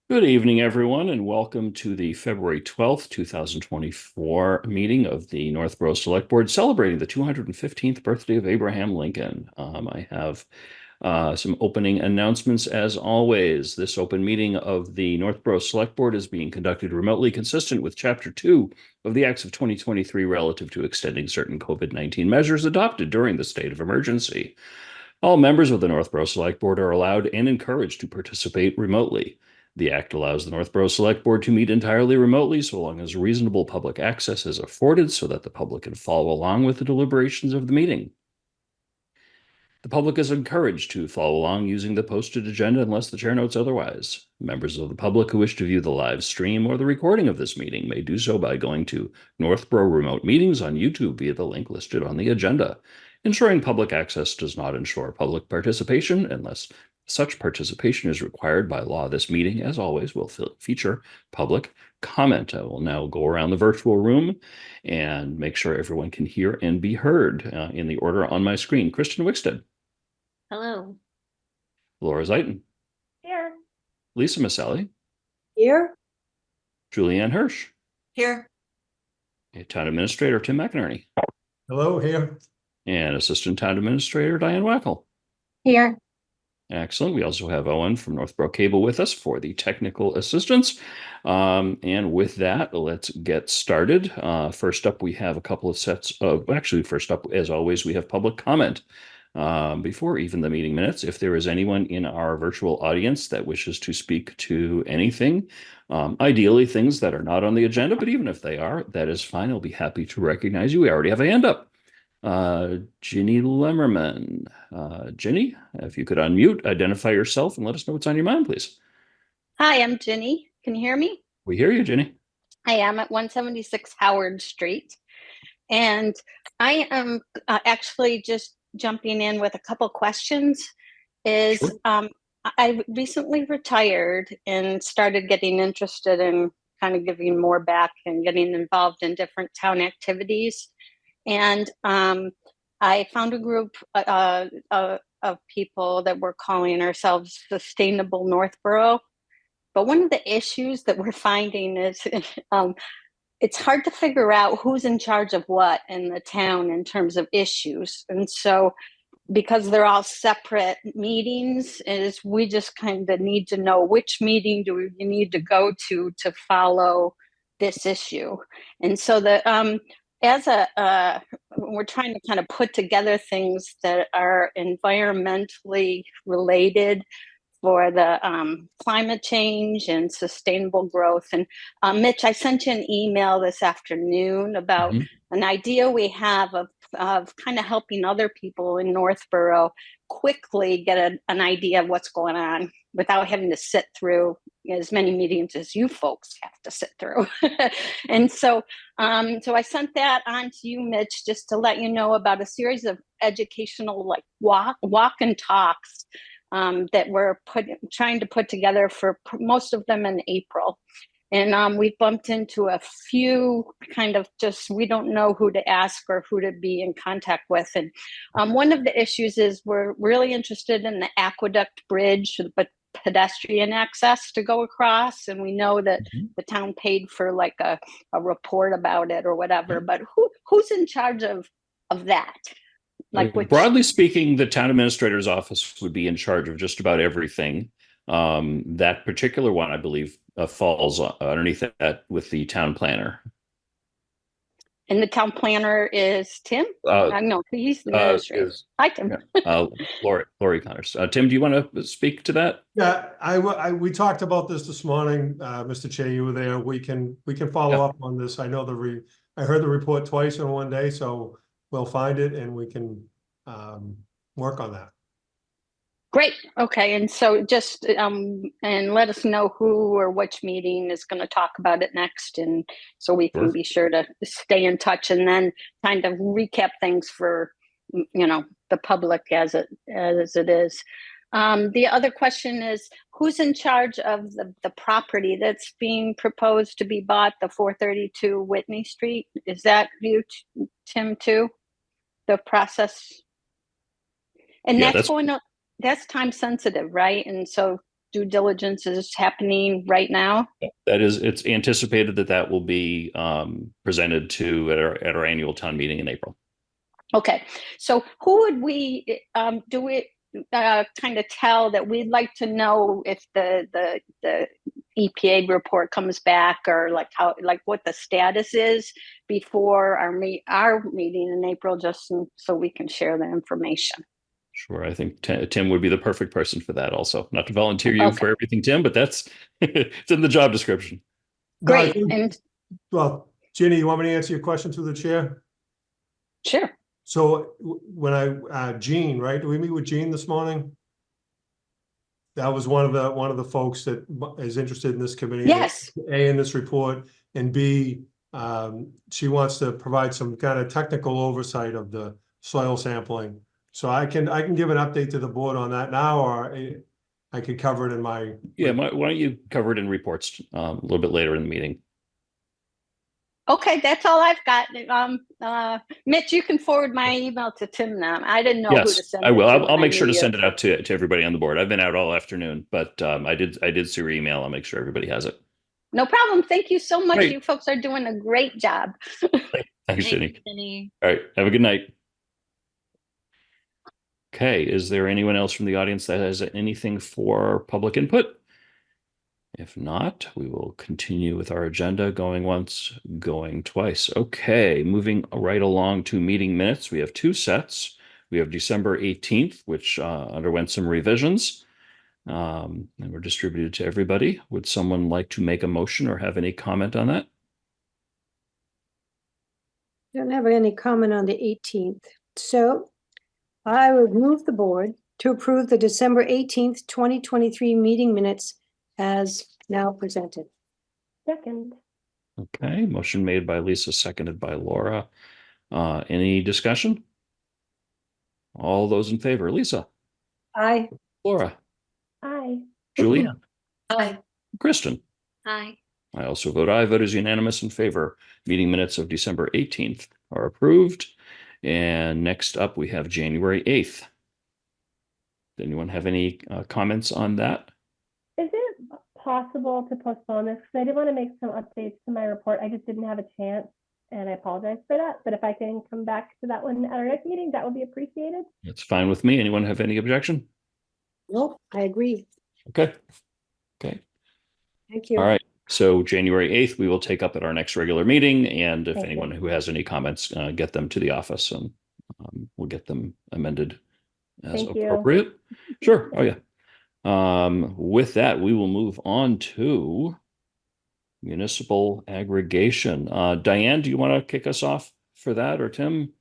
Good evening, everyone, and welcome to the February 12th, 2024 meeting of the Northborough Select Board celebrating the 215th birthday of Abraham Lincoln. I have some opening announcements as always. This open meeting of the Northborough Select Board is being conducted remotely consistent with Chapter 2 of the Acts of 2023 relative to extending certain COVID-19 measures adopted during the state of emergency. All members of the Northborough Select Board are allowed and encouraged to participate remotely. The Act allows the Northborough Select Board to meet entirely remotely so long as reasonable public access is afforded so that the public can follow along with the deliberations of the meeting. The public is encouraged to follow along using the posted agenda unless the chair notes otherwise. Members of the public who wish to view the live stream or the recording of this meeting may do so by going to Northborough Remote Meetings on YouTube via the link listed on the agenda. Ensuring public access does not ensure public participation unless such participation is required by law. This meeting, as always, will feature public comment. I will now go around the virtual room and make sure everyone can hear and be heard in the order on my screen. Kristen Wickstead. Hello. Laura Zeiton, Here. Lisa Maselli, Here. Julianne Hirsch, Here. Town Administrator Tim McInerney, Hello, here. and Assistant Town Administrator Diane Wackel. Here. Excellent. We also have Owen from Northborough Cable with us for the technical assistance. And with that, let's get started. First up, we have a couple of sets of, actually, first up, as always, we have public comment. Before even the meeting minutes, if there is anyone in our virtual audience that wishes to speak to anything, ideally things that are not on the agenda, but even if they are, that is fine. I'll be happy to recognize you. We already have a hand up. Ginny Lemmerman. Ginny, if you could unmute, identify yourself, and let us know what's on your mind, please. Hi, I'm Ginny. Can you hear me? We hear you, Ginny. I am at 176 Howard Street. And I am actually just jumping in with a couple questions. Sure. I recently retired and started getting interested in kind of giving more back and getting involved in different town activities. And I found a group of people that were calling ourselves Sustainable Northborough. But one of the issues that we're finding is it's hard to figure out who's in charge of what in the town in terms of issues. And so because they're all separate meetings, is we just kind of need to know which meeting do we need to go to follow this issue. And so we're trying to kind of put together things that are environmentally related for the climate change and sustainable growth. And Mitch, I sent you an email this afternoon about an idea we have of kind of helping other people in Northborough quickly get an idea of what's going on without having to sit through as many meetings as you folks have to sit through. And so I sent that on to you, Mitch, just to let you know about a series of educational like walk and talks that we're trying to put together for most of them in April. And we bumped into a few kind of just, we don't know who to ask or who to be in contact with. And one of the issues is we're really interested in the aqueduct bridge, but pedestrian access to go across. And we know that the town paid for like a report about it or whatever, but who's in charge of that? Broadly speaking, the town administrator's office would be in charge of just about everything. That particular one, I believe, falls underneath that with the town planner. And the town planner is Tim? No, he's the administrator. Hi, Tim. Lori Connors. Tim, do you want to speak to that? Yeah, we talked about this morning, Mr. Chair. You were there. We can follow up on this. I know I heard the report twice in one day, so we'll find it and we can work on that. Great. Okay. And so just and let us know who or which meeting is going to talk about it next. And so we can be sure to stay in touch and then kind of recap things for, the public as it is. The other question is, who's in charge of the property that's being proposed to be bought, the 432 Whitney Street? Is that you, Tim, too? The process? And that's going up. That's time sensitive, right? And so due diligence is happening right now? It's anticipated that will be presented at our annual town meeting in April. Okay, so who would we do we kind of tell that we'd like to know if the EPA report comes back, or like what the status is before our meeting in April, just so we can share the information. Sure, I think Tim would be the perfect person for that. Also, not to volunteer you Okay. for everything, Tim, but that's it's in the job description. No, I Great. think- And Well, Ginny, you want me to answer your question through the chair? sure. So when Gene, right? Did we meet with Gene this morning? That was one of the folks that is interested in this committee. Yes. A, in this report, and B, she wants to provide some kind of technical oversight of the soil sampling. So I can give an update to the board on that now, or I could cover it in my. Yeah, why don't you cover it in reports a little bit later in the meeting? Okay, that's all I've got. Mitch, you can forward my email to Tim now. I didn't know who to Yes, send I it will. to I'll when I make sure knew to you. send it out to everybody on the board. I've been out all afternoon, but I did see your email. I'll make sure everybody has it. No problem. Thank you so much. Great. You folks are doing a great job. Thanks, Ginny. All right, have a good night. Okay, is there anyone else from the audience that has anything for public input? If not, we will continue with our agenda, going once, going twice. Okay, moving right along to meeting minutes. We have two sets. We have December 18th, which underwent some revisions, and were distributed to everybody. Would someone like to make a motion or have any comment on that? Don't have any comment on the 18th. So I would move the board to approve the December 18th, 2023 meeting minutes as now presented. Second. Okay, motion made by Lisa, seconded by Laura. Any discussion? All those in favor, Lisa, Aye. Laura, Aye. Julianne, Aye. Kristen. Hi. I also vote aye. Vote is unanimous in favor. Meeting minutes of December 18th are approved. And next up, we have January 8th. Does anyone have any comments on that? Is it possible to postpone this? Because I did want to make some updates to my report. I just didn't have a chance, and I apologize for that. But if I can come back to that one at our next meeting, that would be appreciated. It's fine with me. Anyone have any objection? Nope, I agree. Okay. Okay. Thank you. All right. So January 8th, we will take up at our next regular meeting. And if Thank you. anyone who has any comments, get them to the office and we'll get them amended as Thank you. appropriate. Sure. Oh, yeah. With that, we will move on to municipal aggregation. Diane, do you want to kick us off for that, or Tim?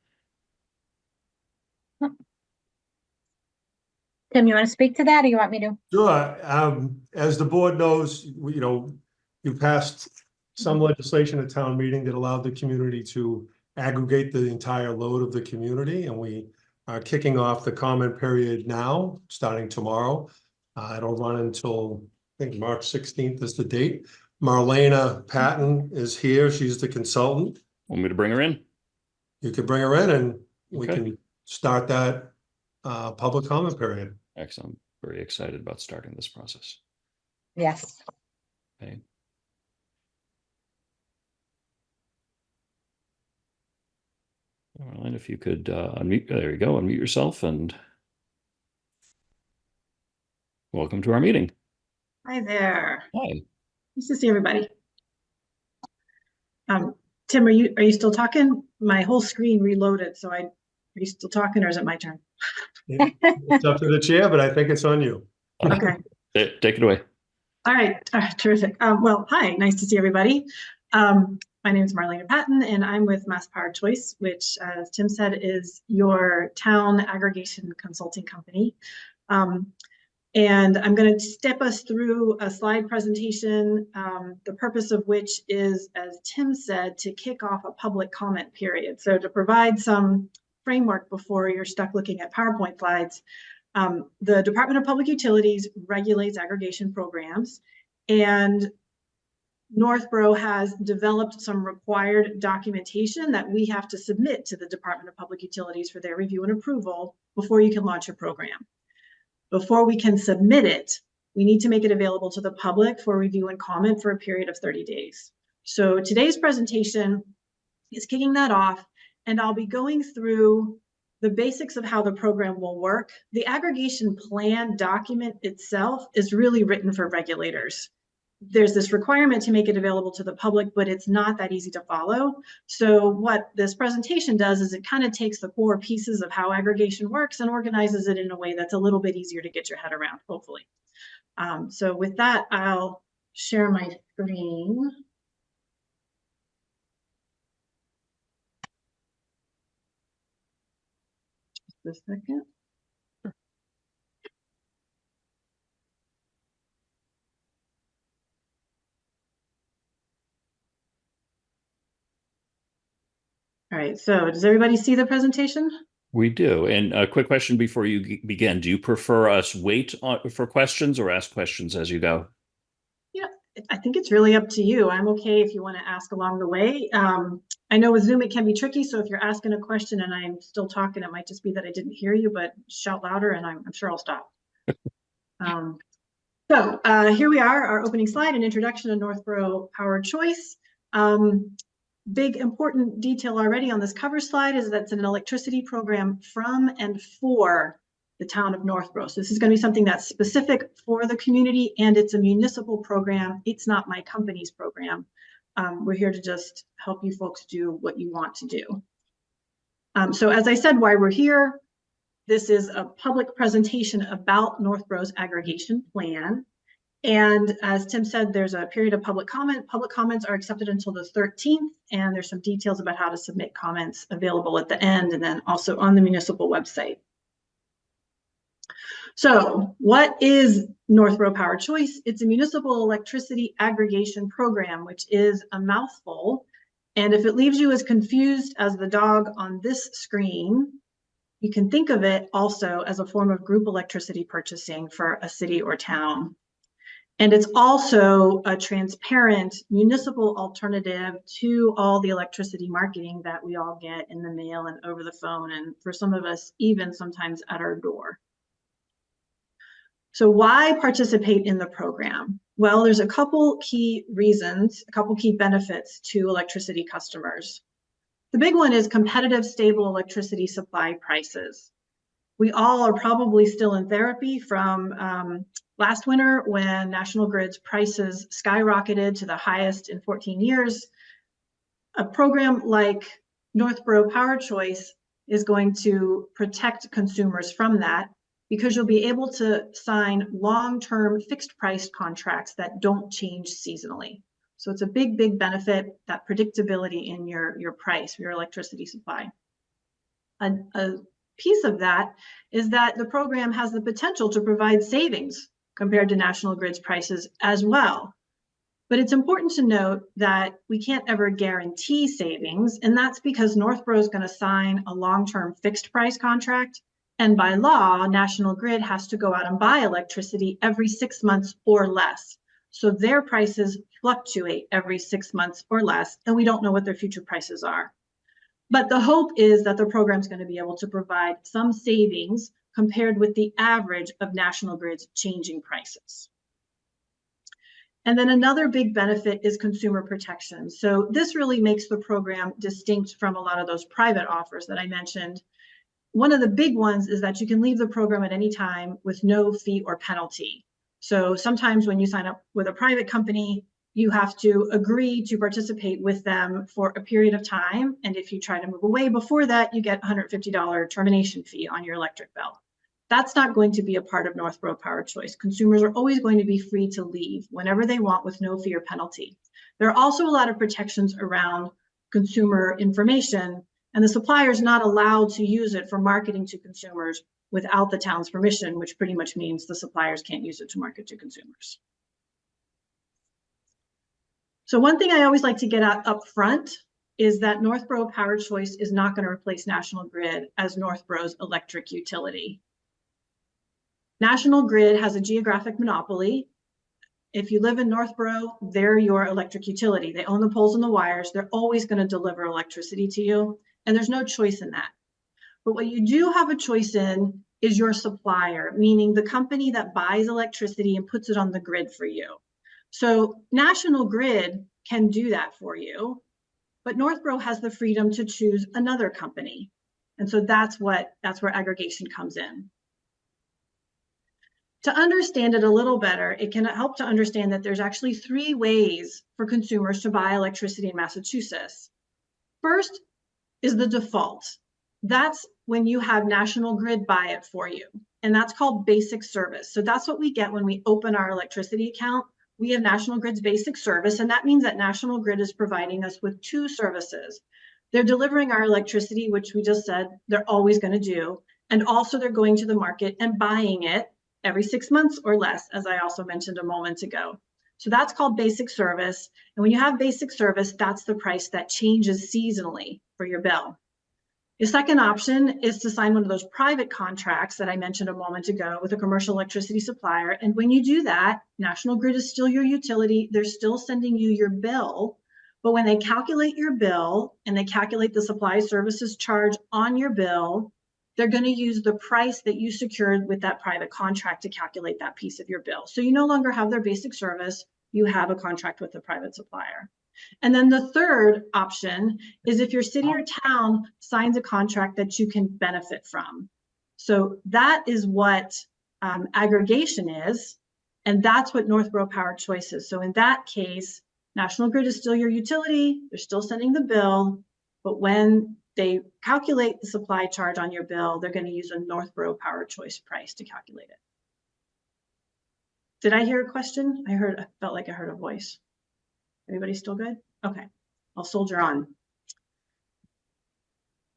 Tim, you want to speak to that, or you want me to? Sure. As the board knows, you passed some legislation at town meeting that allowed the community to aggregate the entire load of the community, and we are kicking off the comment period now, starting tomorrow. It'll run until, I think, March 16th is the date. Marlena Patton is here. She's the consultant. Want me to bring her in? You could bring her in and we Okay. can start that public comment period. Excellent. Very excited about starting this process. Yes. Okay. Caroline, if you could unmute, there you go, unmute yourself and welcome to our meeting. Hi there. Hi. Nice to see everybody. Tim, are you still talking? My whole screen reloaded, so are you still talking, or is it my turn? It's up to the chair, but I think it's on you. Okay. Take it away. All right. Terrific. Well, hi. Nice to see everybody. My name is Marlena Patton, and I'm with Mass Power Choice, which, as Tim said, is your town aggregation consulting company. And I'm going to step us through a slide presentation, the purpose of which is, as Tim said, to kick off a public comment period. So to provide some framework before you're stuck looking at PowerPoint slides, the Department of Public Utilities regulates aggregation programs, and Northborough has developed some required documentation that we have to submit to the Department of Public Utilities for their review and approval before you can launch your program. Before we can submit it, we need to make it available to the public for review and comment for a period of 30 days. So today's presentation is kicking that off, and I'll be going through the basics of how the program will work. The aggregation plan document itself is really written for regulators. There's this requirement to make it available to the public, but it's not that easy to follow. So what this presentation does is it kind of takes the core pieces of how aggregation works and organizes it in a way that's a little bit easier to get your head around, hopefully. So with that, I'll share my screen. Just a second. All right, so does everybody see the presentation? We do. And a quick question before you begin. Do you prefer us wait for questions or ask questions as you go? Yeah, I think it's really up to you. I'm okay if you want to ask along the way. I know with Zoom it can be tricky, so if you're asking a question and I'm still talking, it might just be that I didn't hear you, but shout louder and I'm sure I'll stop. So here we are, our opening slide, an introduction to Northborough Power Choice. Big important detail already on this cover slide is that it's an electricity program from and for the town of Northborough. So this is going to be something that's specific for the community, and it's a municipal program. It's not my company's program. We're here to just help you folks do what you want to do. So as I said, why we're here, this is a public presentation about Northborough's aggregation plan. And as Tim said, there's a period of public comment. Public comments are accepted until the 13th, and there's some details about how to submit comments available at the end and then also on the municipal website. So what is Northborough Power Choice? It's a municipal electricity aggregation program, which is a mouthful. And if it leaves you as confused as the dog on this screen, you can think of it also as a form of group electricity purchasing for a city or town. And it's also a transparent municipal alternative to all the electricity marketing that we all get in the mail and over the phone, and for some of us, even sometimes at our door. So why participate in the program? Well, there's a couple key reasons, a couple key benefits to electricity customers. The big one is competitive, stable electricity supply prices. We all are probably still in therapy from last winter when National Grid's prices skyrocketed to the highest in 14 years. A program like Northborough Power Choice is going to protect consumers from that, because you'll be able to sign long-term fixed price contracts that don't change seasonally. So it's a big, big benefit, that predictability in your price, your electricity supply. A piece of that is that the program has the potential to provide savings compared to National Grid's prices as well. But it's important to note that we can't ever guarantee savings, and that's because Northborough is going to sign a long-term fixed price contract, and by law, National Grid has to go out and buy electricity every 6 months or less. So their prices fluctuate every 6 months or less, and we don't know what their future prices are. But the hope is that the program is going to be able to provide some savings compared with the average of National Grid's changing prices. And then another big benefit is consumer protection. So this really makes the program distinct from a lot of those private offers that I mentioned. One of the big ones is that you can leave the program at any time with no fee or penalty. So sometimes when you sign up with a private company, you have to agree to participate with them for a period of time. And if you try to move away before that, you get $150 termination fee on your electric bill. That's not going to be a part of Northborough Power Choice. Consumers are always going to be free to leave whenever they want with no fee or penalty. There are also a lot of protections around consumer information, and the supplier is not allowed to use it for marketing to consumers without the town's permission, which pretty much means the suppliers can't use it to market to consumers. So one thing I always like to get out up front is that Northborough Power Choice is not going to replace National Grid as Northborough's electric utility. National Grid has a geographic monopoly. If you live in Northborough, they're your electric utility. They own the poles and the wires. They're always going to deliver electricity to you, and there's no choice in that. But what you do have a choice in is your supplier, meaning the company that buys electricity and puts it on the grid for you. So National Grid can do that for you, but Northborough has the freedom to choose another company. And so that's where aggregation comes in. To understand it a little better, it can help to understand that there's actually 3 ways for consumers to buy electricity in Massachusetts. First is the default. That's when you have National Grid buy it for you, and that's called basic service. So that's what we get when we open our electricity account. We have National Grid's basic service, and that means that National Grid is providing us with 2 services. They're delivering our electricity, which we just said they're always going to do, and also they're going to the market and buying it every 6 months or less, as I also mentioned a moment ago. So that's called basic service. And when you have basic service, that's the price that changes seasonally for your bill. The second option is to sign one of those private contracts that I mentioned a moment ago with a commercial electricity supplier. And when you do that, National Grid is still your utility. They're still sending you your bill. But when they calculate your bill and they calculate the supply services charge on your bill, they're going to use the price that you secured with that private contract to calculate that piece of your bill. So you no longer have their basic service, you have a contract with a private supplier. And then the third option is if your city or town signs a contract that you can benefit from. So that is what aggregation is, and that's what Northborough Power Choice is. So in that case, National Grid is still your utility, they're still sending the bill, but when they calculate the supply charge on your bill, they're going to use a Northborough Power Choice price to calculate it. Did I hear a question? I felt like I heard a voice. Everybody still good? Okay, I'll soldier on.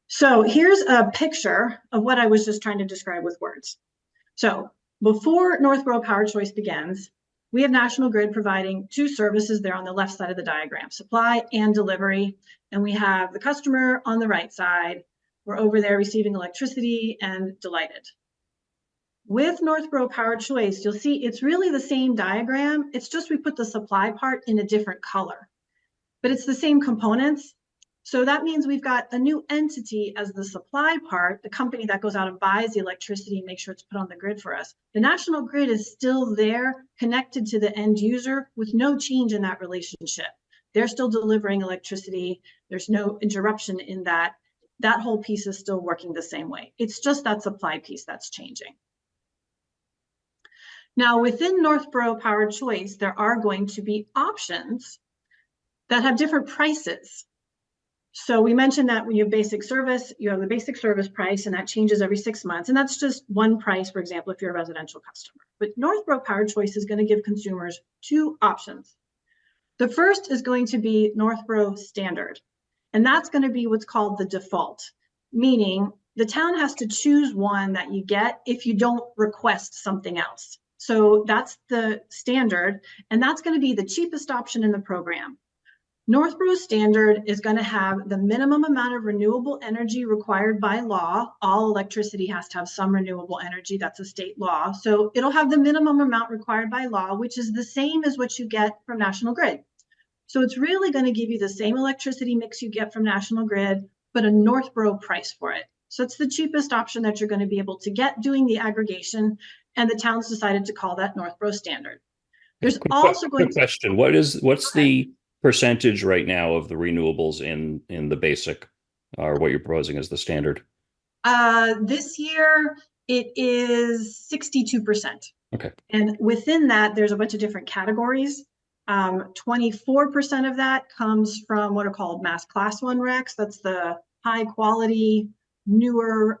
So here's a picture of what I was just trying to describe with words. So before Northborough Power Choice begins, we have National Grid providing 2 services there on the left side of the diagram, supply and delivery. And we have the customer on the right side. We're over there receiving electricity and delighted. With Northborough Power Choice, you'll see it's really the same diagram. It's just we put the supply part in a different color, but it's the same components. So that means we've got a new entity as the supply part, the company that goes out and buys the electricity and makes sure it's put on the grid for us. The National Grid is still there, connected to the end user with no change in that relationship. They're still delivering electricity. There's no interruption in that. That whole piece is still working the same way. It's just that supply piece that's changing. Now, within Northborough Power Choice, there are going to be options that have different prices. So we mentioned that when you have basic service, you have the basic service price, and that changes every 6 months. And that's just one price, for example, if you're a residential customer. But Northborough Power Choice is going to give consumers 2 options. The first is going to be Northborough Standard, and that's going to be what's called the default, meaning the town has to choose one that you get if you don't request something else. So that's the standard, and that's going to be the cheapest option in the program. Northborough Standard is going to have the minimum amount of renewable energy required by law. All electricity has to have some renewable energy. That's a state law. So it'll have the minimum amount required by law, which is the same as what you get from National Grid. So it's really going to give you the same electricity mix you get from National Grid, but a Northborough price for it. So it's the cheapest option that you're going to be able to get doing the aggregation, and the town's decided to call that Northborough Standard. There's also going to... Quick question. What's the percentage right now of the renewables in the basic, or what you're proposing as the standard? This year it is 62%. Okay. And within that, there's a bunch of different categories. 24% of that comes from what are called Mass Class 1 RECs. That's the high quality, newer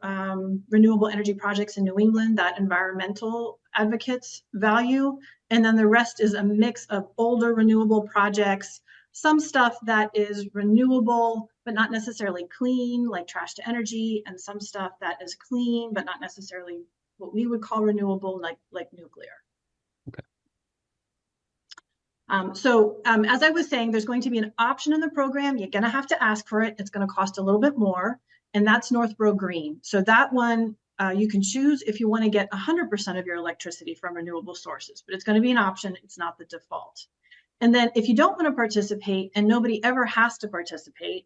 renewable energy projects in New England that environmental advocates value. And then the rest is a mix of older renewable projects, some stuff that is renewable, but not necessarily clean, like trash to energy, and some stuff that is clean, but not necessarily what we would call renewable, like nuclear. Okay. As I was saying, there's going to be an option in the program. You're going to have to ask for it. It's going to cost a little bit more, and that's Northborough Green. So that one you can choose if you want to get 100% of your electricity from renewable sources, but it's going to be an option. It's not the default. And then if you don't want to participate, and nobody ever has to participate,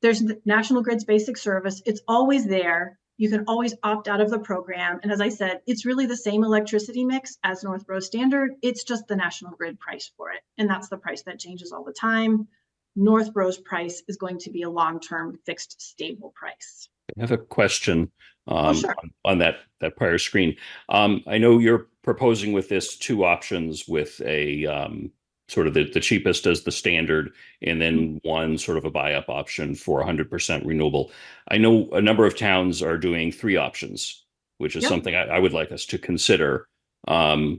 there's the National Grid's basic service. It's always there. You can always opt out of the program. And as I said, it's really the same electricity mix as Northborough standard. It's just the National Grid price for it. And that's the price that changes all the time. Northborough's price is going to be a long-term fixed stable price. I have a question Sure. on that prior screen. I know you're proposing with this two options with a sort of the cheapest as the standard, and then one sort of a buy-up option for 100% renewable. I know a number of towns are doing three options, which is Yep. something I would like us to consider,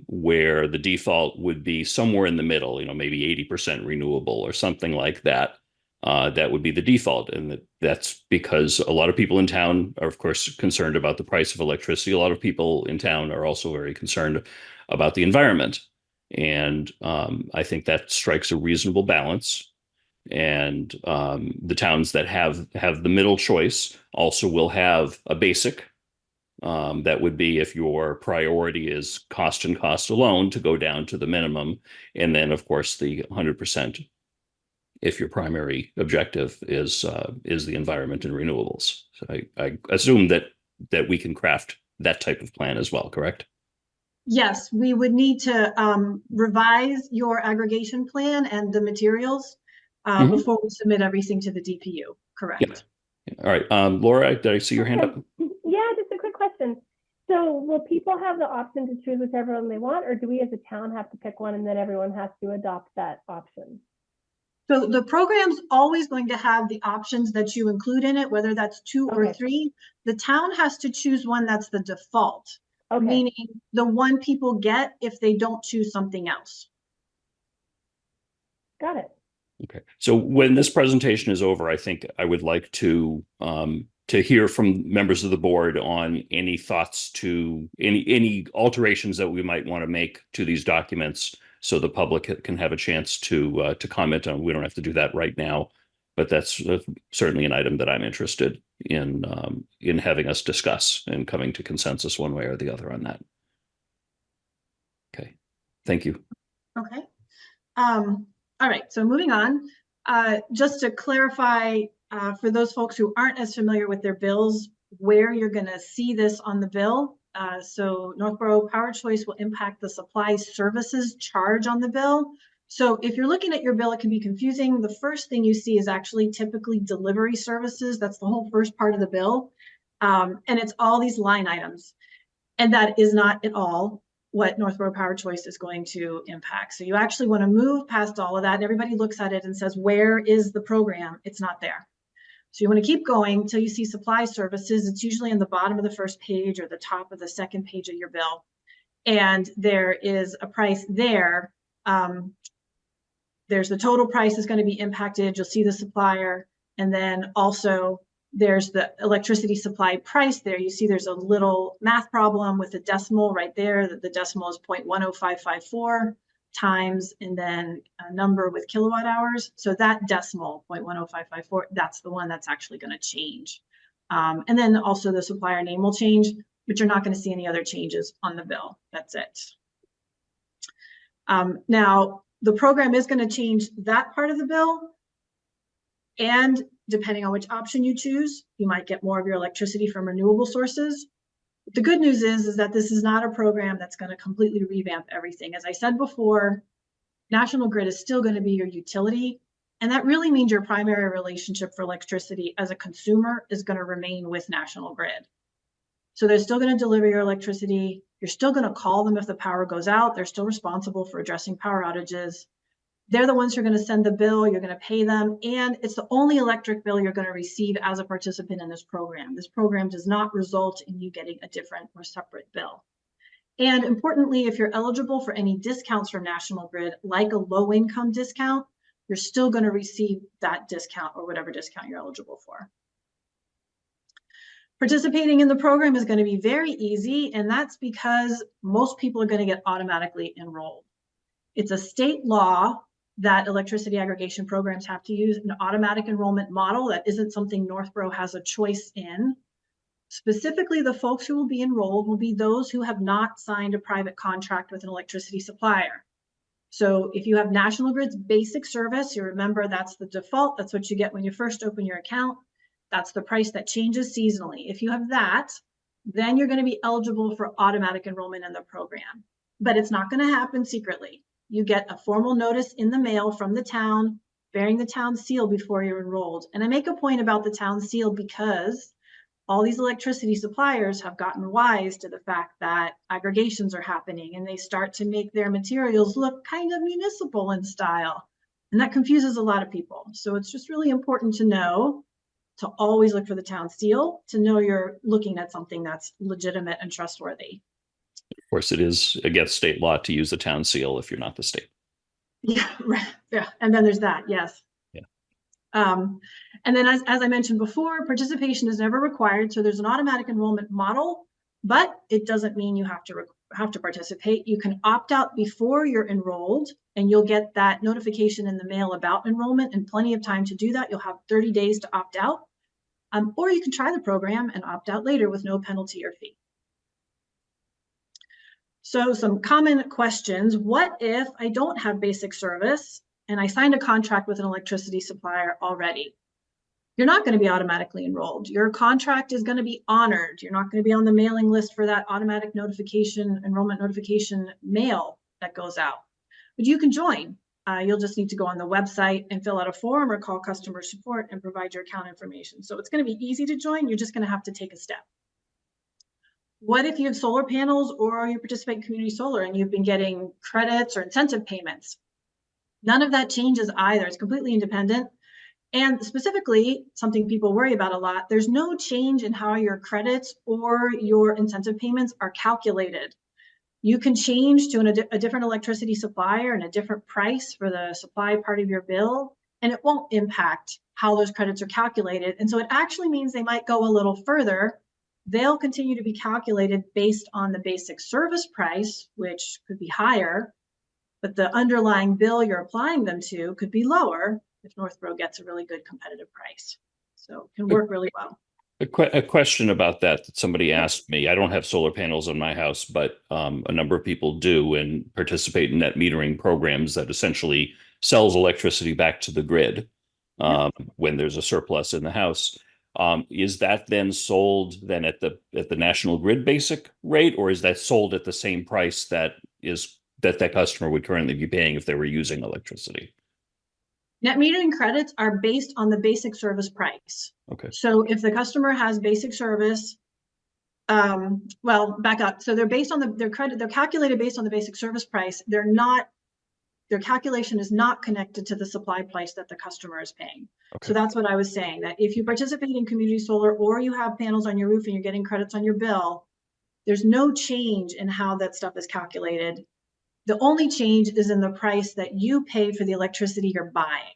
where the default would be somewhere in the middle, maybe 80% renewable or something like that. That would be the default. And that's because a lot of people in town are, of course, concerned about the price of electricity. A lot of people in town are also very concerned about the environment. And I think that strikes a reasonable balance. And the towns that have the middle choice also will have a basic. That would be if your priority is cost and cost alone to go down to the minimum. And then, of course, the 100% if your primary objective is the environment and renewables. So I assume that we can craft that type of plan as well, correct? Yes, we would need to revise your aggregation plan and the materials before we submit everything to the DPU, correct? Yeah. All right. Laura, did I see your hand up? Yeah, just a quick question. So will people have the option to choose whichever one they want, or do we as a town have to pick one and then everyone has to adopt that option? So the program's always going to have the options that you include in it, whether that's two or three. The town has to choose one that's the default, meaning the one people get if they don't choose something else. Got it. Okay. So when this presentation is over, I think I would like to hear from members of the board on any thoughts to any alterations that we might want to make to these documents, so the public can have a chance to comment on. We don't have to do that right now, but that's certainly an item that I'm interested in having us discuss and coming to consensus one way or the other on that. Okay, thank you. Okay. All right, so moving on, just to clarify for those folks who aren't as familiar with their bills, where you're going to see this on the bill. So Northborough Power Choice will impact the supply services charge on the bill. So if you're looking at your bill, it can be confusing. The first thing you see is actually typically delivery services. That's the whole first part of the bill. And it's all these line items. And that is not at all what Northborough Power Choice is going to impact. So you actually want to move past all of that. And everybody looks at it and says, where is the program? It's not there. So you want to keep going until you see supply services. It's usually in the bottom of the first page or the top of the second page of your bill. And there is a price there. There's the total price is going to be impacted. You'll see the supplier. And then also there's the electricity supply price there. You see there's a little math problem with the decimal right there. The decimal is 0.10554 times and then a number with kilowatt hours. So that decimal 0.10554, that's the one that's actually going to change. And then also the supplier name will change, but you're not going to see any other changes on the bill. That's it. Now, the program is going to change that part of the bill. And depending on which option you choose, you might get more of your electricity from renewable sources. The good news is that this is not a program that's going to completely revamp everything. As I said before, National Grid is still going to be your utility. And that really means your primary relationship for electricity as a consumer is going to remain with National Grid. So they're still going to deliver your electricity. You're still going to call them if the power goes out. They're still responsible for addressing power outages. They're the ones who are going to send the bill. You're going to pay them. And it's the only electric bill you're going to receive as a participant in this program. This program does not result in you getting a different or separate bill. And importantly, if you're eligible for any discounts from National Grid, like a low income discount, you're still going to receive that discount or whatever discount you're eligible for. Participating in the program is going to be very easy, and that's because most people are going to get automatically enrolled. It's a state law that electricity aggregation programs have to use an automatic enrollment model. That isn't something Northborough has a choice in. Specifically, the folks who will be enrolled will be those who have not signed a private contract with an electricity supplier. So if you have National Grid's basic service, you remember that's the default. That's what you get when you first open your account. That's the price that changes seasonally. If you have that, then you're going to be eligible for automatic enrollment in the program. But it's not going to happen secretly. You get a formal notice in the mail from the town bearing the town seal before you're enrolled. And I make a point about the town seal because all these electricity suppliers have gotten wise to the fact that aggregations are happening and they start to make their materials look kind of municipal in style. And that confuses a lot of people. So it's just really important to know to always look for the town seal, to know you're looking at something that's legitimate and trustworthy. Of course, it is against state law to use the town seal if you're not the state. Yeah, right. Yeah, and then there's that, yes. Yeah. And then as I mentioned before, participation is never required. So there's an automatic enrollment model, but it doesn't mean you have to participate. You can opt out before you're enrolled, and you'll get that notification in the mail about enrollment and plenty of time to do that. You'll have 30 days to opt out, or you can try the program and opt out later with no penalty or fee. So some common questions. What if I don't have basic service and I signed a contract with an electricity supplier already? You're not going to be automatically enrolled. Your contract is going to be honored. You're not going to be on the mailing list for that automatic notification, enrollment notification mail that goes out. But you can join. You'll just need to go on the website and fill out a form or call customer support and provide your account information. So it's going to be easy to join. You're just going to have to take a step. What if you have solar panels or you participate in community solar and you've been getting credits or incentive payments? None of that changes either. It's completely independent. And specifically, something people worry about a lot, there's no change in how your credits or your incentive payments are calculated. You can change to a different electricity supplier and a different price for the supply part of your bill, and it won't impact how those credits are calculated. And so it actually means they might go a little further. They'll continue to be calculated based on the basic service price, which could be higher, but the underlying bill you're applying them to could be lower if Northborough gets a really good competitive price. So it can work really well. A question about that somebody asked me. I don't have solar panels on my house, but a number of people do and participate in net metering programs that essentially sells electricity back to the grid when there's a surplus in the house. Is that then sold then at the national grid basic rate, or is that sold at the same price that customer would currently be paying if they were using electricity? Net metering credits are based on the basic service price. Okay. So if the customer has basic service, well, back up. So they're based on they're calculated based on the basic service price. Their calculation is not connected to the supply price that the customer is paying. Okay. So that's what I was saying, that if you participate in community solar or you have panels on your roof and you're getting credits on your bill, there's no change in how that stuff is calculated. The only change is in the price that you pay for the electricity you're buying.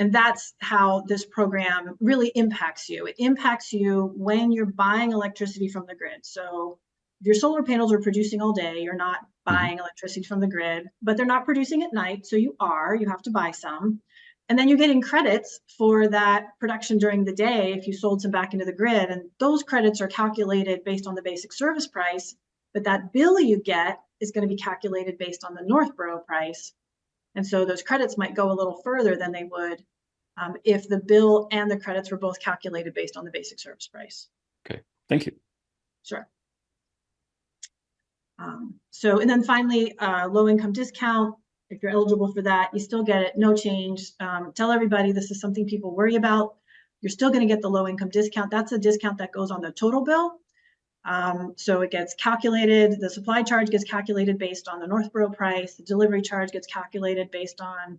And that's how this program really impacts you. It impacts you when you're buying electricity from the grid. So if your solar panels are producing all day, you're not buying electricity from the grid, but they're not producing at night. So you have to buy some. And then you're getting credits for that production during the day if you sold some back into the grid. And those credits are calculated based on the basic service price, but that bill you get is going to be calculated based on the Northborough price. And so those credits might go a little further than they would if the bill and the credits were both calculated based on the basic service price. Okay, thank you. Sure. And then finally, low income discount. If you're eligible for that, you still get it, no change. Tell everybody this is something people worry about. You're still going to get the low income discount. That's a discount that goes on the total bill. So it gets calculated, the supply charge gets calculated based on the Northborough price, the delivery charge gets calculated based on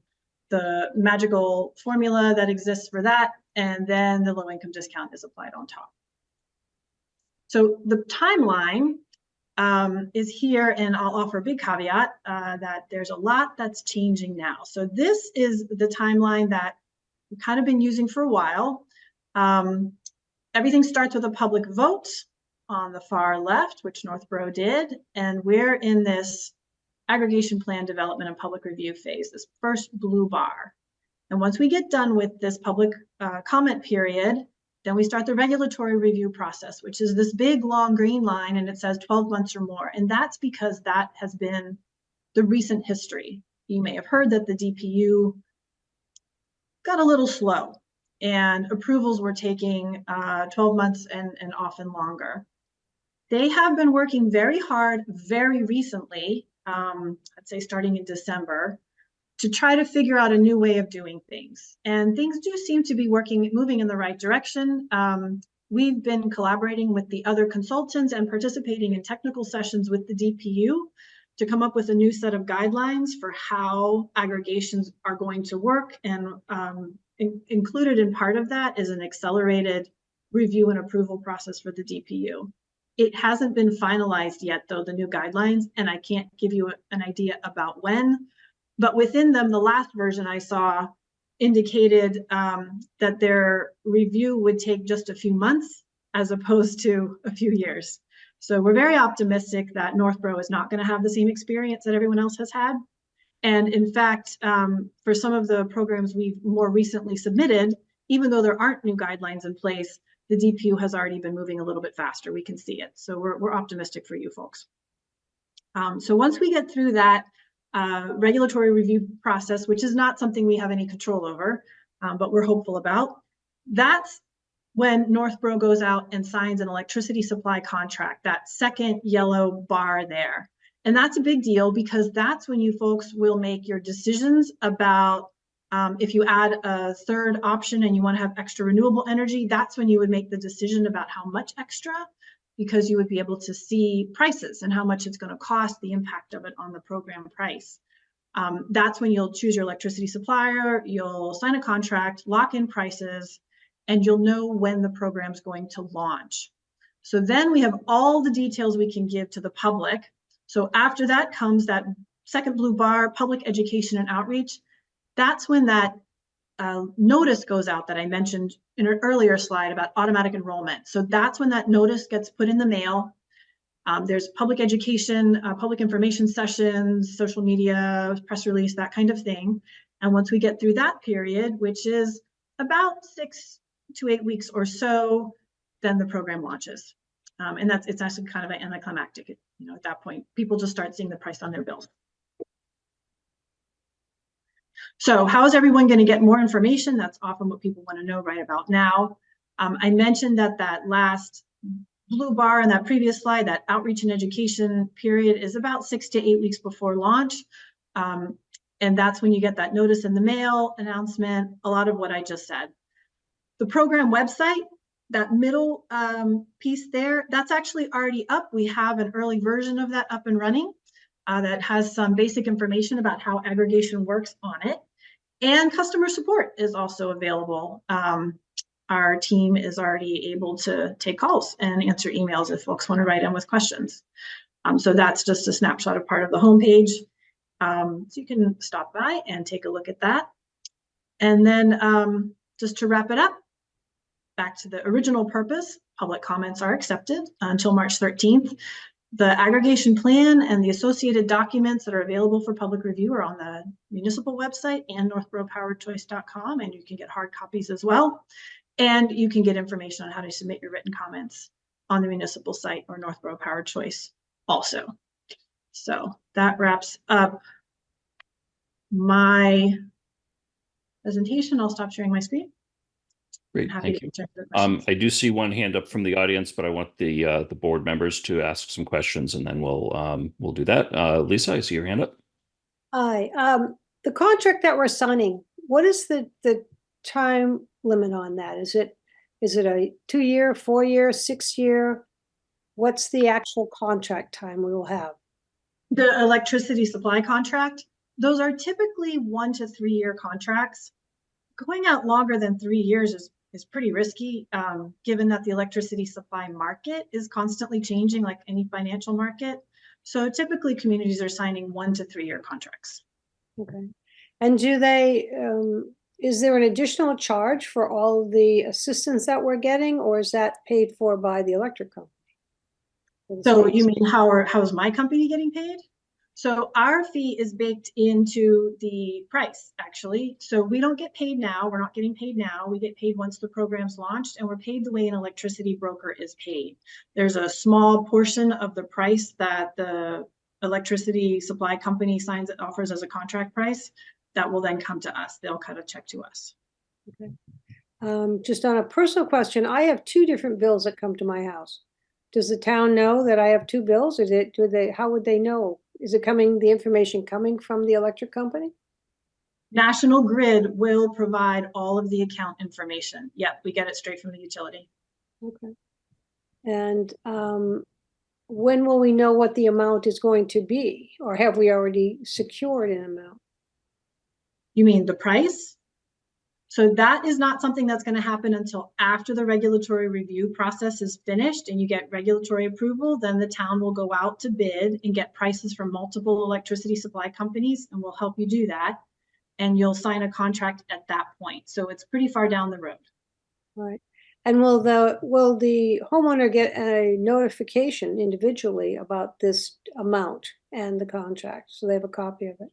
the magical formula that exists for that, and then the low income discount is applied on top. So the timeline is here, and I'll offer a big caveat that there's a lot that's changing now. So this is the timeline that we've kind of been using for a while. Everything starts with a public vote on the far left, which Northborough did, and we're in this aggregation plan development and public review phase, this first blue bar. And once we get done with this public comment period, then we start the regulatory review process, which is this big long green line, and it says 12 months or more. And that's because that has been the recent history. You may have heard that the DPU got a little slow and approvals were taking 12 months and often longer. They have been working very hard very recently, I'd say starting in December, to try to figure out a new way of doing things. And things do seem to be moving in the right direction. We've been collaborating with the other consultants and participating in technical sessions with the DPU to come up with a new set of guidelines for how aggregations are going to work. And included in part of that is an accelerated review and approval process for the DPU. It hasn't been finalized yet, though, the new guidelines, and I can't give you an idea about when. But within them, the last version I saw indicated that their review would take just a few months as opposed to a few years. So we're very optimistic that Northborough is not going to have the same experience that everyone else has had. And in fact, for some of the programs we've more recently submitted, even though there aren't new guidelines in place, the DPU has already been moving a little bit faster. We can see it. So we're optimistic for you folks. So once we get through that regulatory review process, which is not something we have any control over, but we're hopeful about, that's when Northborough goes out and signs an electricity supply contract, that second yellow bar there. And that's a big deal because that's when you folks will make your decisions about if you add a third option and you want to have extra renewable energy, that's when you would make the decision about how much extra, because you would be able to see prices and how much it's going to cost, the impact of it on the program price. That's when you'll choose your electricity supplier, you'll sign a contract, lock in prices, and you'll know when the program's going to launch. So then we have all the details we can give to the public. So after that comes that second blue bar, public education and outreach. That's when that notice goes out that I mentioned in an earlier slide about automatic enrollment. So that's when that notice gets put in the mail. There's public education, public information sessions, social media, press release, that kind of thing. And once we get through that period, which is about 6 to 8 weeks or so, then the program launches. And it's actually kind of an anticlimactic. You know, at that point, people just start seeing the price on their bills. So how is everyone going to get more information? That's often what people want to know right about now. I mentioned that last blue bar in that previous slide, that outreach and education period is about 6 to 8 weeks before launch. And that's when you get that notice in the mail, announcement, a lot of what I just said. The program website, that middle piece there, that's actually already up. We have an early version of that up and running that has some basic information about how aggregation works on it. And customer support is also available. Our team is already able to take calls and answer emails if folks want to write in with questions. So that's just a snapshot of part of the homepage. So you can stop by and take a look at that. And then just to wrap it up, back to the original purpose, public comments are accepted until March 13th. The aggregation plan and the associated documents that are available for public review are on the municipal website and northboroughpoweredchoice.com, and you can get hard copies as well. And you can get information on how to submit your written comments on the municipal site or Northborough Powered Choice also. So that wraps up my presentation. I'll stop sharing my screen. Great, thank you. I do see one hand up from the audience, but I want the board members to ask some questions, and then we'll do that. Lisa, I see your hand up. Hi, the contract that we're signing, what is the time limit on that? Is it a 2-year, 4-year, 6-year? What's the actual contract time we will have? The electricity supply contract, those are typically 1 to 3 year contracts. Going out longer than 3 years is pretty risky, given that the electricity supply market is constantly changing like any financial market. So typically communities are signing 1 to 3 year contracts. Okay. And do they, is there an additional charge for all the assistance that we're getting, or is that paid for by the electric company? So you mean how is my company getting paid? So our fee is baked into the price, actually. So we don't get paid now. We're not getting paid now. We get paid once the program's launched, and we're paid the way an electricity broker is paid. There's a small portion of the price that the electricity supply company offers as a contract price that will then come to us. They'll cut a check to us. Okay. Just on a personal question, I have two different bills that come to my house. Does the town know that I have two bills? How would they know? Is the information coming from the electric company? National Grid will provide all of the account information. Yep, we get it straight from the utility. Okay. And when will we know what the amount is going to be? Or have we already secured an amount? You mean the price? So that is not something that's going to happen until after the regulatory review process is finished and you get regulatory approval. Then the town will go out to bid and get prices from multiple electricity supply companies, and we'll help you do that. And you'll sign a contract at that point. So it's pretty far down the road. Right. And will the homeowner get a notification individually about this amount and the contract? So they have a copy of it?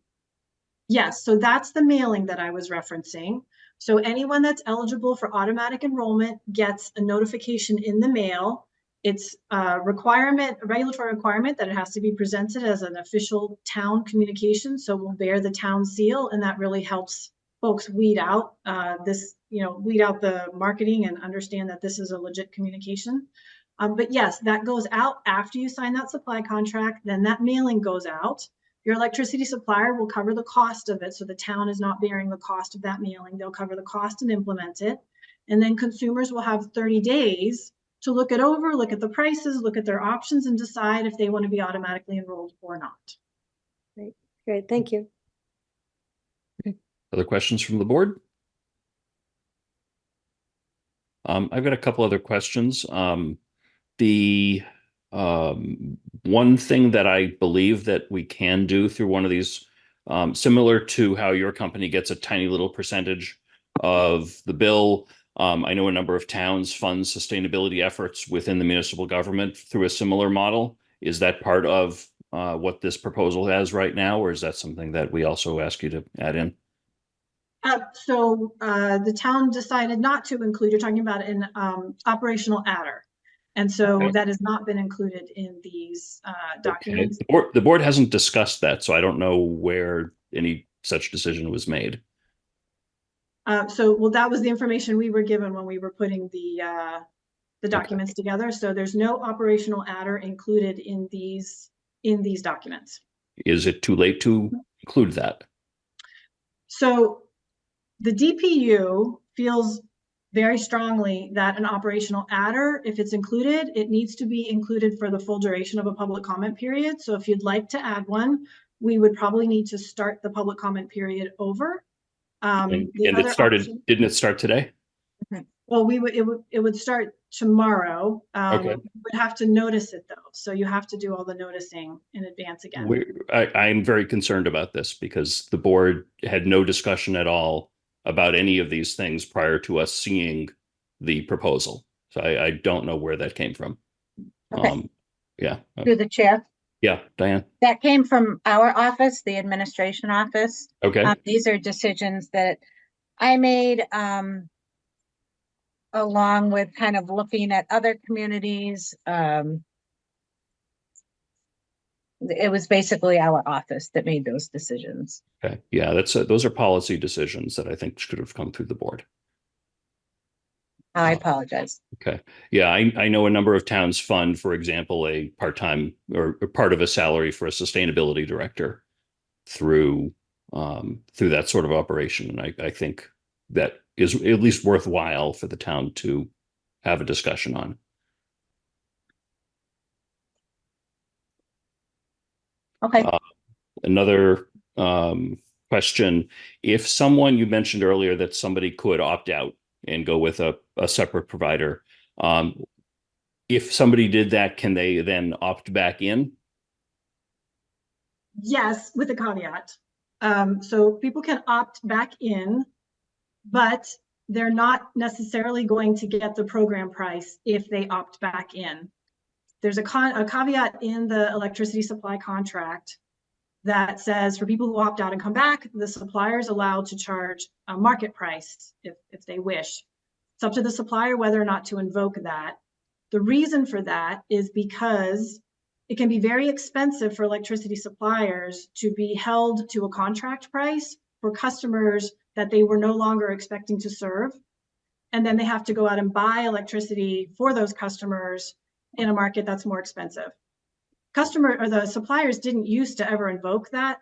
Yes, so that's the mailing that I was referencing. So anyone that's eligible for automatic enrollment gets a notification in the mail. It's a regulatory requirement that it has to be presented as an official town communication. So we'll bear the town seal, and that really helps folks weed out weed out the marketing and understand that this is a legit communication. But yes, that goes out after you sign that supply contract. Then that mailing goes out. Your electricity supplier will cover the cost of it. So the town is not bearing the cost of that mailing. They'll cover the cost and implement it. And then consumers will have 30 days to look it over, look at the prices, look at their options, and decide if they want to be automatically enrolled or not. Great, thank you. Okay. Other questions from the board? I've got a couple other questions. The one thing that I believe that we can do through one of these, similar to how your company gets a tiny little percentage of the bill, I know a number of towns fund sustainability efforts within the municipal government through a similar model. Is that part of what this proposal has right now, or is that something that we also ask you to add in? So the town decided not to include, you're talking about an operational adder. And so Okay. that has not been included in these documents. Okay. The board hasn't discussed that, so I don't know where any such decision was made. Well, that was the information we were given when we were putting the documents together. So there's no operational adder included in these documents. Is it too late to include that? So the DPU feels very strongly that an operational adder, if it's included, it needs to be included for the full duration of a public comment period. So if you'd like to add one, we would probably need to start the public comment period over. And it started, didn't it start today? Well, it would start tomorrow. Okay. You would have to notice it though. So you have to do all the noticing in advance again. I'm very concerned about this because the board had no discussion at all about any of these things prior to us seeing the proposal. So I don't know where that came from. Okay. Yeah. Through the chair. Yeah, Diane. That came from our office, the administration office. Okay. These are decisions that I made along with kind of looking at other communities. It was basically our office that made those decisions. Okay. Yeah, those are policy decisions that I think should have come through the board. I apologize. Okay. Yeah, I know a number of towns fund, for example, a part-time or part of a salary for a sustainability director through that sort of operation. And I think that is at least worthwhile for the town to have a discussion on. Okay. Another question, if someone, you mentioned earlier that somebody could opt out and go with a separate provider. If somebody did that, can they then opt back in? Yes, with a caveat. So people can opt back in, but they're not necessarily going to get the program price if they opt back in. There's a caveat in the electricity supply contract that says for people who opt out and come back, the supplier is allowed to charge a market price if they wish. It's up to the supplier whether or not to invoke that. The reason for that is because it can be very expensive for electricity suppliers to be held to a contract price for customers that they were no longer expecting to serve. and then they have to go out and buy electricity for those customers in a market that's more expensive. The suppliers didn't used to ever invoke that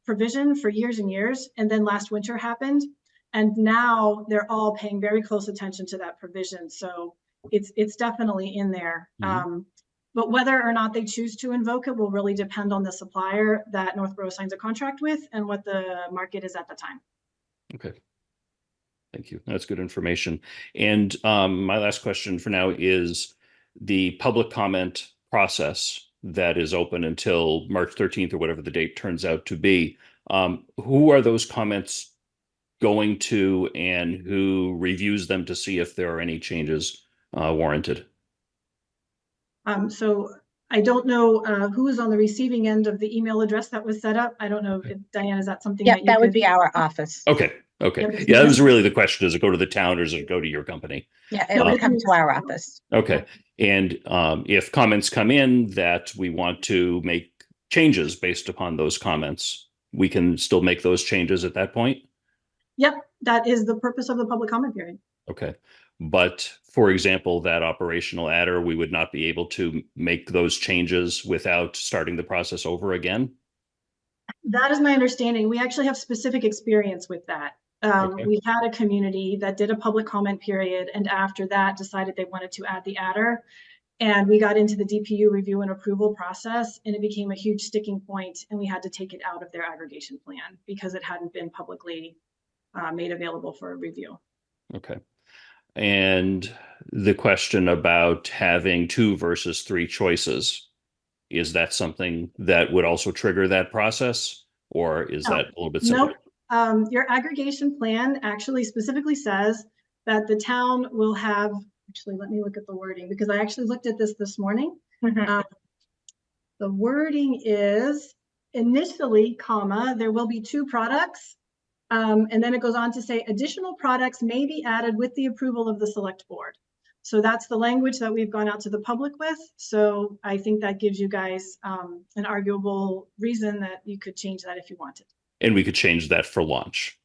provision for years and years, and then last winter happened, and now they're all paying very close attention to that provision. So it's definitely in there. But whether or not they choose to invoke it will really depend on the supplier that Northborough signs a contract with and what the market is at the time. Okay. Thank you. That's good information. And my last question for now is the public comment process that is open until March 13th or whatever the date turns out to be. Who are those comments going to, and who reviews them to see if there are any changes warranted? So I don't know who is on the receiving end of the email address that was set up. I don't know, if, Diane, is that something Yeah, that you that would could? be our office. Okay. Okay. Yep. Yeah, that was really the question. Does it go to the town or does it go to your company? Yeah, it would come to our office. Okay. And if comments come in that we want to make changes based upon those comments, we can still make those changes at that point? Yep, that is the purpose of the public comment period. Okay. But for example, that operational adder, we would not be able to make those changes without starting the process over again? That is my understanding. We actually have specific experience with that. Okay. We had a community that did a public comment period, and after that decided they wanted to add the adder. And we got into the DPU review and approval process, and it became a huge sticking point, and we had to take it out of their aggregation plan because it hadn't been publicly made available for review. Okay. And the question about having 2 versus 3 choices, is that something that would also trigger that process, or is that a little bit simpler? Nope. Your aggregation plan actually specifically says that the town will have, actually, let me look at the wording because I actually looked at this morning. The wording is initially, comma, there will be 2 products. And then it goes on to say additional products may be added with the approval of the select board. So that's the language that we've gone out to the public with. So I think that gives you guys an arguable reason that you could change that if you wanted. And we could change that for launch.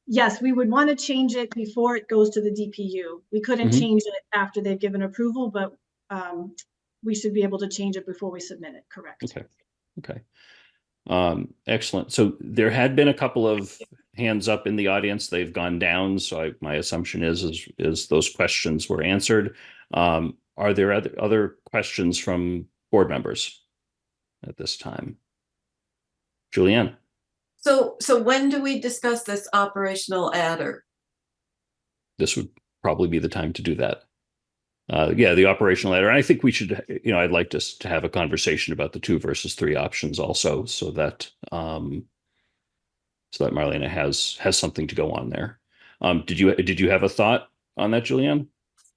Yes, we would want to change it before it goes to the DPU. We couldn't change it after they've given approval, but we should be able to change it before we submit it, correct? Okay. Okay. Excellent. So there had been a couple of hands up in the audience. They've gone down. So my assumption is those questions were answered. Are there other questions from board members at this time? Julianne. So when do we discuss this operational adder? This would probably be the time to do that. Yeah, the operational adder. I think we should, I'd like us to have a conversation about the 2 versus 3 options also, so that Marlena has something to go on there. Did you have a thought on that, Julianne?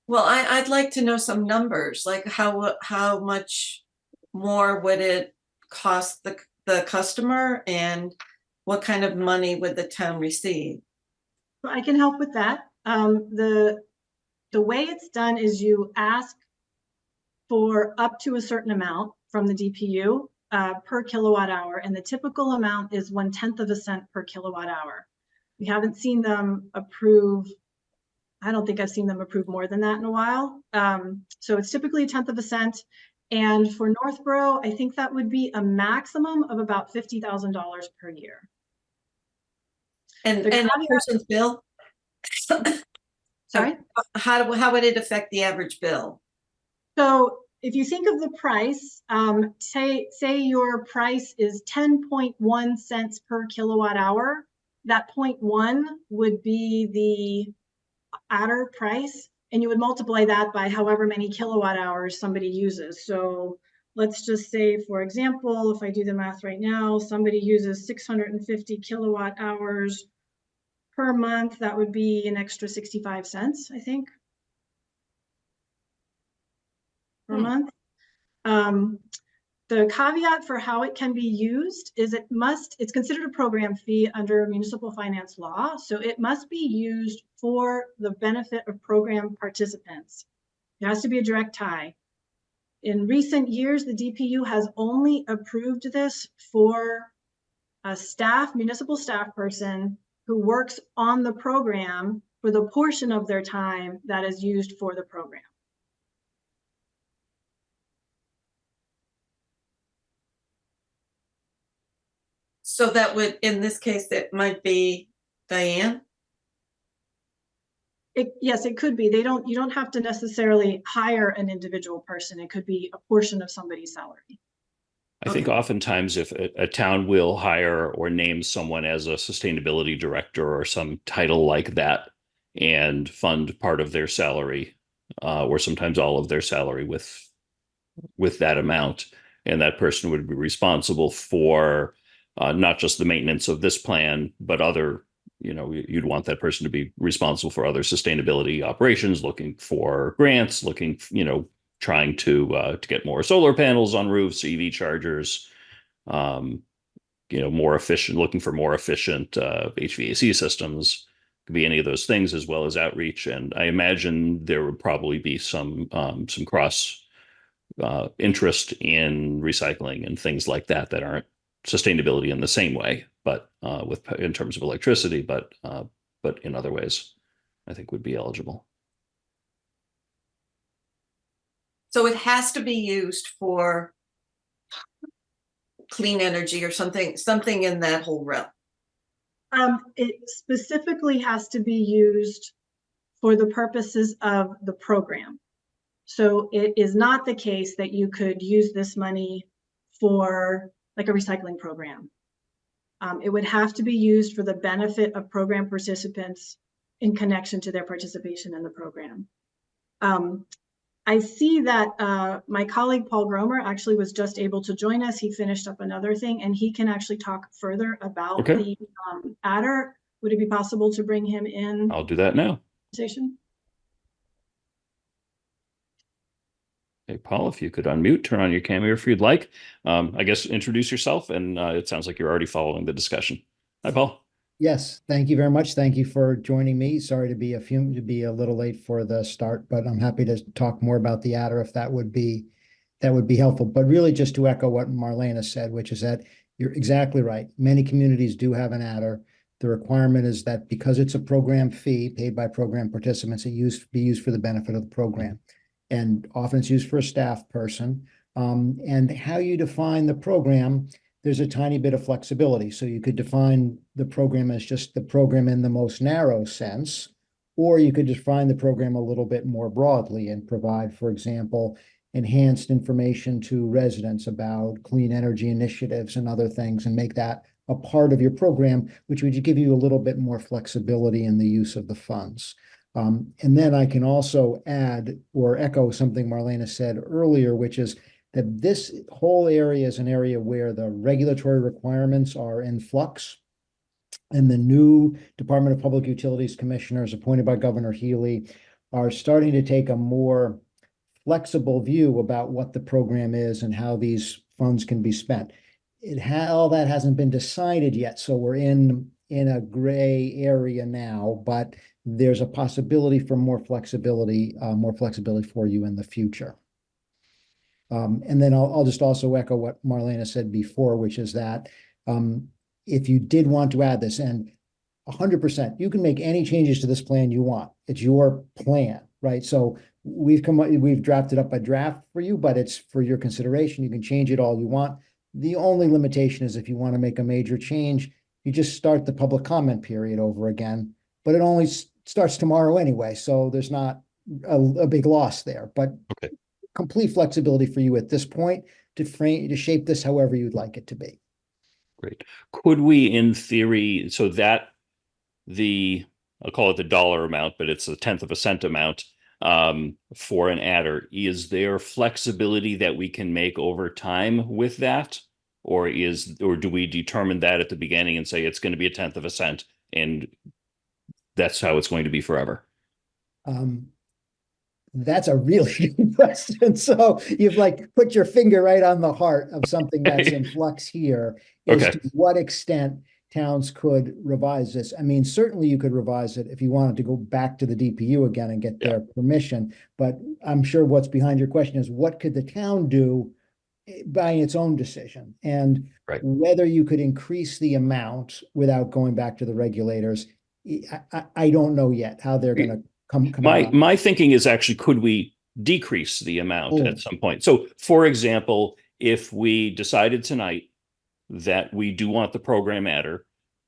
Well, I'd like to know some numbers, like how much more would it cost the customer, and what kind of money would the town receive? So I can help with that. The way it's done is you ask for up to a certain amount from the DPU per kilowatt hour, and the typical amount is 1/10 of a cent per kilowatt hour. We haven't seen them approve. I don't think I've seen them approve more than that in a while. So it's typically 1/10 of a cent. And for Northborough, I think that would be a maximum of about $50,000 per year. And a person's bill? Sorry? How would it affect the average bill? So if you think of the price, say your price is 10.1 cents per kilowatt hour, that 0.1 would be the adder price, and you would multiply that by however many kilowatt hours somebody uses. So let's just say, for example, if I do the math right now, somebody uses 650 kilowatt hours per month, that would be an extra 65 cents, I think, per month. The caveat for how it can be used is it's considered a program fee under municipal finance law. So it must be used for the benefit of program participants. It has to be a direct tie. In recent years, the DPU has only approved this for a municipal staff person who works on the program for the portion of their time that is used for the program. So that would, in this case, it might be Diane? Yes, it could be. You don't have to necessarily hire an individual person. It could be a portion of somebody's salary. I think oftentimes if a town will hire or name someone as a sustainability director or some title like that and fund part of their salary, or sometimes all of their salary with that amount, and that person would be responsible for not just the maintenance of this plan, but other, you'd want that person to be responsible for other sustainability operations, looking for grants, looking, trying to get more solar panels on roofs, EV chargers, more efficient, looking for more efficient HVAC systems. Could be any of those things, as well as outreach. And I imagine there would probably be some cross interest in recycling and things like that aren't sustainability in the same way, but in terms of electricity, but in other ways, I think would be eligible. So it has to be used for clean energy or something in that whole realm. It specifically has to be used for the purposes of the program. So it is not the case that you could use this money for like a recycling program. It would have to be used for the benefit of program participants in connection to their participation in the program. I see that my colleague Paul Gromer actually was just able to join us. He finished up another thing and he can actually talk further about the adder. Would it be possible to bring him in? I'll do that now. Hey, Paul, if you could unmute, turn on your camera if you'd like. I guess introduce yourself, and it sounds like you're already following the discussion. Hi, Paul. Yes, thank you very much. Thank you for joining me. Sorry to be a little late for the start, but I'm happy to talk more about the adder if that would be helpful. But really, just to echo what Marlena said, which is that you're exactly right. Many communities do have an adder. The requirement is that because it's a program fee paid by program participants, it be used for the benefit of the program. And often it's used for a staff person. And how you define the program, there's a tiny bit of flexibility. So you could define the program as just the program in the most narrow sense, or you could define the program a little bit more broadly and provide, for example, enhanced information to residents about clean energy initiatives and other things, and make that a part of your program, which would give you a little bit more flexibility in the use of the funds. And then I can also add or echo something Marlena said earlier, which is that this whole area is an area where the regulatory requirements are in flux. And the new Department of Public Utilities commissioners appointed by Governor Healy are starting to take a more flexible view about what the program is and how these funds can be spent. All that hasn't been decided yet, so we're in a gray area now, but there's a possibility for more flexibility for you in the future. And then I'll just also echo what Marlena said before, which is that if you did want to add this, and 100%, you can make any changes to this plan you want. It's your plan, right? So we've drafted up a draft for you, but it's for your consideration. You can change it all you want. The only limitation is if you want to make a major change, you just start the public comment period over again, but it only starts tomorrow anyway, so there's not a big loss there, but complete flexibility for you at this point to shape this however you'd like it to be. Great. Could we, in theory, so that I'll call it the dollar amount, but it's a 1/10 of a cent amount for an adder. Is there flexibility that we can make over time with that? Or do we determine that at the beginning and say it's going to be a 1/10 of a cent and that's how it's going to be forever? That's a really good question. So you've put your finger right on the heart of something that's in flux here. To what extent towns could revise this. I mean, certainly you could revise it if you wanted to go back to the DPU again and get their permission. But I'm sure what's behind your question is what could the town do by its own decision, and whether you could increase the amount without going back to the regulators I don't know yet how they're going to come My about. my thinking is actually, could we decrease the amount at some point? So, for example, if we decided tonight that we do want the program adder,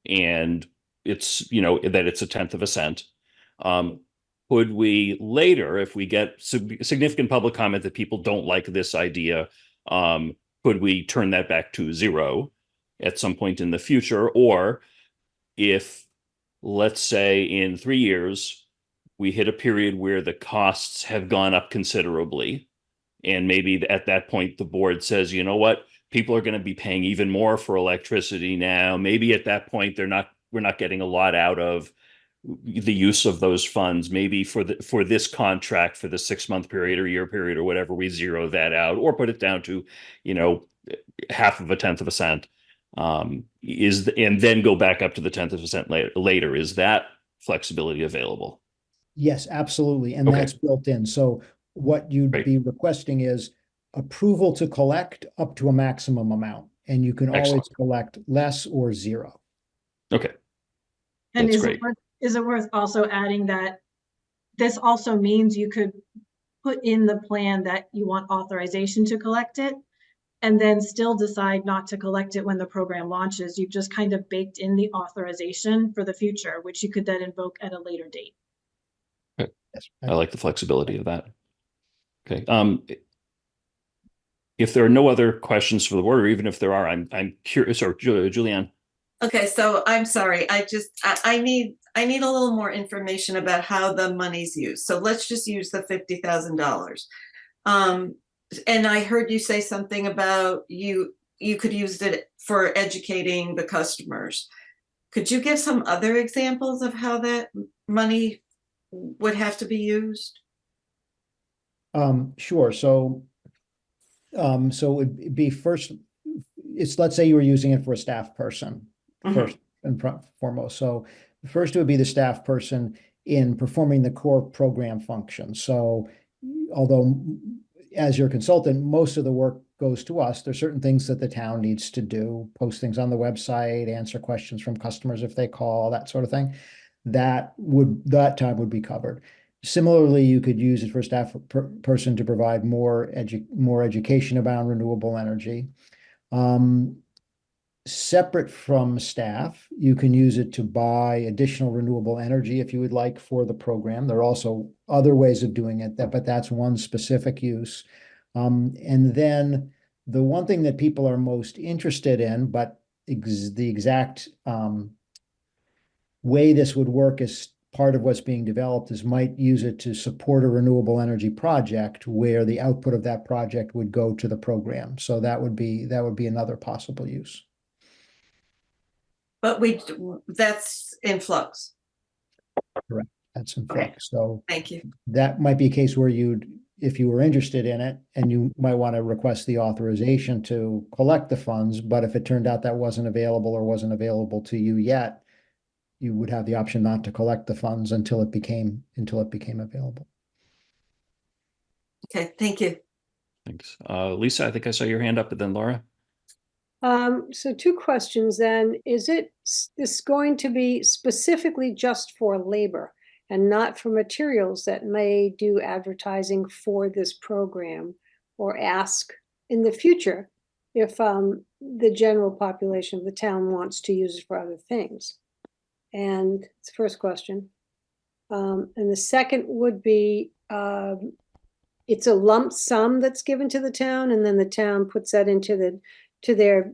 and it's, that it's a tenth of a cent, could we later, if we get significant public comment that people don't like this idea, could we turn that back to zero at some point in the future? Or if, let's say, in 3 years, we hit a period where the costs have gone up considerably, and maybe at that point the board says, you know what, people are going to be paying even more for electricity now. Maybe at that point we're not getting a lot out of the use of those funds. Maybe for this contract, for the 6 month period or year period or whatever, we zero that out or put it down to, half of a tenth of a cent. And then go back up to the tenth of a cent later. Is that flexibility available? Yes, absolutely. And Okay. that's built in. So what you'd Great. be requesting is approval to collect up to a maximum amount. And you can always Excellent. collect less or zero. Okay. And That's is great. is it worth also adding that this also means you could put in the plan that you want authorization to collect it and then still decide not to collect it when the program launches? You've just kind of baked in the authorization for the future, which you could then invoke at a later date. Yes. I like the flexibility of that. Okay. If there are no other questions for the board, or even if there are, I'm curious. Or Julianne. Okay, so I'm sorry, I need a little more information about how the money's used. So let's just use the $50,000. And I heard you say something about you could use it for educating the customers. Could you give some other examples of how that money would have to be used? Sure. So it would be first, let's say you were using it for a staff person first and foremost. So first it would be the staff person in performing the core program function. So although as your consultant, most of the work goes to us, there's certain things that the town needs to do, post things on the website, answer questions from customers if they call, that sort of thing. That time would be covered. Similarly, you could use it for a staff person to provide more education about renewable energy. Separate from staff, you can use it to buy additional renewable energy if you would like for the program. There are also other ways of doing it, but that's one specific use. And then the one thing that people are most interested in, but the exact way this would work is part of what's being developed, is might use it to support a renewable energy project where the output of that project would go to the program. So that would be another possible use. But that's in flux. Correct. That's in Okay. flux. So Thank you. that might be a case where if you were interested in it, and you might want to request the authorization to collect the funds, but if it turned out that wasn't available to you yet, you would have the option not to collect the funds until it became available. Okay, thank you. Thanks. Lisa, I think I saw your hand up, but then Laura. So two questions then. Is this going to be specifically just for labor and not for materials that may do advertising for this program, or ask in the future if the general population of the town wants to use it for other things? And it's the first question. And the second would be, it's a lump sum that's given to the town, and then the town puts that into their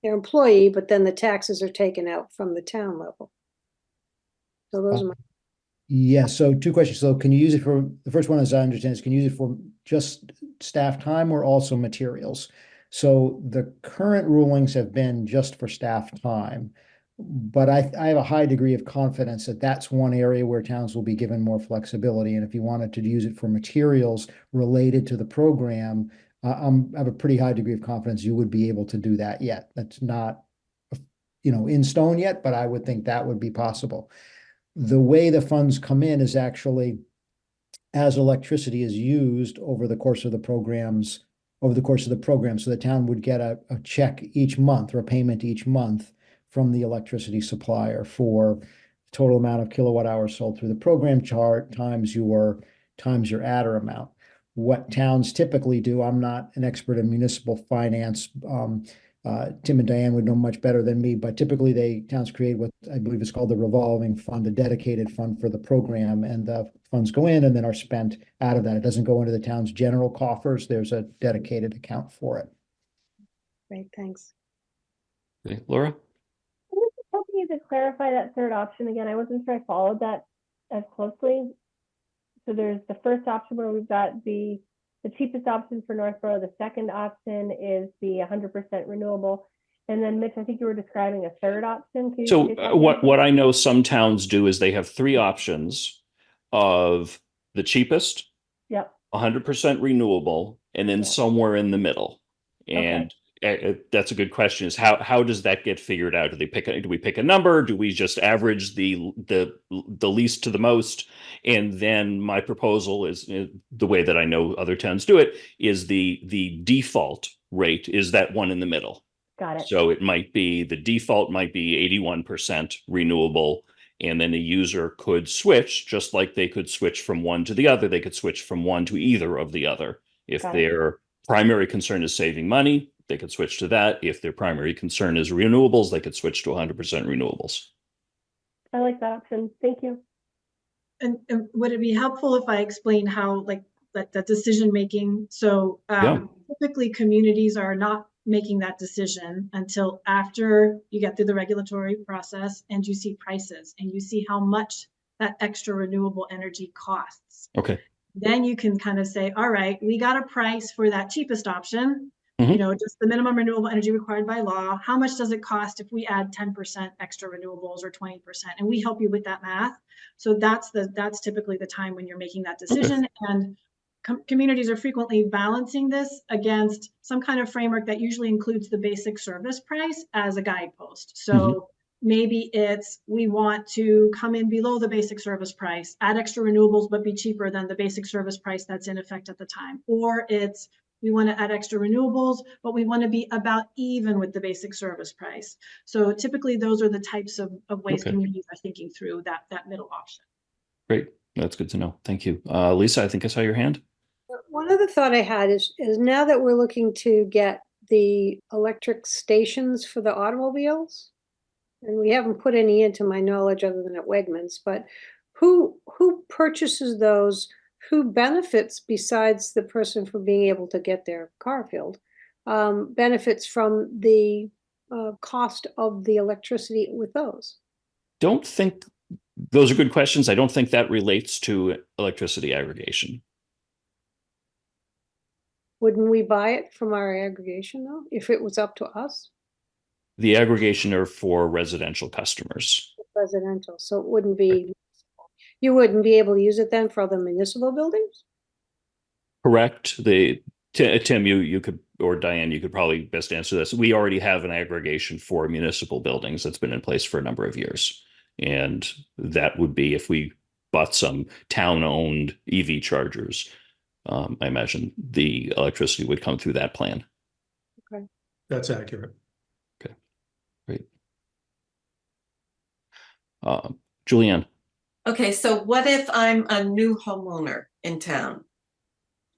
employee, but then the taxes are taken out from the town level. So those are my. Yeah, so two questions. So can you use it for, the first one, as I understand, is can you use it for just staff time or also materials? So the current rulings have been just for staff time, but I have a high degree of confidence that that's one area where towns will be given more flexibility. And if you wanted to use it for materials related to the program, I have a pretty high degree of confidence you would be able to do that yet. That's not, in stone yet, but I would think that would be possible. The way the funds come in is actually as electricity is used over the course of the program. So the town would get a check each month, or a payment each month from the electricity supplier for total amount of kilowatt hours sold through the program chart times your adder amount. What towns typically do, I'm not an expert in municipal finance. Tim and Diane would know much better than me, but typically towns create what I believe is called the revolving fund, a dedicated fund for the program, and the funds go in and then are spent out of that. It doesn't go into the town's general coffers. There's a dedicated account for it. Great, thanks. Okay, Laura? I was just hoping you could clarify that third option again. I wasn't sure I followed that as closely. So there's the first option where we've got the cheapest option for Northborough. The second option is the 100% renewable. And then Mitch, I think you were describing a third option. So what I know some towns do is they have three options of the cheapest, Yep. 100% renewable, and then somewhere in the middle. And that's a good question, is how does that get figured out? Do we pick a number? Do we just average the least to the most? And then my proposal is, the way that I know other towns do it, is the default rate is that one in the middle. Got it. So the default might be 81% renewable, and then a user could switch, just like they could switch from one to the other. They could switch from one to either of the other. If their primary concern is saving money, they could switch to that. If their primary concern is renewables, they could switch to 100% renewables. I like that option. Thank you. And would it be helpful if I explain how, like, that decision making? So typically communities are not making that decision until after you get through the regulatory process and you see prices and you see how much that extra renewable energy costs. Okay. Then you can kind of say, all right, we got a price for that cheapest option, you know, just the minimum renewable energy required by law. How much does it cost if we add 10% extra renewables or 20%? And we help you with that math. So that's typically the time when you're making that decision. And communities are frequently balancing this against some kind of framework that usually includes the basic service price as a guidepost. So maybe it's, we want to come in below the basic service price, add extra renewables, but be cheaper than the basic service price that's in effect at the time. Or it's, we want to add extra renewables, but we want to be about even with the basic service price. So typically those are the types of ways communities are thinking through that middle option. Great. That's good to know. Thank you. Lisa, I think I saw your hand. One other thought I had is now that we're looking to get the electric stations for the automobiles, and we haven't put any into my knowledge other than at Wegmans, but who purchases those? Who benefits, besides the person for being able to get their car filled, benefits from the cost of the electricity with those? Don't think those are good questions. I don't think that relates to electricity aggregation. Wouldn't we buy it from our aggregation though, if it was up to us? The aggregation are for residential customers. Residential, so it wouldn't be, you wouldn't be able to use it then for other municipal buildings? Correct. Tim, you could, or Diane, you could probably best answer this. We already have an aggregation for municipal buildings that's been in place for a number of years. And that would be if we bought some town-owned EV chargers. I imagine the electricity would come through that plan. Okay. That's accurate. Okay, great. Julianne. Okay, so what if I'm a new homeowner in town?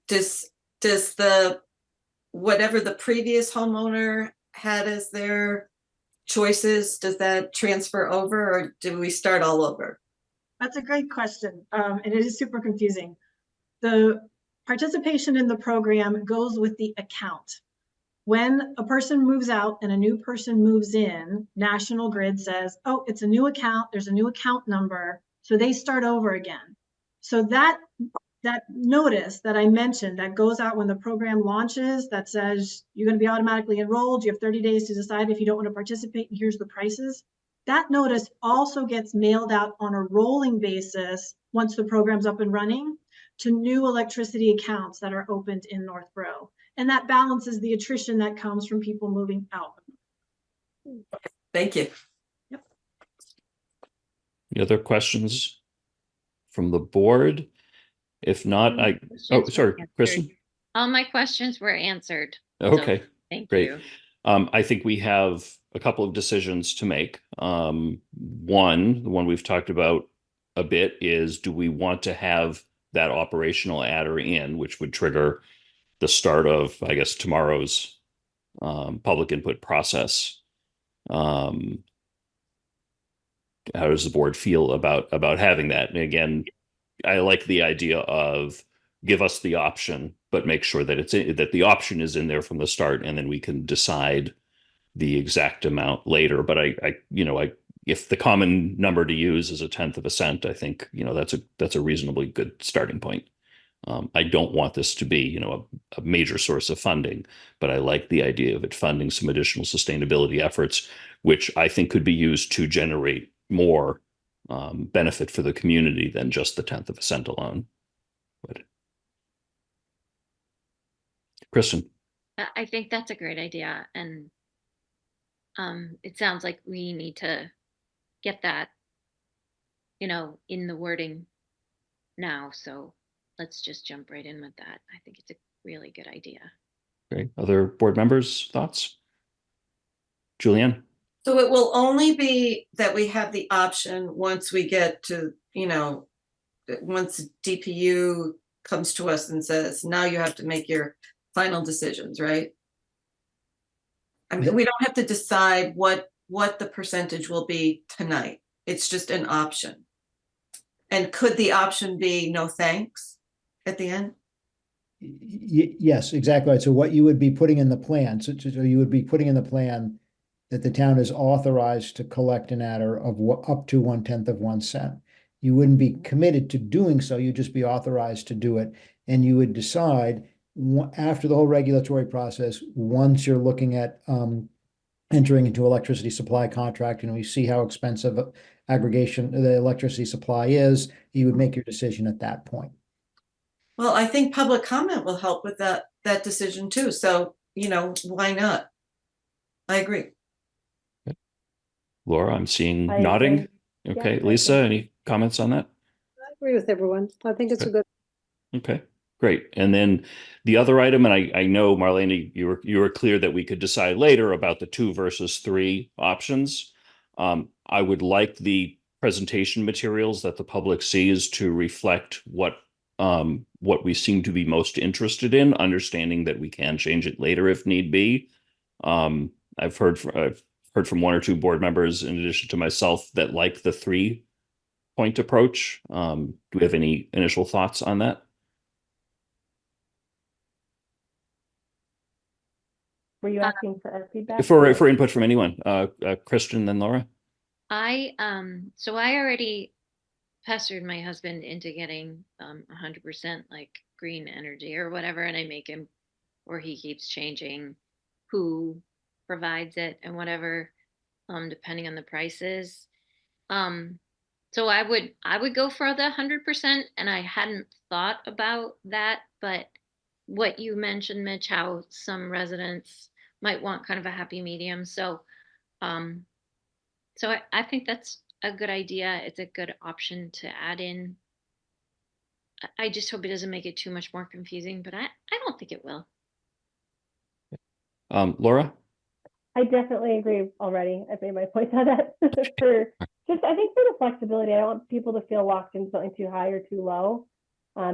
Does the whatever the previous homeowner had as their choices, does that transfer over, or do we start all over? That's a great question, and it is super confusing. The participation in the program goes with the account. When a person moves out and a new person moves in, National Grid says, oh, it's a new account, there's a new account number, so they start over again. So that notice that I mentioned that goes out when the program launches that says you're going to be automatically enrolled, you have 30 days to decide if you don't want to participate, and here's the prices. That notice also gets mailed out on a rolling basis once the program's up and running to new electricity accounts that are opened in Northborough. And that balances the attrition that comes from people moving out. Thank you. Yep. Any other questions from the board? If not, sorry, Kristen. All my questions were answered. Okay, So thank great. you. I think we have a couple of decisions to make. One, the one we've talked about a bit is, do we want to have that operational adder in, which would trigger the start of, I guess, tomorrow's public input process? How does the board feel about having that? And again, I like the idea of give us the option, but make sure that that the option is in there from the start, and then we can decide the exact amount later. But if the common number to use is 1/10 of a cent, I think that's a reasonably good starting point. I don't want this to be a major source of funding, but I like the idea of it funding some additional sustainability efforts, which I think could be used to generate more benefit for the community than just the 1/10 of a cent alone. But Kristen. I think that's a great idea, and it sounds like we need to get that, in the wording now. So let's just jump right in with that. I think it's a really good idea. Okay. Other board members' thoughts? Julianne? So it will only be that we have the option once we get to, once DPU comes to us and says, now you have to make your final decisions, right? I mean, we don't have to decide what the percentage will be tonight. It's just an option. And could the option be no thanks at the end? Yes, exactly right. So what you would be putting in the plan, so you would be putting in the plan that the town is authorized to collect an adder of up to 1/10 of 1 cent. You wouldn't be committed to doing so, you'd just be authorized to do it. And you would decide after the whole regulatory process, once you're looking at entering into electricity supply contract, we see how expensive aggregation the electricity supply is, you would make your decision at that point. Well, I think public comment will help with that decision too. So, why not? I agree. Laura, I'm seeing I nodding. agree. Okay, Yeah, I Lisa, agree. any comments on that? I agree with everyone. I think it's a good. Okay, great. And then the other item, and I know, Marlene, you were clear that we could decide later about the 2 versus 3 options. I would like the presentation materials that the public sees to reflect what we seem to be most interested in, understanding that we can change it later if need be. I've heard from 1 or 2 board members, in addition to myself, that like the 3-point approach. Do we have any initial thoughts on that? Were you asking for our feedback? For input from anyone, Kristen, then Laura. So I already pestered my husband into getting 100% like green energy or whatever, and I make him, or he keeps changing who provides it and whatever, depending on the prices. So I would go for the 100%, and I hadn't thought about that, but what you mentioned, Mitch, how some residents might want kind of a happy medium. So I think that's a good idea. It's a good option to add in. I just hope it doesn't make it too much more confusing, but I don't think it will. Laura? I definitely agree already. I've made my points on that. I think for the flexibility, I don't want people to feel locked in something too high or too low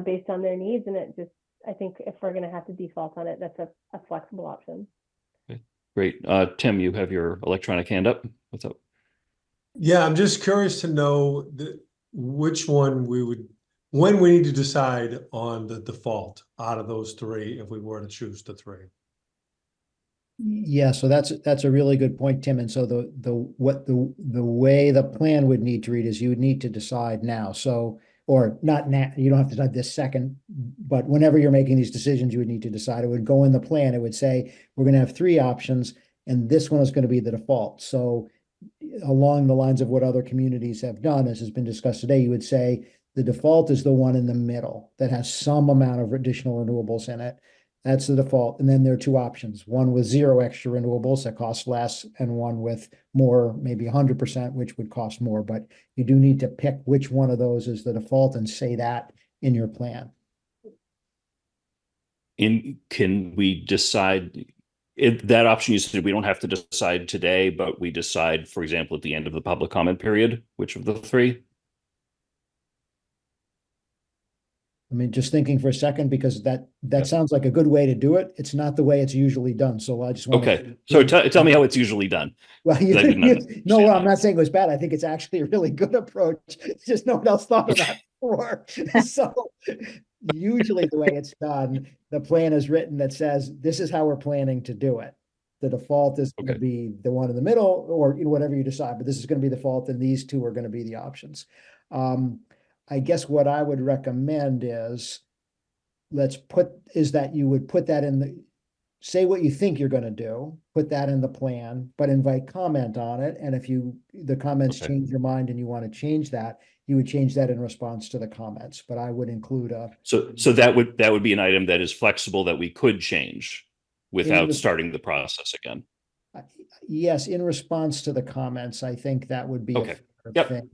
based on their needs. And I think if we're going to have to default on it, that's a flexible option. Okay, great. Tim, you have your electronic hand up. What's up? Yeah, I'm just curious to know which one when we need to decide on the default out of those 3, if we were to choose the 3. Yeah, so that's a really good point, Tim. And so the way the plan would need to read is you would need to decide now. So, or not now, you don't have to decide this second, but whenever you're making these decisions, you would need to decide. It would go in the plan. It would say, we're going to have 3 options, and this one is going to be the default. So along the lines of what other communities have done, as has been discussed today, you would say the default is the one in the middle that has some amount of additional renewables in it. That's the default. And then there are 2 options, one with 0 extra renewables that cost less, and one with more, maybe 100%, which would cost more. But you do need to pick which one of those is the default and say that in your plan. Can we decide That option you said we don't have to decide today, but we decide, for example, at the end of the public comment period, which of the three? I mean, just thinking for a second, because that Yeah. sounds like a good way to do it. It's not the way it's usually done. So I just want Okay, so tell me how it's usually done. Well, I didn't no, understand well, I'm that. not saying it was bad. I think it's actually a really good approach. It's just no one else thought of that before. So usually the way it's done, the plan is written that says, this is how we're planning to do it. The default is going to Okay. be the one in the middle, or whatever you decide, but this is going to be the default, and these two are going to be the options. I guess what I would recommend is that you would put that in say what you think you're going to do, put that in the plan, but invite comment on it. And if the comments Okay. change your mind and you want to change that, you would change that in response to the comments. But I would include So that would be an item that is flexible that we could change without starting the process again. Yes, in response to the comments, I think that would be a Okay. fair Yep. thing.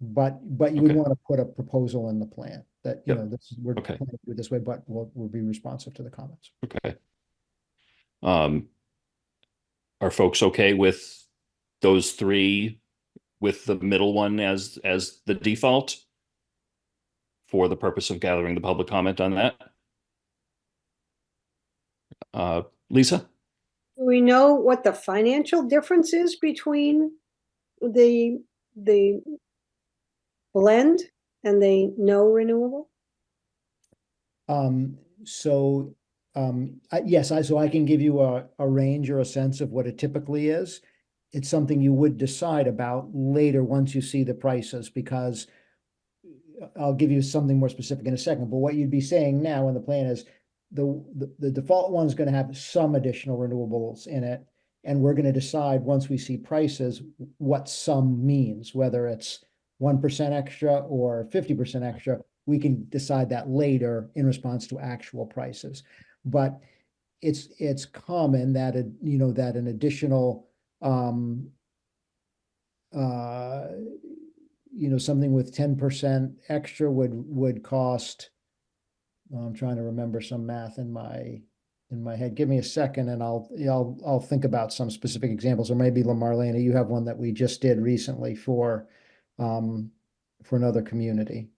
But you would Okay. want to put a proposal in the plan that, Yep. we're Okay. planning to do it this way, but we'll be responsive to the comments. Okay. Are folks okay with those three, with the middle one as the default for the purpose of gathering the public comment on that? Lisa? Do we know what the financial difference is between the blend and the no renewable? Yes, so I can give you a range or a sense of what it typically is. It's something you would decide about later once you see the prices, because I'll give you something more specific in a second, but what you'd be saying now in the plan is the default one is going to have some additional renewables in it. And we're going to decide once we see prices, what some means, whether it's 1% extra or 50% extra. We can decide that later in response to actual prices. But it's common that that an additional something with 10% extra would cost. I'm trying to remember some math in my head. Give me a second and I'll think about some specific examples, or maybe Marlena, you have one that we just did recently for another community.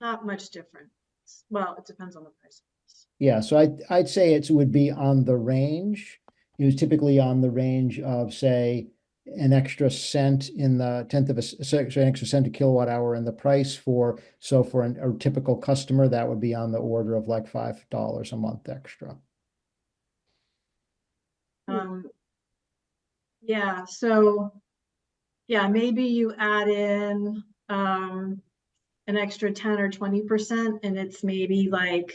Not much different. Well, it depends on the price. Yeah, so I'd say it would be on the range. It was typically on the range of, say, an extra cent in the tenth of an extra cent a kilowatt hour in the price for a typical customer, that would be on the order of like $5 a month extra. Yeah, so yeah, maybe you add in an extra 10 or 20%, and it's maybe like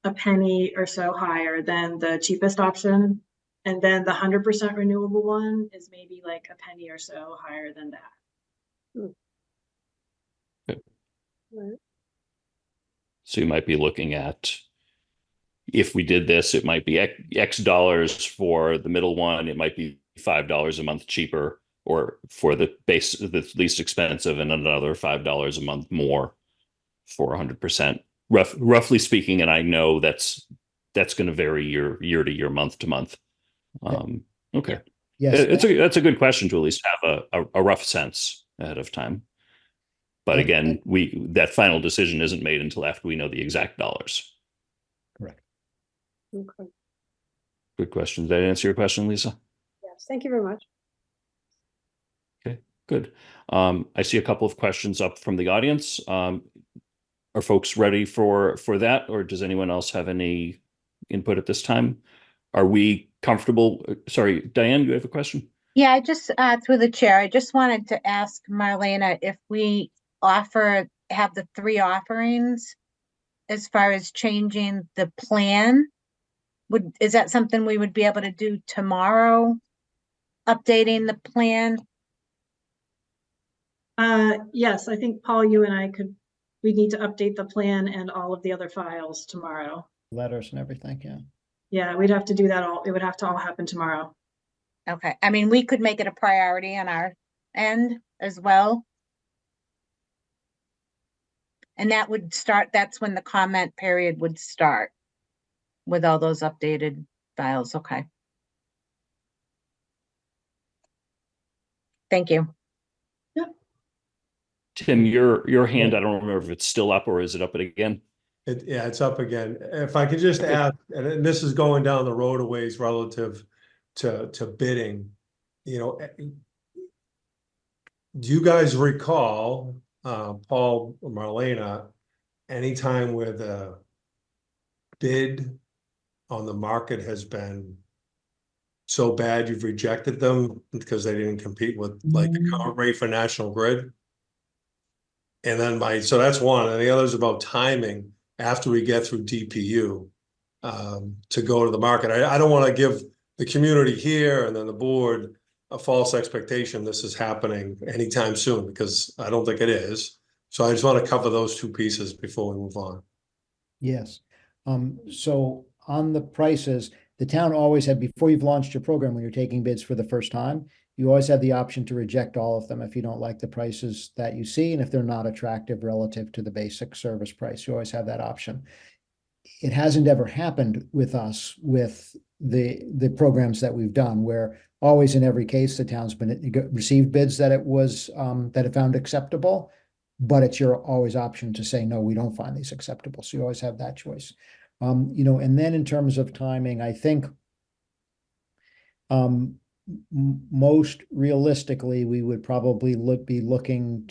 a penny or so higher than the cheapest option. And then the 100% renewable one is maybe like a penny or so higher than that. Right. So you might be looking at, if we did this, it might be X dollars for the middle one. It might be $5 a month cheaper, or for the least expensive, and another $5 a month more for 100%. Roughly speaking, and I know that's going to vary year to year, month to month. Okay. Yes. That's a good question to at least have a rough sense ahead of time. But again, that final decision isn't made until after we know the exact dollars. Correct. Okay. Good question. Did that answer your question, Lisa? Yes, thank you very much. Okay, good. I see a couple of questions up from the audience. Are folks ready for that, or does anyone else have any input at this time? Are we comfortable? Sorry, Diane, you have a question? Yeah, I just, through the chair, I just wanted to ask Marlena if we have the three offerings as far as changing the plan. Is that something we would be able to do tomorrow? Updating the plan? Yes, I think Paul, you and I we need to update the plan and all of the other files tomorrow. Letters and everything, yeah. Yeah, we'd have to do that all. It would have to all happen tomorrow. Okay, I mean, we could make it a priority on our end as well. And that would start, that's when the comment period would start with all those updated files. Okay. Thank you. Tim, your hand, I don't remember if it's still up or is it up again? Yeah, it's up again. If I could just Okay. ask, and this is going down the road a ways relative to bidding, you know, do you guys recall, Paul or Marlena, anytime where the bid on the market has been so bad you've rejected them because they didn't compete with like the current rate for National Grid? And then so that's one, and the other is about timing after we get through DPU to go to the market. I don't want to give the community here and then the board a false expectation this is happening anytime soon, because I don't think it is. So I just want to cover those two pieces before we move on. Yes. So on the prices, the town always had, before you've launched your program, when you're taking bids for the first time, you always have the option to reject all of them if you don't like the prices that you see and if they're not attractive relative to the basic service price. You always have that option. It hasn't ever happened with us with the programs that we've done, where always in every case the town's received bids that it was that it found acceptable, but it's your always option to say no, we don't find these acceptable. So you always have that choice. You know, and then in terms of timing, I think most realistically, we would probably be looking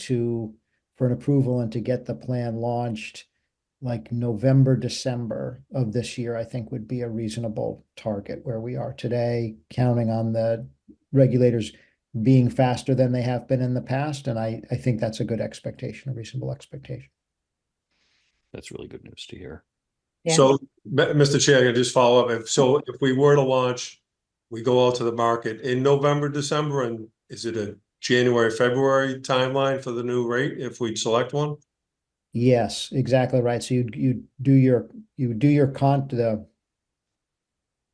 for an approval and to get the plan launched like November, December of this year, I think would be a reasonable target where we are today, counting on the regulators being faster than they have been in the past. And I think that's a good expectation, a reasonable expectation. That's really good news to hear. Yeah. So, Mr. Chair, I can just follow up. If we were to launch, we go out to the market in November, December, and is it a January, February timeline for the new rate if we select one? Yes, exactly right. So you do your trying to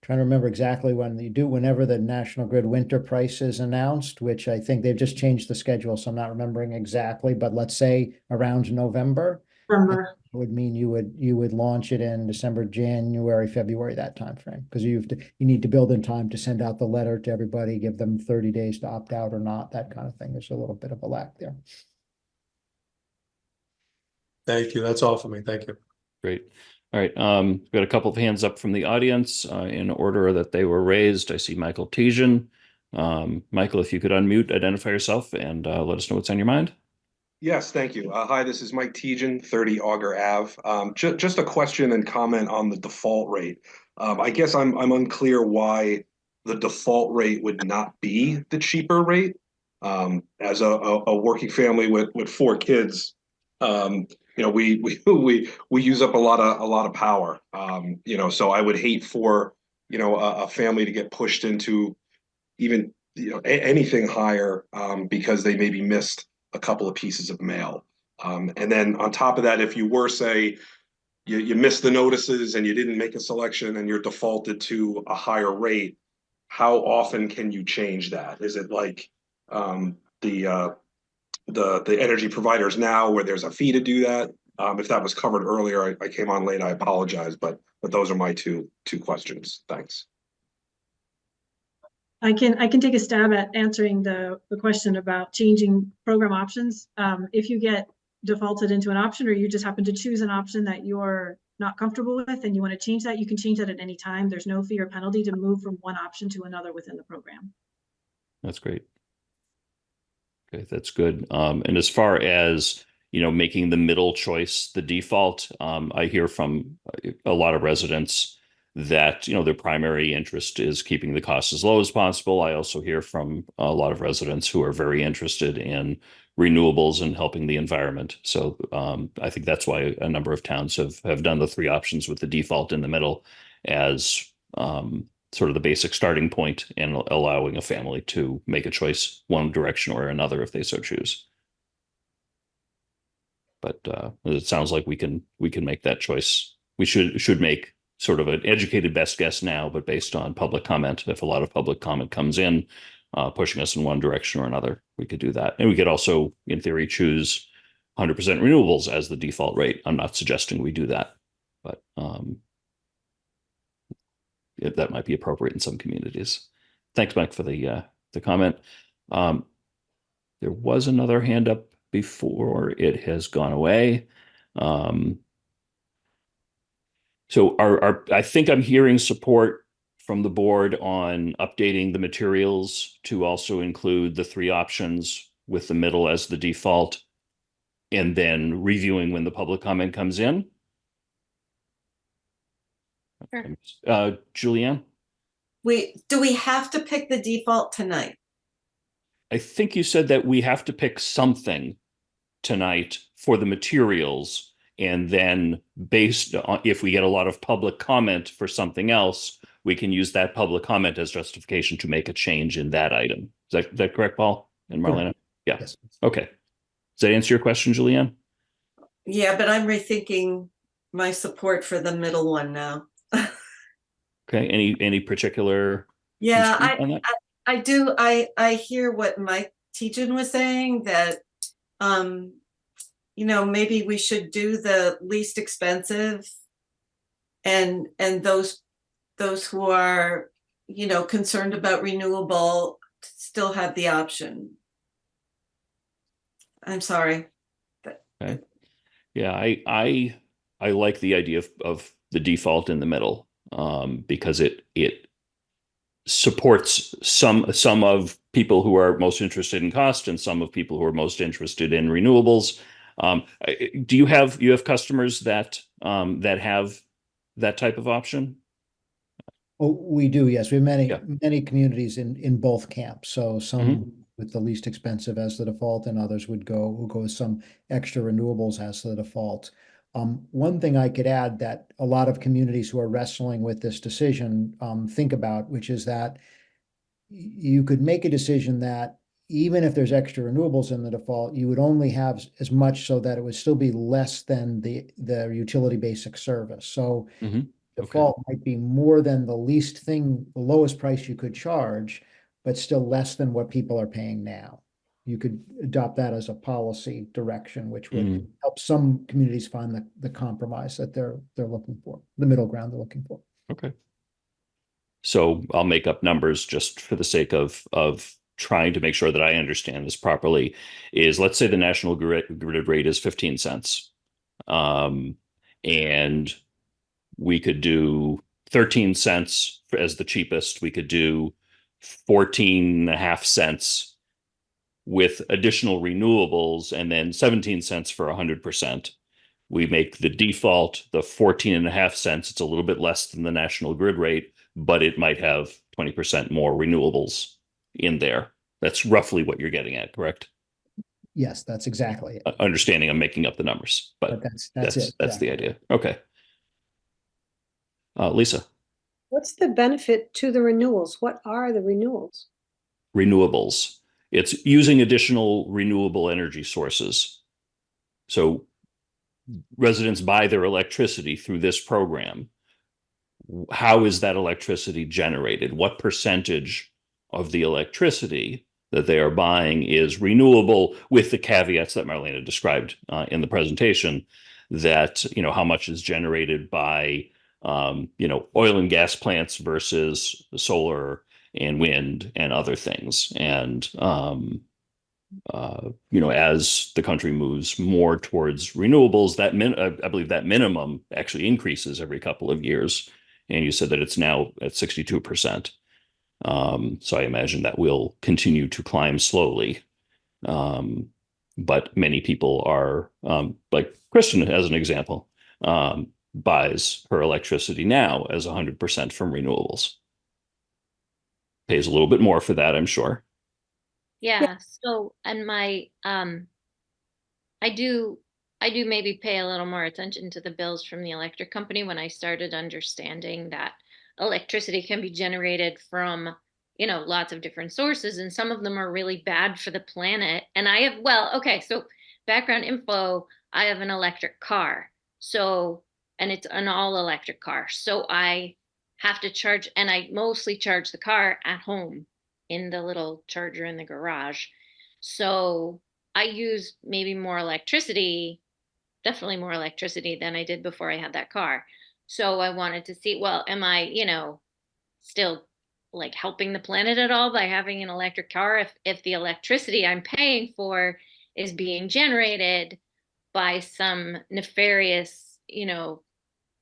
remember exactly when you do, whenever the National Grid winter price is announced, which I think they've just changed the schedule, so I'm not remembering exactly, but let's say around November. Remember. Would mean you would launch it in December, January, February, that time frame, because you need to build in time to send out the letter to everybody, give them 30 days to opt out or not, that kind of thing. There's a little bit of a lag there. Thank you. That's all for me. Thank you. Great. All right. We've got a couple of hands up from the audience in order that they were raised. I see Michael Tejan. Michael, if you could unmute, identify yourself, and let us know what's on your mind. Yes, thank you. Hi, this is Mike Tejan, 30 Auger Ave. Just a question and comment on the default rate. I guess I'm unclear why the default rate would not be the cheaper rate. As a working family with 4 kids, you know, we use up a lot of power. You know, so I would hate for, you know, a family to get pushed into even, you know, anything higher because they maybe missed a couple of pieces of mail. And then on top of that, if you were, say, you missed the notices and you didn't make a selection and you're defaulted to a higher rate, how often can you change that? Is it like the energy providers now where there's a fee to do that? If that was covered earlier, I came on late, I apologize, but those are my two questions. Thanks. I can take a stab at answering the question about changing program options. If you get defaulted into an option, or you just happen to choose an option that you're not comfortable with and you want to change that, you can change that at any time. There's no fee or penalty to move from one option to another within the program. That's great. Okay, that's good. And as far as, you know, making the middle choice the default, I hear from a lot of residents that, you know, their primary interest is keeping the costs as low as possible. I also hear from a lot of residents who are very interested in renewables and helping the environment. So I think that's why a number of towns have done the 3 options with the default in the middle as sort of the basic starting point, and allowing a family to make a choice one direction or another if they so choose. But it sounds like we can make that choice. We should make sort of an educated best guess now, but based on public comment. If a lot of public comment comes in, pushing us in one direction or another, we could do that. And we could also, in theory, choose 100% renewables as the default rate. I'm not suggesting we do that, but that might be appropriate in some communities. Thanks, Mike, for the comment. There was another hand up before. It has gone away. So I think I'm hearing support from the board on updating the materials to also include the 3 options with the middle as the default, and then reviewing when the public comment comes in. Sure. Julianne? Do we have to pick the default tonight? I think you said that we have to pick something tonight for the materials, and then based on if we get a lot of public comment for something else, we can use that public comment as justification to make a change in that item. Is that correct, Paul and Marlena? Yeah. Yes. Okay. Does that answer your question, Julianne? Yeah, but I'm rethinking my support for the middle one now. Okay. Any particular Yeah, constraint on that? I do. I hear what Mike Tejan was saying, that maybe we should do the least expensive, and those who are concerned about renewable still have the option. I'm sorry. Okay. Yeah, I like the idea of the default in the middle, because it supports some of people who are most interested in cost and some of people who are most interested in renewables. Do you have customers that have that type of option? Oh, we do, yes. We have Yeah. many communities in both camps. So some Mhm. with the least expensive as the default, and others will go with some extra renewables as the default. One thing I could add that a lot of communities who are wrestling with this decision think about, which is that you could make a decision that even if there's extra renewables in the default, you would only have as much so that it would still be less than the utility basic service. So Mhm. default might be more than the lowest price you could charge, but still less than what people are paying now. You could adopt that as a policy direction, which would help some communities find the compromise that they're looking for, the middle ground they're looking for. Okay. So I'll make up numbers just for the sake of trying to make sure that I understand this properly. Is, let's say the national grid rate is 15 cents. And we could do 13 cents as the cheapest. We could do 14.5 cents with additional renewables, and then 17 cents for 100%. We make the default the 14.5 cents. It's a little bit less than the national grid rate, but it might have 20% more renewables in there. That's roughly what you're getting at, correct? Yes, that's exactly it. Understanding I'm making up the numbers, but that's it. That's the idea. Okay. Lisa. What's the benefit to the renewals? What are the renewals? Renewables. It's using additional renewable energy sources. So residents buy their electricity through this program. How is that electricity generated? What percentage of the electricity that they are buying is renewable, with the caveats that Marlena described in the presentation, that, how much is generated by, oil and gas plants versus solar and wind and other things. And, as the country moves more towards renewables, I believe that minimum actually increases every couple of years. And you said that it's now at 62%. So I imagine that will continue to climb slowly. But many people are, like Kristen, as an example, buys her electricity now as 100% from renewables. Pays a little bit more for that, I'm sure. Yeah. So, and I do maybe pay a little more attention to the bills from the electric company when I started understanding that electricity can be generated from, lots of different sources, and some of them are really bad for the planet. And so background info, I have an electric car. So, and it's an all electric car. So I have to charge, and I mostly charge the car at home in the little charger in the garage. So I use maybe more electricity, definitely more electricity than I did before I had that car. So I wanted to see, well, am I, still like helping the planet at all by having an electric car if the electricity I'm paying for is being generated by some nefarious,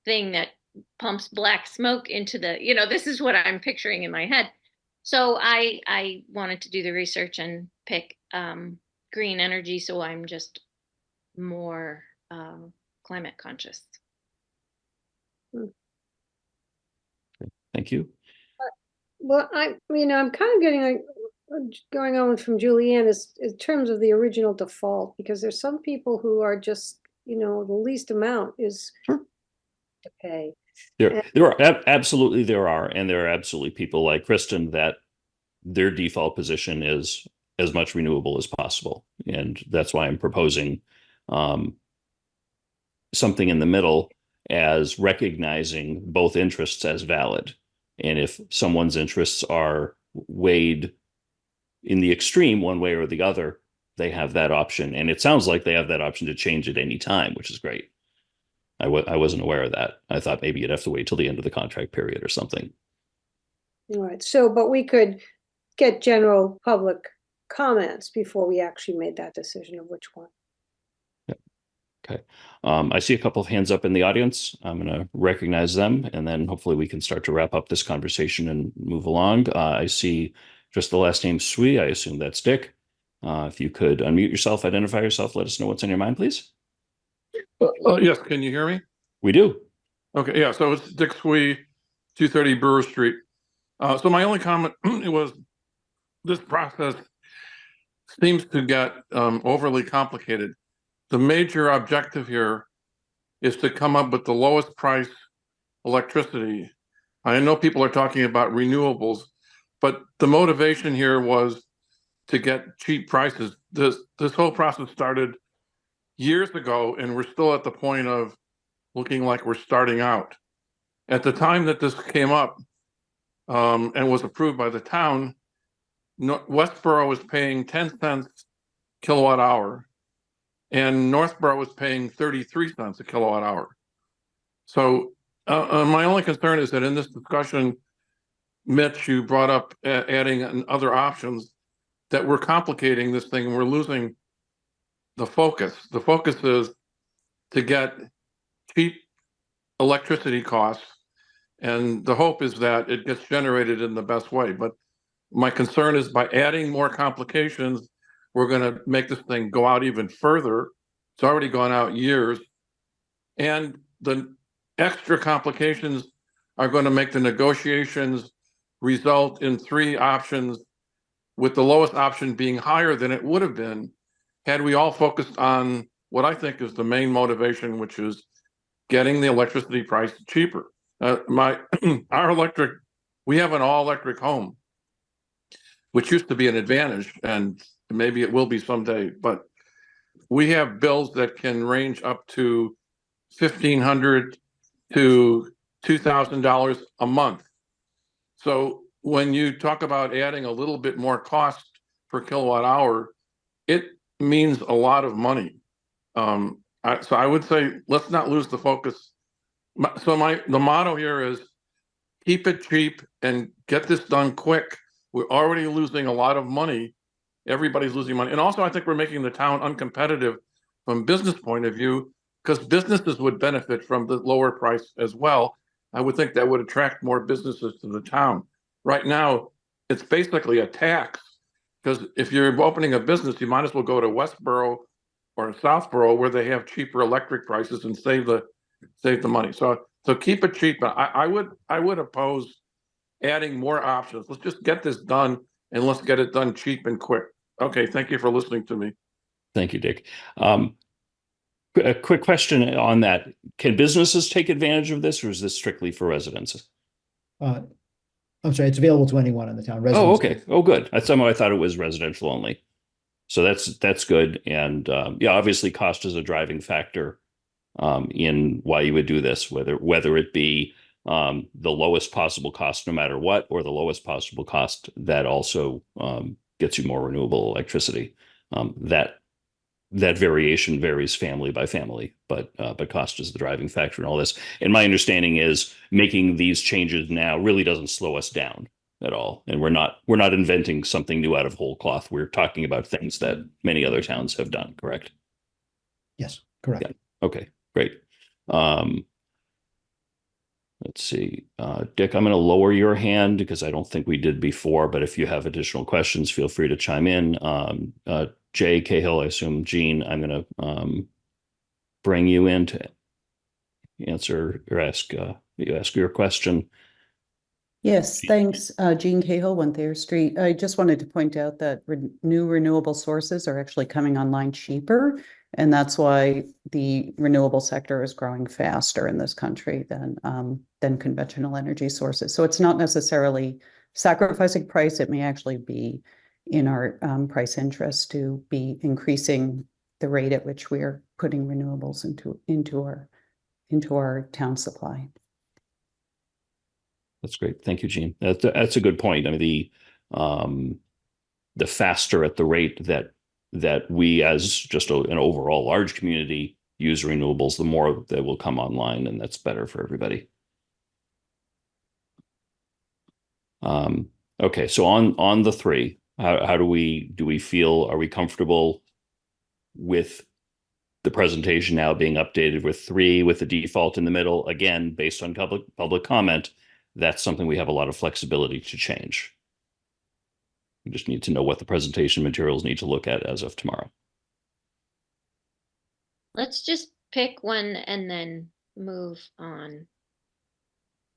thing that pumps black smoke into the, this is what I'm picturing in my head. So I wanted to do the research and pick green energy, so I'm just more climate conscious. Thank you. Well, I'm kind of getting going on from Julianne is in terms of the original default, because there's some people who are just, the least amount is Sure. to pay. There are absolutely there are, and there are absolutely people like Kristen that their default position is as much renewable as possible, and that's why I'm proposing something in the middle as recognizing both interests as valid. And if someone's interests are weighed in the extreme one way or the other, they have that option. And it sounds like they have that option to change at any time, which is great. I wasn't aware of that. I thought maybe you'd have to wait till the end of the contract period or something. All right. So, but we could get general public comments before we actually made that decision of which one. Okay. I see a couple of hands up in the audience. I'm going to recognize them, and then hopefully we can start to wrap up this conversation and move along. I see just the last name Sui. I assume that's Dick. If you could unmute yourself, identify yourself, let us know what's on your mind, please. Yes, can you hear me? We do. Okay, yeah, so it's Dick Swee, 230 Brewer Street. So my only comment was this process seems to get overly complicated. The major objective here is to come up with the lowest price electricity. I know people are talking about renewables, but the motivation here was to get cheap prices. This whole process started years ago, and we're still at the point of looking like we're starting out. At the time that this came up and was approved by the town, Westborough was paying 10 cents kilowatt hour, and Northborough was paying 33 cents a kilowatt hour. So my only concern is that in this discussion, Mitch, you brought up adding other options, that we're complicating this thing and we're losing the focus. The focus is to get cheap electricity costs, and the hope is that it gets generated in the best way. But my concern is by adding more complications, we're going to make this thing go out even further. It's already gone out years, and the extra complications are going to make the negotiations result in 3 options, with the lowest option being higher than it would have been had we all focused on what I think is the main motivation, which is getting the electricity price cheaper. Our electric, we have an all-electric home, which used to be an advantage, and maybe it will be someday, but we have bills that can range up to $1,500 to $2,000 a month. So when you talk about adding a little bit more cost per kilowatt hour, it means a lot of money. So I would say, let's not lose the focus. So the motto here is keep it cheap and get this done quick. We're already losing a lot of money. Everybody's losing money. And also, I think we're making the town uncompetitive from a business point of view, because businesses would benefit from the lower price as well. I would think that would attract more businesses to the town. Right now, it's basically a tax, because if you're opening a business, you might as well go to Westborough or Southborough, where they have cheaper electric prices, and save the money. So keep it cheap. I would oppose adding more options. Let's just get this done, and let's get it done cheap and quick. Okay, thank you for listening to me. Thank you, Dick. A quick question on that. Can businesses take advantage of this, or is this strictly for residents? I'm sorry, it's available to anyone in the town. Oh, Residents. okay. Oh, good. Somehow I thought it was residential only. So that's good. And yeah, obviously cost is a driving factor in why you would do this, whether it be the lowest possible cost no matter what, or the lowest possible cost that also gets you more renewable electricity. That that variation varies family by family, but cost is the driving factor in all this. And my understanding is making these changes now really doesn't slow us down at all. And we're not inventing something new out of whole cloth. We're talking about things that many other towns have done, correct? Yes, correct. Yeah. Okay, great. Let's see, Dick, I'm going to lower your hand because I don't think we did before, but if you have additional questions, feel free to chime in. Jay Cahill, I assume, Gene, I'm going to bring you in to answer or ask your question. Yes, thanks. Jean Cahill, One Thayer Street. I just wanted to point out that new renewable sources are actually coming online cheaper. And that's why the renewable sector is growing faster in this country than conventional energy sources. So it's not necessarily sacrificing price. It may actually be in our price interest to be increasing the rate at which we are putting renewables into our town supply. That's great. Thank you, Gene. That's a good point. I mean, the faster at the rate that we as just an overall large community use renewables, the more they will come online, and that's better for everybody. Okay, so on the three, how do we feel? Are we comfortable with the presentation now being updated with three with the default in the middle? Again, based on public comment, that's something we have a lot of flexibility to change. We just need to know what the presentation materials need to look at as of tomorrow. Let's just pick one and then move on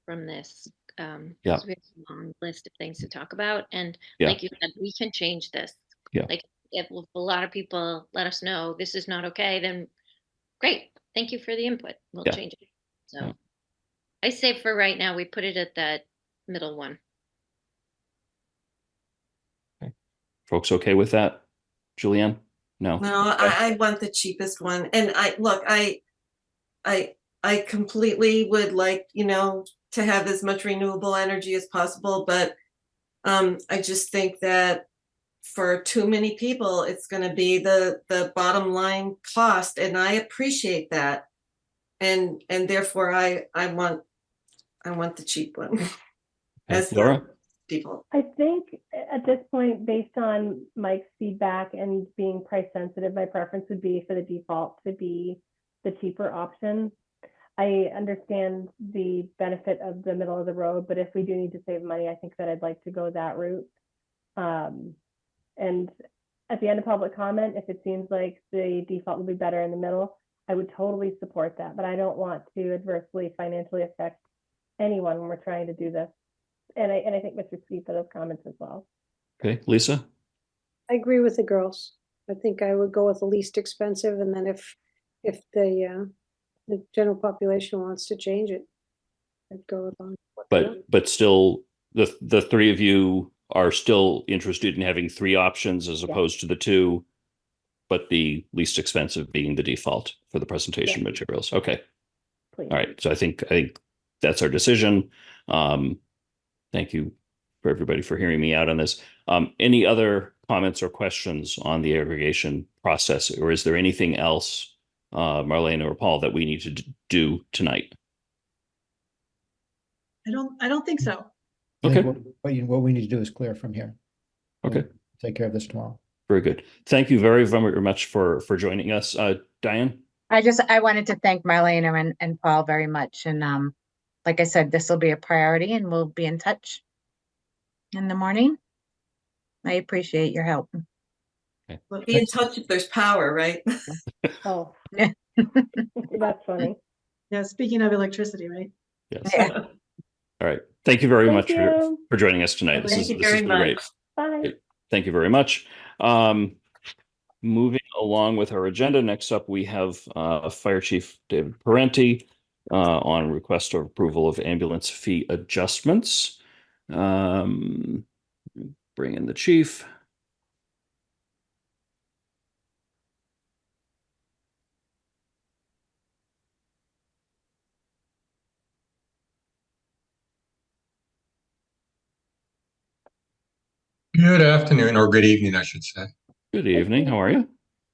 from this. Yeah. We have a long list of things to talk about. And Yeah. like you said, we can change this. Yeah. Like if a lot of people let us know this is not okay, then great. Thank you for the input. We'll change it. So I say for right now, we put it at that middle one. Okay. Folks okay with that? Julianne? No. No, I want the cheapest one. And I completely would like, to have as much renewable energy as possible, but I just think that for too many people, it's going to be the bottom line cost, and I appreciate that, and therefore I want the cheap one as Laura? the default. I think at this point, based on Mike's feedback and being price sensitive, my preference would be for the default to be the cheaper option. I understand the benefit of the middle of the road, but if we do need to save money, I think that I'd like to go that route. And at the end of public comment, if it seems like the default will be better in the middle, I would totally support that. But I don't want to adversely financially affect anyone when we're trying to do this. And I think Mr. Sweet for those comments as well. Okay, Lisa? I agree with the girls. I think I would go with the least expensive, and then if the general population wants to change it, I'd go with on. But still, the three of you are still interested in having three options as opposed to the two, but the least expensive being the default for the presentation materials. Okay. Please. All right. So I think that's our decision. Thank you for everybody for hearing me out on this. Any other comments or questions on the aggregation process, or is there anything else, Marlene or Paul, that we need to do tonight? I don't think so. Okay. What we need to do is clear from here. Okay. We'll take care of this tomorrow. Very good. Thank you very, very much for joining us. Diane? I wanted to thank Marlena and Paul very much. And like I said, this will be a priority and we'll be in touch in the morning. I appreciate your help. Okay. We'll be in touch if there's power, right? Oh, that's funny. Yeah, speaking of electricity, right? Yes. Yeah. All right. Thank you very much you. for joining us tonight. Thank you This very has been great. much. Bye. Thank you very much. Moving along with our agenda, next up we have Fire Chief David Parenti on request of approval of ambulance fee adjustments. Bring in the chief. Good afternoon, or good evening, I should say. Good evening. How are you?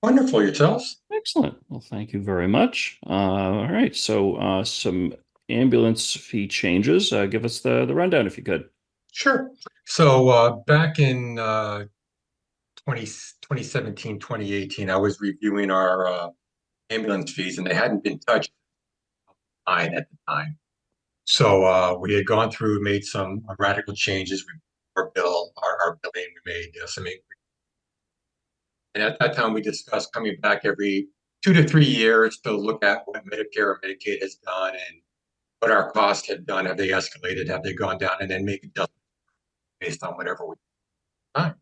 Wonderful, yourselves? Excellent. Well, thank you very much. All right. So some ambulance fee changes. Give us the rundown if you could. Sure. So back in 2017, 2018, I was reviewing our ambulance fees, and they hadn't been touched at the time. So we had gone through, made some radical changes. Our billing, we made some increase. And at that time, we discussed coming back every 2 to 3 years to look at what Medicare or Medicaid has done and what our costs have done. Have they escalated? Have they gone down? And then make adjustments based on whatever we time.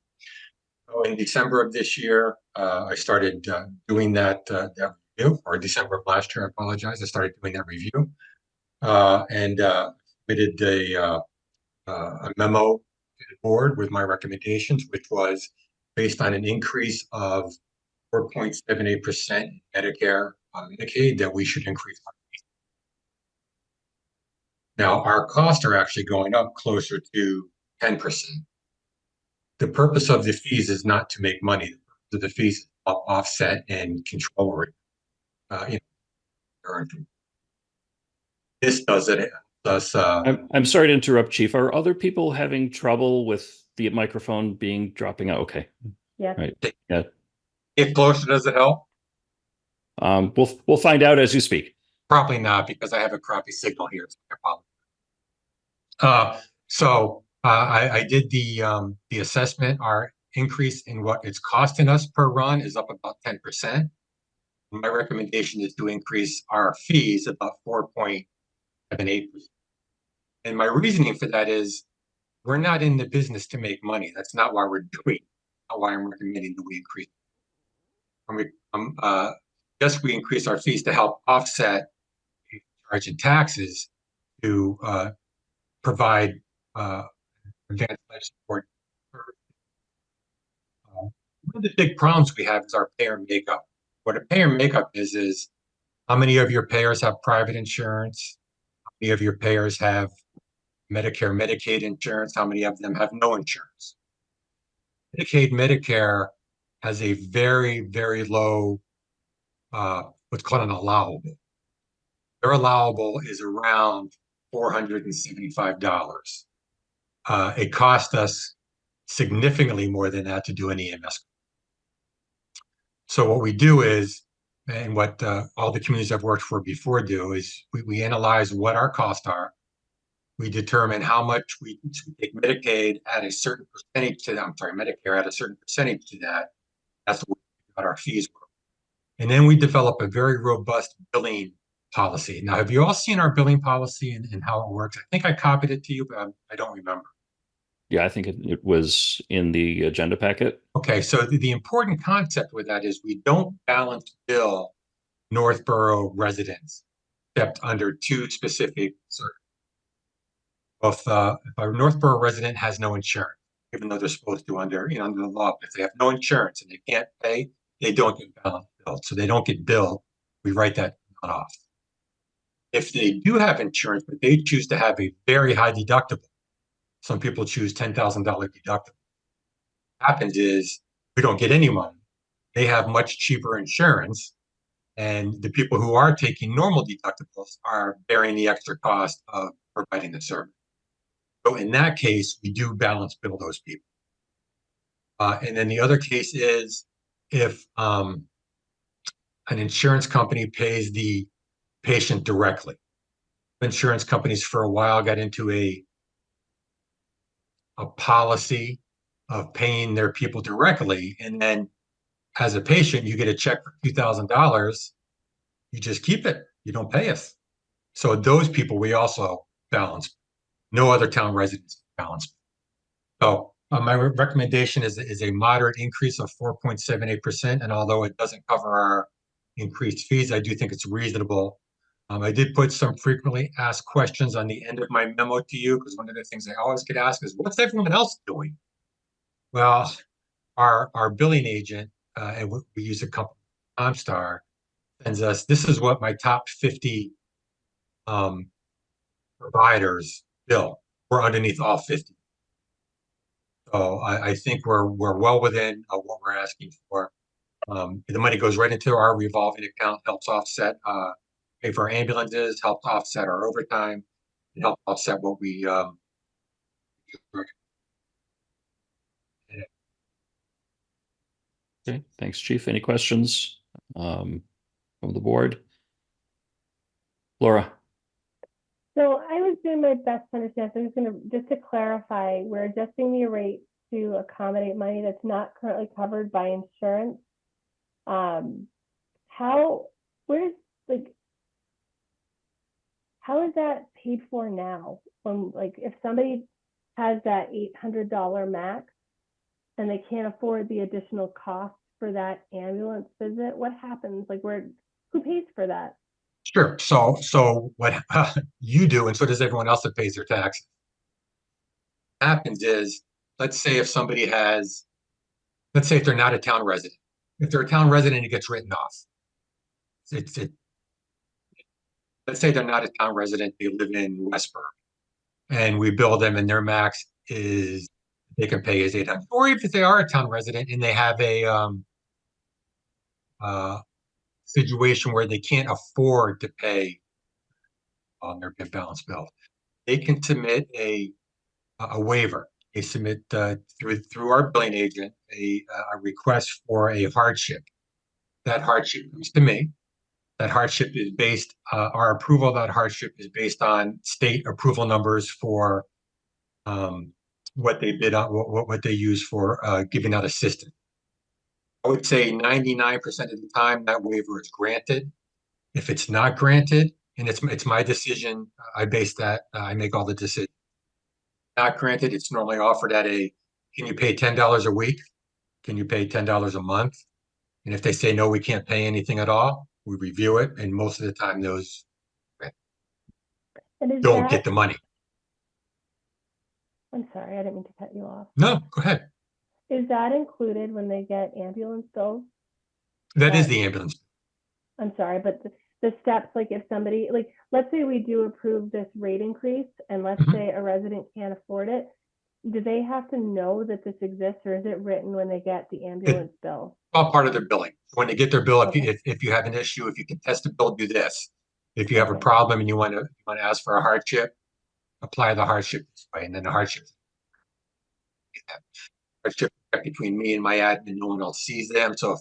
So in December of this year, I started doing that review, or December of last year, I apologize. I started doing that review and submitted a memo to the board with my recommendations, which was based on an increase of 4.78% Medicare Medicaid, that we should increase our fees. Now, our costs are actually going up closer to 10%. The purpose of the fees is not to make money. The purpose of the fees is to offset and control this does it. Thus, I'm sorry to interrupt, Chief. Are other people having trouble with the microphone being dropping out? Okay. Yes. Right. Yeah. if closer, does it help? We'll find out as you speak. Probably not, because I have a crappy signal here. So I apologize. I did the assessment. Our increase in what it's costing us per run is up about 10%. My recommendation is to increase our fees about 4.78%. And my reasoning for that is we're not in the business to make money. That's not why we're doing it. Not why I'm recommending that we increase. Yes, we increase our fees to help offset charging taxes to provide advanced life support. One of the big problems we have is our payer makeup. What a payer makeup is how many of your payers have private insurance? How many of your payers have Medicare, Medicaid insurance? How many of them have no insurance? Medicaid, Medicare has a very, very low, what's called an allowable. Their allowable is around $475. It cost us significantly more than that to do an EMS. So what we do is, and what all the communities I've worked for before do, is we analyze what our costs are. We determine how much we take Medicaid at a certain percentage to that. I'm sorry, Medicare at a certain percentage to that. That's what our fees were. And then we develop a very robust billing policy. Now, have you all seen our billing policy and how it works? I think I copied it to you, but I don't remember. Yeah, I think it was in the agenda packet. Okay, so the important concept with that is we don't balance bill Northborough residents, except under two specific circumstances. If a Northborough resident has no insurance, even though they're supposed to under the law, but if they have no insurance and they can't pay, they don't get balance billed. So they don't get billed. We write that off. If they do have insurance, but they choose to have a very high deductible, some people choose $10,000 deductible. What happens is we don't get any money. They have much cheaper insurance, and the people who are taking normal deductibles are bearing the extra cost of providing the service. So in that case, we do balance bill those people. And then the other case is if an insurance company pays the patient directly. Insurance companies for a while got into a policy of paying their people directly, and then as a patient, you get a check for $2,000. You just keep it. You don't pay us. So those people we also balance. No other town residents balance. So my recommendation is a moderate increase of 4.78%. And although it doesn't cover our increased fees, I do think it's reasonable. I did put some frequently asked questions on the end of my memo to you, because one of the things I always get asked is, what's everyone else doing? Well, our billing agent, and we use a company, Comstar, sends us, this is what my top 50 providers bill. We're underneath all 50. So I think we're well within what we're asking for. The money goes right into our revolving account, helps offset, pay for our ambulances, helps offset our overtime, and help offset what we, Okay, thanks, Chief. Any questions from the board? Laura? So I was doing my best to understand. So I'm just to clarify, we're adjusting the rate to accommodate money that's not currently covered by insurance. How is that paid for now? When, like, if somebody has that $800 max and they can't afford the additional cost for that ambulance visit, what happens? Like, who pays for that? sure. So what you do, and so does everyone else that pays their taxes. Happens is, let's say if somebody has, let's say if they're not a town resident. If they're a town resident, it gets written off. Let's say they're not a town resident, they live in Westborough, and we bill them, and their max is they can pay is 800. Or if they are a town resident and they have a situation where they can't afford to pay on their balance bill, they can submit a waiver. They submit through our billing agent a request for a hardship. That hardship comes to me. That hardship is based, our approval of that hardship is based on state approval numbers for what they bid on, what they use for giving out assistance. I would say 99% of the time that waiver is granted. If it's not granted, and it's my decision, I base that, I make all the decisions. Not granted, it's normally offered at can you pay $10 a week? Can you pay $10 a month? And if they say, no, we can't pay anything at all, we review it. And most of the time those don't get the money. I'm sorry, I didn't mean to cut you off. No, go ahead. Is that included when they get ambulance bills? That is the ambulance. I'm sorry, but the steps, like if somebody, like, let's say we do approve this rate increase and let's say a resident can't afford it, do they have to know that this exists, or is it written when they get the ambulance bill? All part of their billing. When they get their bill, if you have an issue, if you can test the bill, do this. If you have a problem and you want to ask for a hardship, apply the hardship this way, and then the hardship between me and my admin, no one else sees them. So if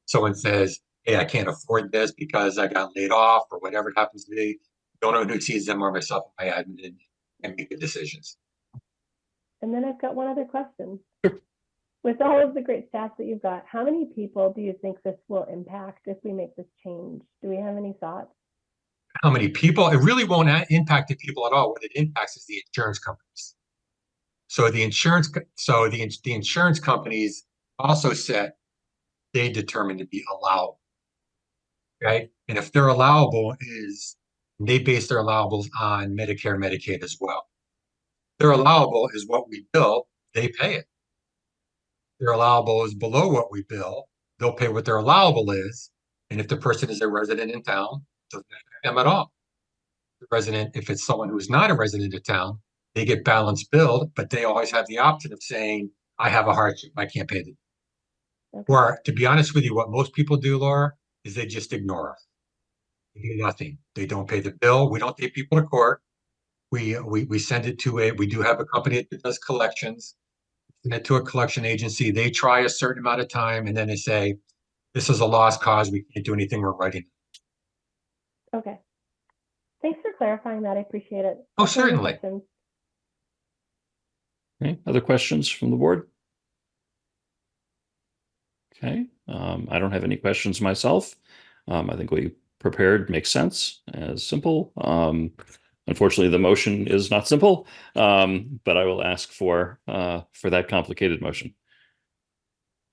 someone says, hey, I can't afford this because I got laid off or whatever it happens to be, don't know who sees them or myself and my admin and make the decisions. And then I've got one other question. With all of the great stats that you've got, how many people do you think this will impact if we make this change? Do we have any thoughts? How many people? It really won't impact the people at all. What it impacts is the insurance companies. So the insurance companies also set they determine to be allowable. Okay. And if they're allowable they base their allowables on Medicare and Medicaid as well. Their allowable is what we bill, they pay it. Their allowable is below what we bill, they'll pay what their allowable is. And if the person is a resident in town, it doesn't affect them at all. The resident, if it's someone who's not a resident of town, they get balanced billed, but they always have the option of saying, I have a hardship, I can't pay it. Or to be honest with you, what most people do, Laura, is they just ignore us. They do nothing. They don't pay the bill. We don't take people to court. We send it to we do have a company that does collections, send it to a collection agency. They try a certain amount of time and then they say, this is a lost cause. We can't do anything. We're writing. Okay. Thanks for clarifying that. I appreciate it. Oh, certainly. Okay, other questions from the board? Okay, I don't have any questions myself. I think we prepared makes sense, as simple. Unfortunately, the motion is not simple, but I will ask for that complicated motion.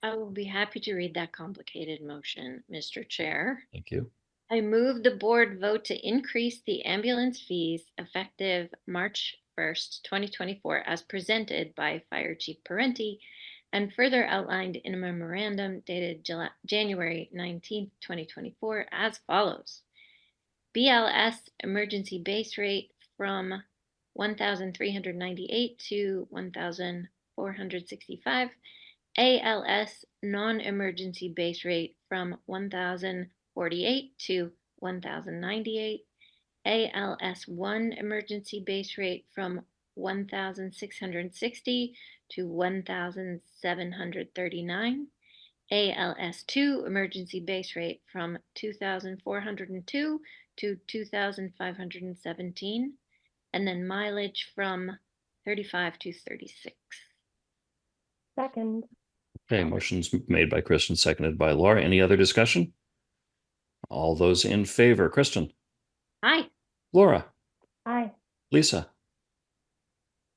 I will be happy to read that complicated motion, Mr. Chair. Thank you. I move the board vote to increase the ambulance fees effective March 1st, 2024, as presented by Fire Chief Parenti and further outlined in a memorandum dated January 19th, 2024 as follows. BLS emergency base rate from 1,398 to 1,465. ALS non-emergency base rate from 1,048 to 1,098. ALS1 emergency base rate from 1,660 to 1,739. ALS2 emergency base rate from 2,402 to 2,517. And then mileage from 35 to 36. Second. Okay, motion's made by Kristen, seconded by Laura. Any other discussion? All those in favor, Kristen, Aye. Laura, Aye. Lisa.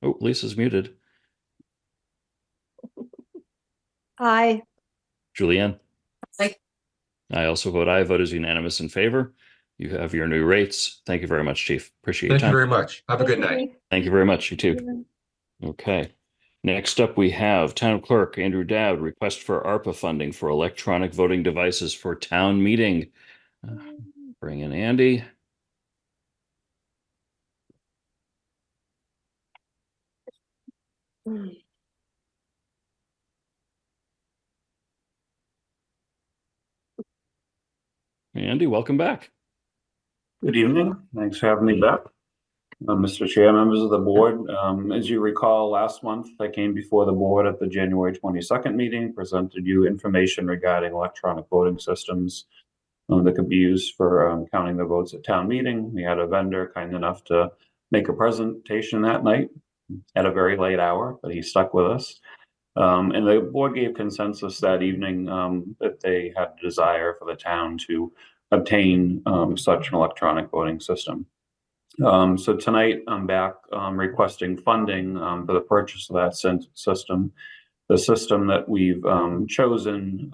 Oh, Lisa's muted. Aye. Julianne. Aye. I also vote aye. Vote is unanimous in favor. You have your new rates. Thank you very much, Chief. Appreciate your Thank you time. very much. Have a good Thank you, night. Chief. Thank you very much. You too. Okay. Next up, we have Town Clerk Andrew Dowd, request for ARPA funding for electronic voting devices for town meeting. Bring in Andy. Andy, welcome back. Good evening. Thanks for having me back. Mr. Chair, members of the board, as you recall, last month I came before the board at the January 22nd meeting, presented you information regarding electronic voting systems that could be used for counting the votes at town meeting. We had a vendor kind enough to make a presentation that night at a very late hour, but he stuck with us. And the board gave consensus that evening that they had a desire for the town to obtain such an electronic voting system. So tonight I'm back requesting funding for the purchase of that system. The system that we've chosen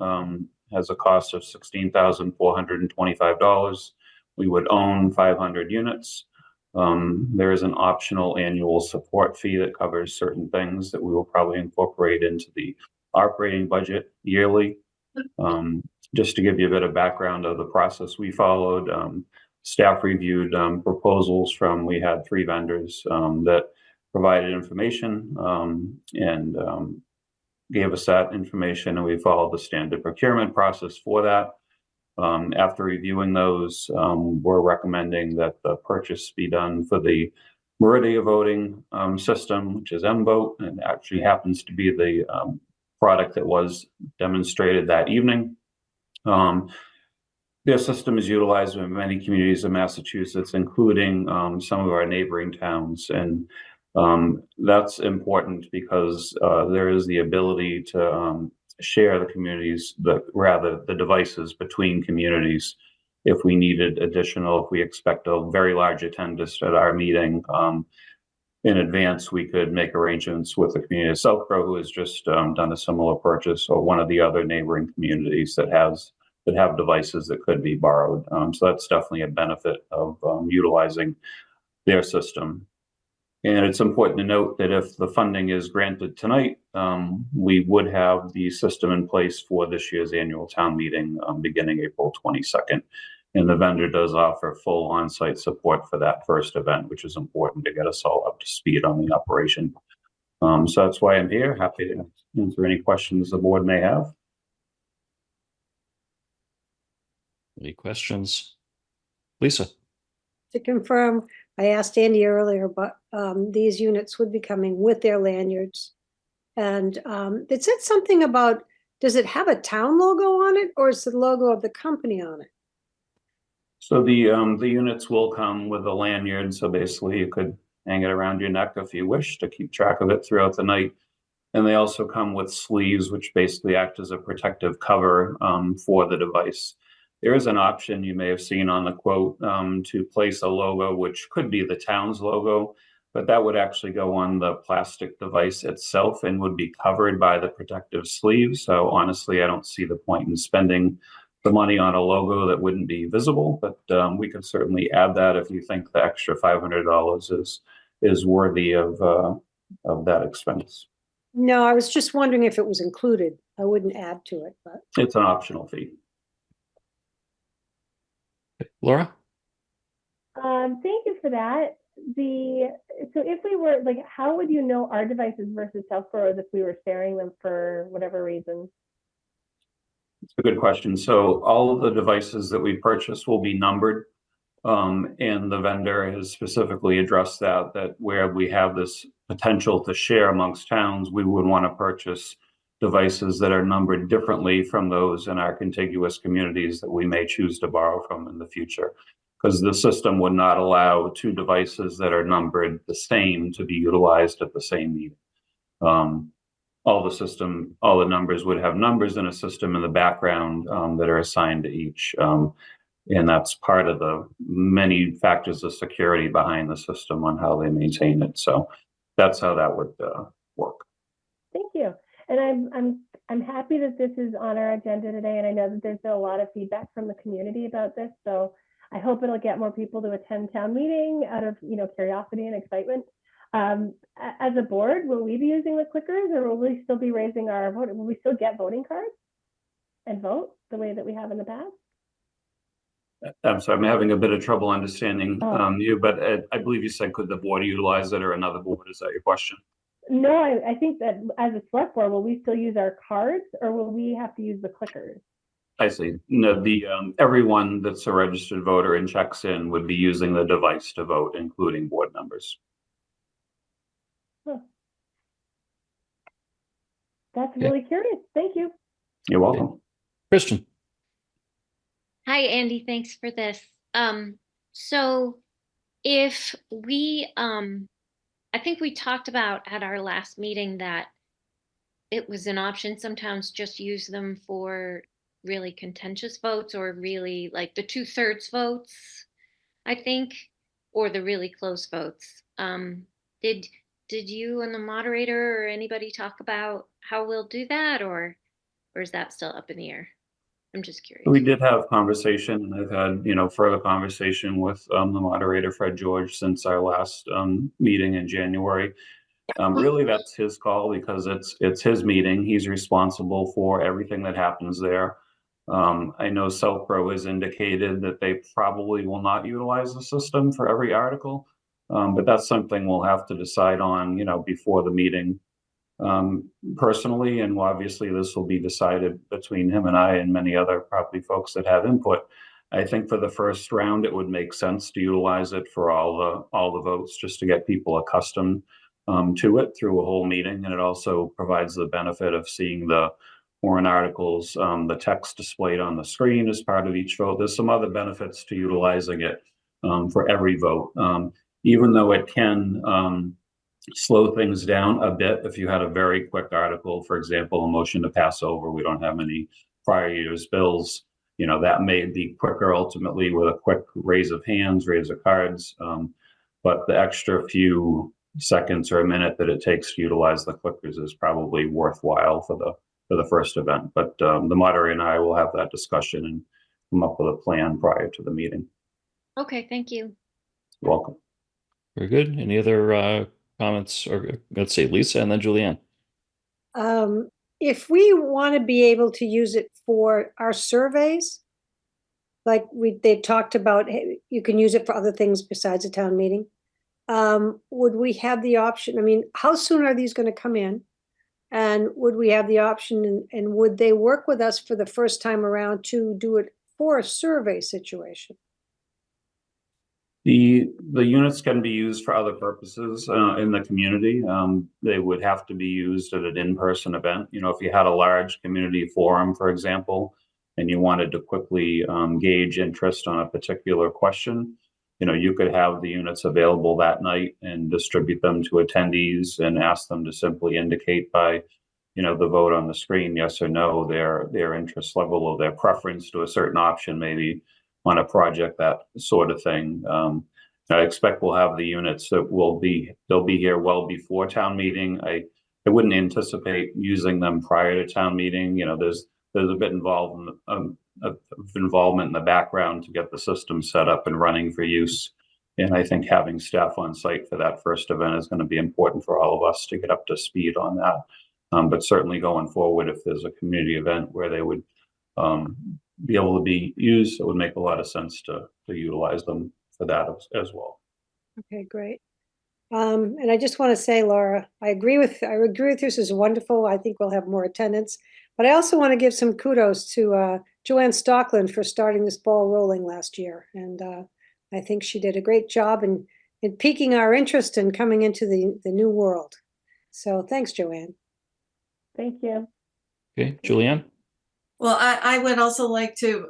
has a cost of $16,425. We would own 500 units. There is an optional annual support fee that covers certain things that we will probably incorporate into the operating budget yearly. Just to give you a bit of background of the process we followed, staff reviewed proposals from, we had 3 vendors that provided information and gave us that information, and we followed the standard procurement process for that. After reviewing those, we're recommending that the purchase be done for the Meridia voting system, which is M-Vote, and actually happens to be the product that was demonstrated that evening. Their system is utilized in many communities in Massachusetts, including some of our neighboring towns. And that's important because there is the ability to share the communities, the devices between communities. If we needed additional, if we expect a very large attendance at our meeting in advance, we could make arrangements with the community of Southborough, who has just done a similar purchase, or one of the other neighboring communities that have devices that could be borrowed. So that's definitely a benefit of utilizing their system. And it's important to note that if the funding is granted tonight, we would have the system in place for this year's annual town meeting beginning April 22nd. And the vendor does offer full on-site support for that first event, which is important to get us all up to speed on the operation. So that's why I'm here. Happy to answer any questions the board may have. Any questions? Lisa. To confirm, I asked Andy earlier, but these units would be coming with their lanyards. And it said something about, does it have a town logo on it, or is the logo of the company on it? So the units will come with a lanyard. So basically you could hang it around your neck if you wish to keep track of it throughout the night. And they also come with sleeves, which basically act as a protective cover for the device. There is an option you may have seen on the quote to place a logo, which could be the town's logo, but that would actually go on the plastic device itself and would be covered by the protective sleeve. So honestly, I don't see the point in spending the money on a logo that wouldn't be visible, but we could certainly add that if you think the extra $500 is worthy of that expense. No, I was just wondering if it was included. I wouldn't add to it, but. It's an optional fee. Laura? Thank you for that. So if we were, like, how would you know our devices versus Southborough's if we were sharing them for whatever reason? It's a good question. So all of the devices that we purchase will be numbered. And the vendor has specifically addressed that where we have this potential to share amongst towns, we would want to purchase devices that are numbered differently from those in our contiguous communities that we may choose to borrow from in the future. Because the system would not allow two devices that are numbered the same to be utilized at the same meeting. All the numbers would have numbers in a system in the background that are assigned to each. And that's part of the many factors of security behind the system on how they maintain it. So that's how that would work. Thank you. And I'm happy that this is on our agenda today. And I know that there's been a lot of feedback from the community about this. So I hope it'll get more people to attend town meeting out of curiosity and excitement. As a board, will we be using the clickers, or will we still be raising our vote? Will we still get voting cards and vote the way that we have in the past? I'm sorry, I'm having a bit of trouble understanding you, but I believe you said, could the board utilize it or another board? Is that your question? No, I think that as a select board, will we still use our cards, or will we have to use the clickers? I see. No, everyone that's a registered voter and checks in would be using the device to vote, including board members. Huh. That's really curious. Thank you. You're welcome. Kristen. Hi, Andy. Thanks for this. So if we, I think we talked about at our last meeting that it was an option sometimes just use them for really contentious votes, or really like the 2/3 votes, I think, or the really close votes. Did you and the moderator or anybody talk about how we'll do that, or is that still up in the air? I'm just curious. We did have conversation, and I've had, further conversation with the moderator, Fred George, since our last meeting in January. Really, that's his call because it's his meeting. He's responsible for everything that happens there. I know Southborough has indicated that they probably will not utilize the system for every article, but that's something we'll have to decide on, before the meeting. Personally, and obviously this will be decided between him and I and many other property folks that have input. I think for the first round, it would make sense to utilize it for all the votes, just to get people accustomed to it through a whole meeting. And it also provides the benefit of seeing the warrant articles, the text displayed on the screen as part of each vote. There's some other benefits to utilizing it for every vote, even though it can slow things down a bit. If you had a very quick article, for example, a motion to pass over, we don't have any prior year's bills, that may be quicker ultimately with a quick raise of hands, raise of cards. But the extra few seconds or a minute that it takes to utilize the clickers is probably worthwhile for the first event. But the moderator and I will have that discussion and come up with a plan prior to the meeting. Okay, thank you. You're welcome. Very good. Any other comments? Or let's say Lisa and then Julianne. If we want to be able to use it for our surveys, like they talked about, hey, you can use it for other things besides a town meeting. Would we have the option? I mean, how soon are these going to come in? And would we have the option, and would they work with us for the first time around to do it for a survey situation? The units can be used for other purposes in the community. They would have to be used at an in-person event. If you had a large community forum, for example, and you wanted to quickly gauge interest on a particular question, you could have the units available that night and distribute them to attendees and ask them to simply indicate by, the vote on the screen, yes or no, their interest level or their preference to a certain option, maybe on a project, that sort of thing. I expect we'll have the units that they'll be here well before town meeting. I wouldn't anticipate using them prior to town meeting. There's a bit involvement in the background to get the system set up and running for use. And I think having staff on site for that first event is going to be important for all of us to get up to speed on that. But certainly going forward, if there's a community event where they would be able to be used, it would make a lot of sense to utilize them for that as well. Okay, great. And I just want to say, Laura, I agree with you. This is wonderful. I think we'll have more attendance, But I also want to give some kudos to Joanne Stockland for starting this ball rolling last year. And I think she did a great job in piquing our interest in coming into the new world. So thanks, Joanne. Thank you. Okay, Julianne? Well, I would also like to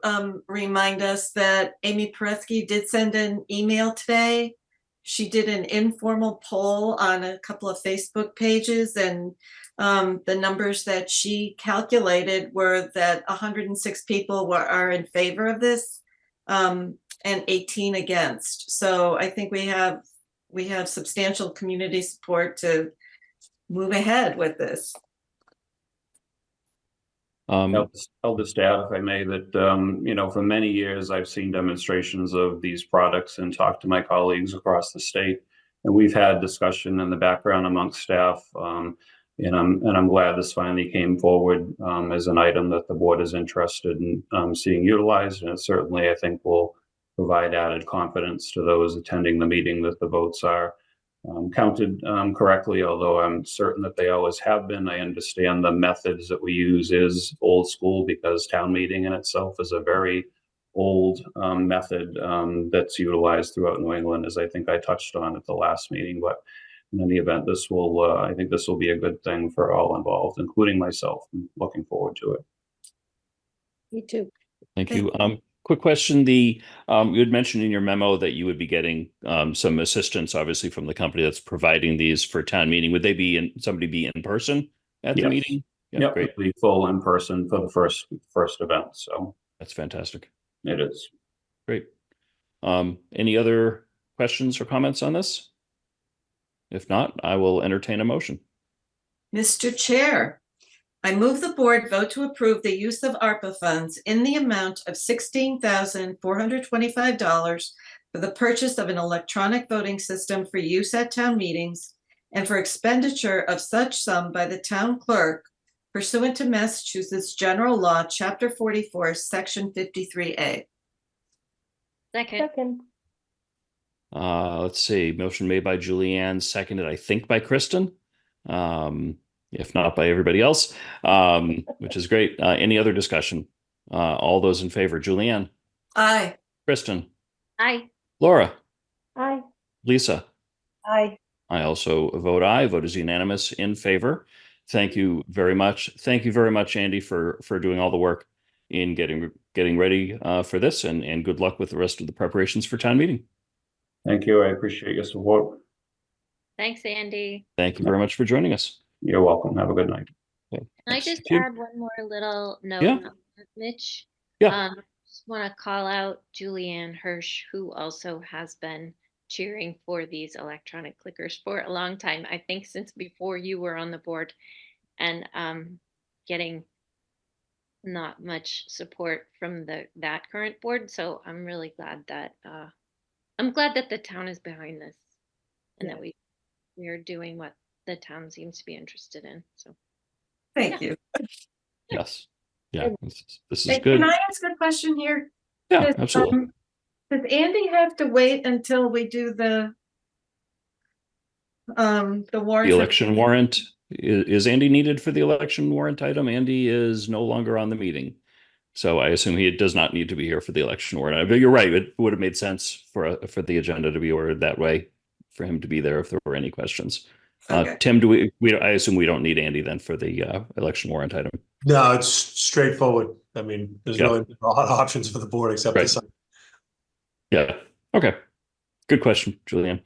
remind us that Amy Paretsky did send an email today. She did an informal poll on a couple of Facebook pages, and the numbers that she calculated were that 106 people are in favor of this, and 18 against. So I think we have substantial community support to move ahead with this. I'll just add, if I may, that for many years I've seen demonstrations of these products and talked to my colleagues across the state, and we've had discussion in the background amongst staff. And I'm glad this finally came forward as an item that the board is interested in seeing utilized, and it certainly, I think, will provide added confidence to those attending the meeting that the votes are counted correctly, although I'm certain that they always have been. I understand the methods that we use is old school because town meeting in itself is a very old method that's utilized throughout New England, as I think I touched on at the last meeting. But in any event, I think this will be a good thing for all involved, including myself. I'm looking forward to it. Me too. Thank you. Quick question. You had mentioned in your memo that you would be getting some assistance, obviously, from the company that's providing these for town meeting. Would they somebody be in person at the meeting? Yeah, great. It'll be full in person for the first event. So that's fantastic. It is. Great. Any other questions or comments on this? If not, I will entertain a motion. Mr. Chair, I move the board vote to approve the use of ARPA funds in the amount of $16,425 for the purchase of an electronic voting system for use at town meetings and for expenditure of such sum by the town clerk pursuant to Massachusetts General Law, Chapter 44, Section 53A. Second. Let's see. Motion made by Julianne, seconded, I think, by Kristen. If not by everybody else, which is great. Any other discussion? All those in favor, Julianne? Aye. Kristen? Aye. Laura? Aye. Lisa? Aye. I also vote aye. Vote is unanimous in favor. Thank you very much. Thank you very much, Andy, for doing all the work in getting ready for this, and good luck with the rest of the preparations for town meeting. Thank you. I appreciate your support. Thanks, Andy. Thank you very much for joining us. You're welcome. Have a good night. Okay. Can I just add one more little note, Yeah. Mitch? Yeah. Just want to call out Julianne Hirsch, who also has been cheering for these electronic clickers for a long time. I think since before you were on the board, and getting not much support from that current board. So I'm really glad that the town is behind this, and that we are doing what the town seems to be interested in. So thank you. Yes. Yeah. This is Hey, good. can I ask a question here? Yeah, absolutely. Does Andy have to wait until we do the warrant? The election warrant. Is Andy needed for the election warrant item? Andy is no longer on the meeting, so I assume he does not need to be here for the election warrant. But you're right; it would have made sense for the agenda to be ordered that way, for him to be there if there were any questions. Okay. Tim, I assume we don't need Andy then for the election warrant item. No, it's straightforward. I mean, there's no a lot of options for the board except this. Yeah. Okay. Good question, Julianne.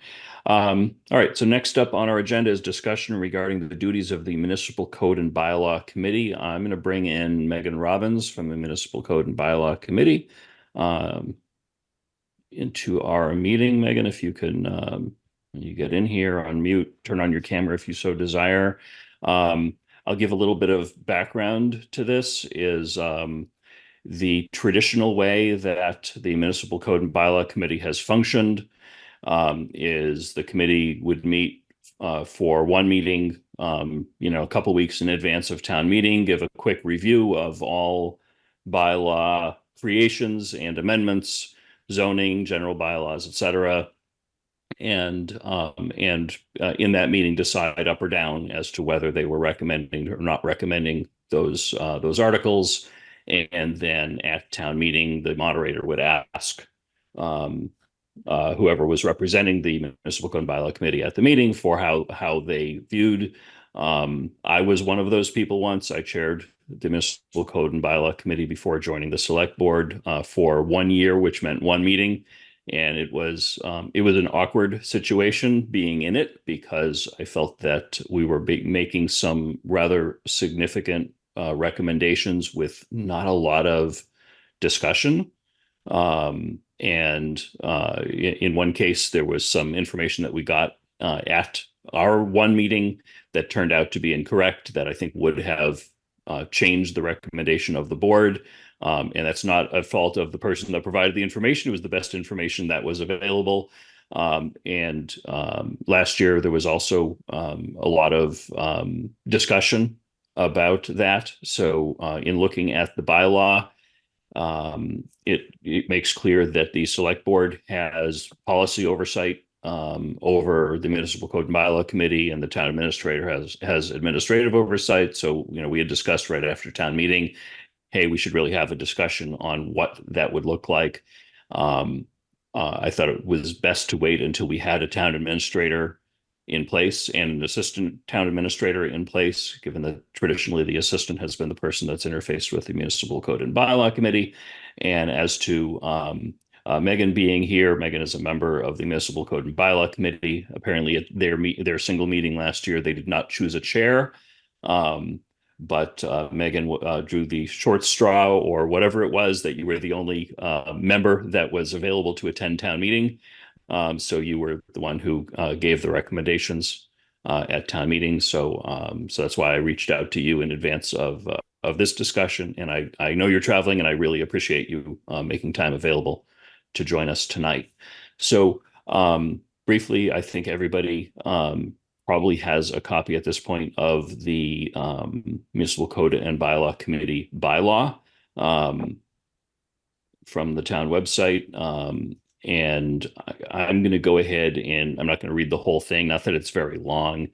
All right. So next up on our agenda is discussion regarding the duties of the Municipal Code and Bylaw Committee. I'm going to bring in Megan Robbins from the Municipal Code and Bylaw Committee into our meeting. Megan, if you can, when you get in here, unmute, turn on your camera if you so desire. I'll give a little bit of background to this. Is the traditional way that the Municipal Code and Bylaw Committee has functioned is the committee would meet for one meeting, a couple weeks in advance of town meeting, give a quick review of all bylaw creations and amendments, zoning, general bylaws, etc. and in that meeting decide up or down as to whether they were recommending or not recommending those articles. And then at town meeting, the moderator would ask um, whoever was representing the Municipal Code and Bylaw Committee at the meeting for how they viewed. I was one of those people once. I chaired the Municipal Code and Bylaw Committee before joining the Select Board for 1 year, which meant one meeting. And it was an awkward situation being in it because I felt that we were making some rather significant recommendations with not a lot of discussion. And in one case, there was some information that we got at our one meeting that turned out to be incorrect, that I think would have changed the recommendation of the board. And that's not a fault of the person that provided the information. It was the best information that was available. And last year, there was also a lot of discussion about that. So in looking at the bylaw, it makes clear that the select board has policy oversight over the Municipal Code and Bylaw Committee, and the town administrator has administrative oversight. So, we had discussed right after town meeting, hey, we should really have a discussion on what that would look like. I thought it was best to wait until we had a town administrator in place and an assistant town administrator in place, given that traditionally the assistant has been the person that's interfaced with the Municipal Code and Bylaw Committee. And as to Megan being here, Megan is a member of the Municipal Code and Bylaw Committee. Apparently at their single meeting last year, they did not choose a chair. But Megan drew the short straw, or whatever it was, that you were the only member that was available to attend town meeting. So you were the one who gave the recommendations at town meeting. So that's why I reached out to you in advance of this discussion. And I know you're traveling, and I really appreciate you making time available to join us tonight. So briefly, I think everybody probably has a copy at this point of the Municipal Code and Bylaw Committee bylaw from the town website. And I'm going to go ahead, and I'm not going to read the whole thing, not that it's very long,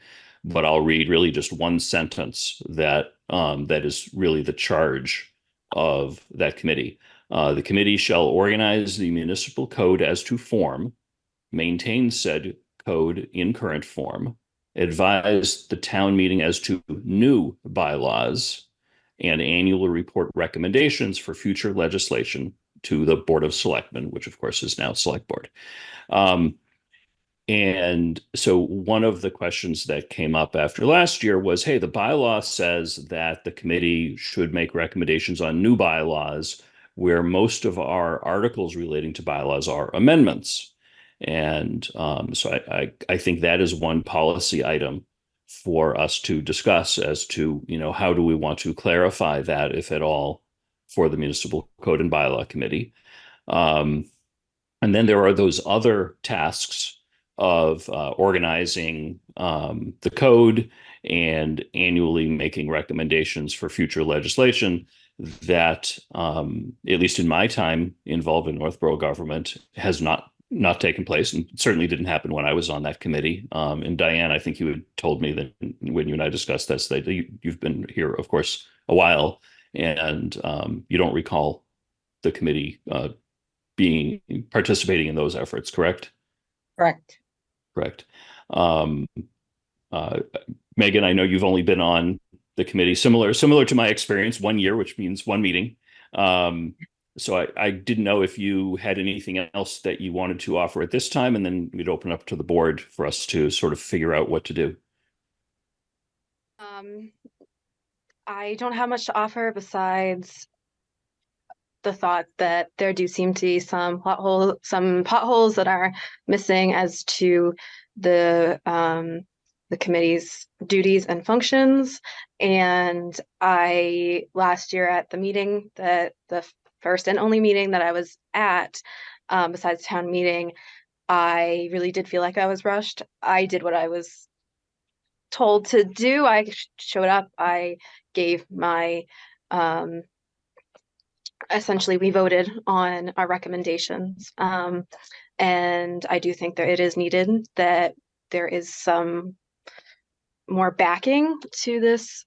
but I'll read really just one sentence that is really the charge of that committee. The committee shall organize the municipal code as to form, maintain said code in current form, advise the town meeting as to new bylaws, and annual report recommendations for future legislation to the Board of Selectmen, which of course is now Select Board. And so one of the questions that came up after last year was, hey, the bylaw says that the committee should make recommendations on new bylaws, where most of our articles relating to bylaws are amendments. And so I think that is one policy item for us to discuss as to, how do we want to clarify that, if at all, for the Municipal Code and Bylaw Committee. And then there are those other tasks of organizing the code and annually making recommendations for future legislation that, at least in my time involved in Northborough government, has not taken place, and certainly didn't happen when I was on that committee. And Diane, I think you had told me that when you and I discussed this, that you've been here, of course, a while, and you don't recall the committee participating in those efforts, correct? Correct. Correct. Megan, I know you've only been on the committee, similar to my experience, 1 year, which means one meeting. So I didn't know if you had anything else that you wanted to offer at this time, and then we'd open up to the board for us to sort of figure out what to do. I don't have much to offer besides the thought that there do seem to be some potholes that are missing as to the committee's duties and functions. And last year at the meeting, that the first and only meeting that I was at, besides town meeting, I really did feel like I was rushed. I did what I was told to do. I showed up, I gave my essentially we voted on our recommendations. And I do think that it is needed that there is some more backing to this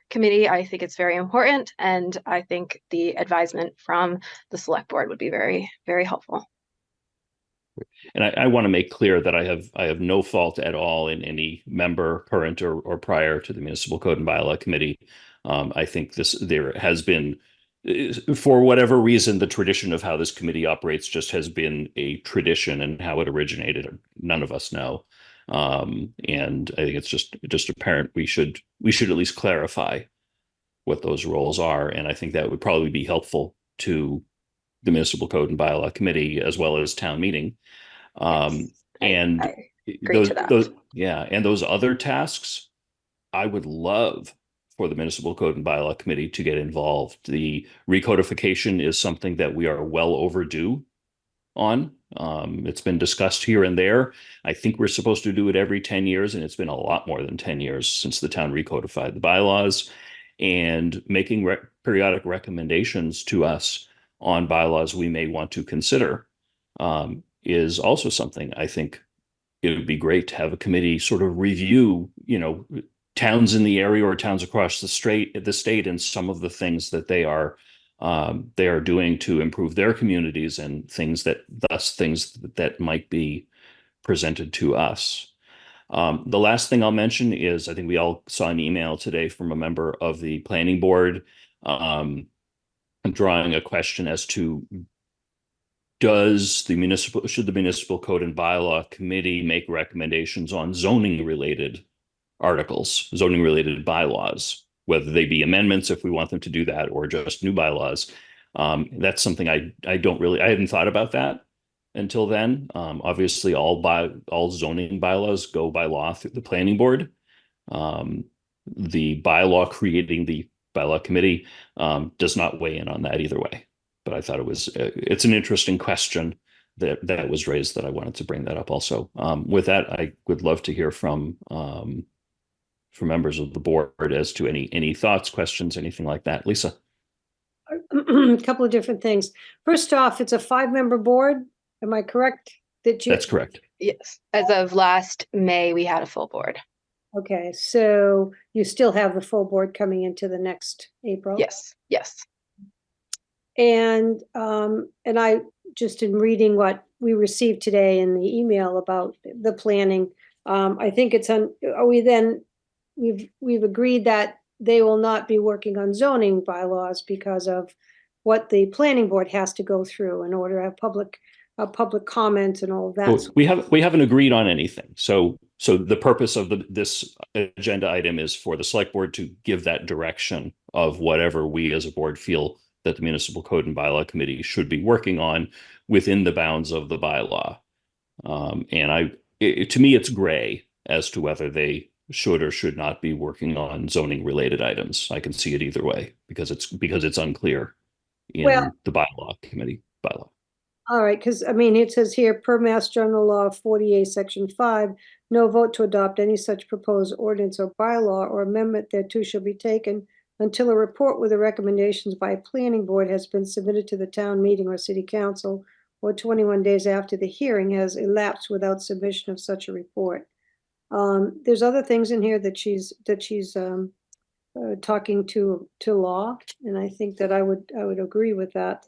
committee. I think it's very important, and I think the advisement from the select board would be very, very helpful. And I want to make clear that I have no fault at all in any member, current or prior, to the Municipal Code and Bylaw Committee. I think there has been, for whatever reason, the tradition of how this committee operates just has been a tradition, and how it originated, none of us know. And I think it's just apparent we should at least clarify what those roles are. And I think that would probably be helpful to the Municipal Code and Bylaw Committee as well as town meeting. And I agree to that. those other tasks, I would love for the Municipal Code and Bylaw Committee to get involved. The recodification is something that we are well overdue on. It's been discussed here and there. I think we're supposed to do it every 10 years, and it's been a lot more than 10 years since the town recodified the bylaws. And making periodic recommendations to us on bylaws we may want to consider is also something I think it would be great to have a committee sort of review, towns in the area or towns across the state, and some of the things that they are doing to improve their communities, and things that might be presented to us. The last thing I'll mention is, I think we all saw an email today from a member of the planning board drawing a question as to should the Municipal Code and Bylaw Committee make recommendations on zoning related articles, zoning related bylaws, whether they be amendments if we want them to do that, or just new bylaws. That's something I hadn't thought about that until then. Obviously all zoning bylaws go by law through the planning board. The bylaw creating the bylaw committee does not weigh in on that either way. But I thought it's an interesting question that was raised, that I wanted to bring that up also. With that, I would love to hear from members of the board as to any thoughts, questions, anything like that. Lisa. A couple of different things. First off, it's a 5-member board. Am I correct? That's correct. Yes. As of last May, we had a full board. Okay, so you still have the full board coming into the next April? Yes. And I just in reading what we received today in the email about the planning, I think we've agreed that they will not be working on zoning bylaws because of what the planning board has to go through in order to have public comment and all of that. Well, we haven't agreed on anything. So the purpose of this agenda item is for the select board to give that direction of whatever we as a board feel that the Municipal Code and Bylaw Committee should be working on within the bounds of the bylaw. To me, it's gray as to whether they should or should not be working on zoning related items. I can see it either way because it's unclear in the bylaw committee bylaw. All right, because it says here, per Mass General Law 48, Section 5, no vote to adopt any such proposed ordinance or bylaw or amendment thereto shall be taken until a report with the recommendations by a planning board has been submitted to the town meeting or city council, or 21 days after the hearing has elapsed without submission of such a report. There's other things in here that she's talking to law, and I think that I would agree with that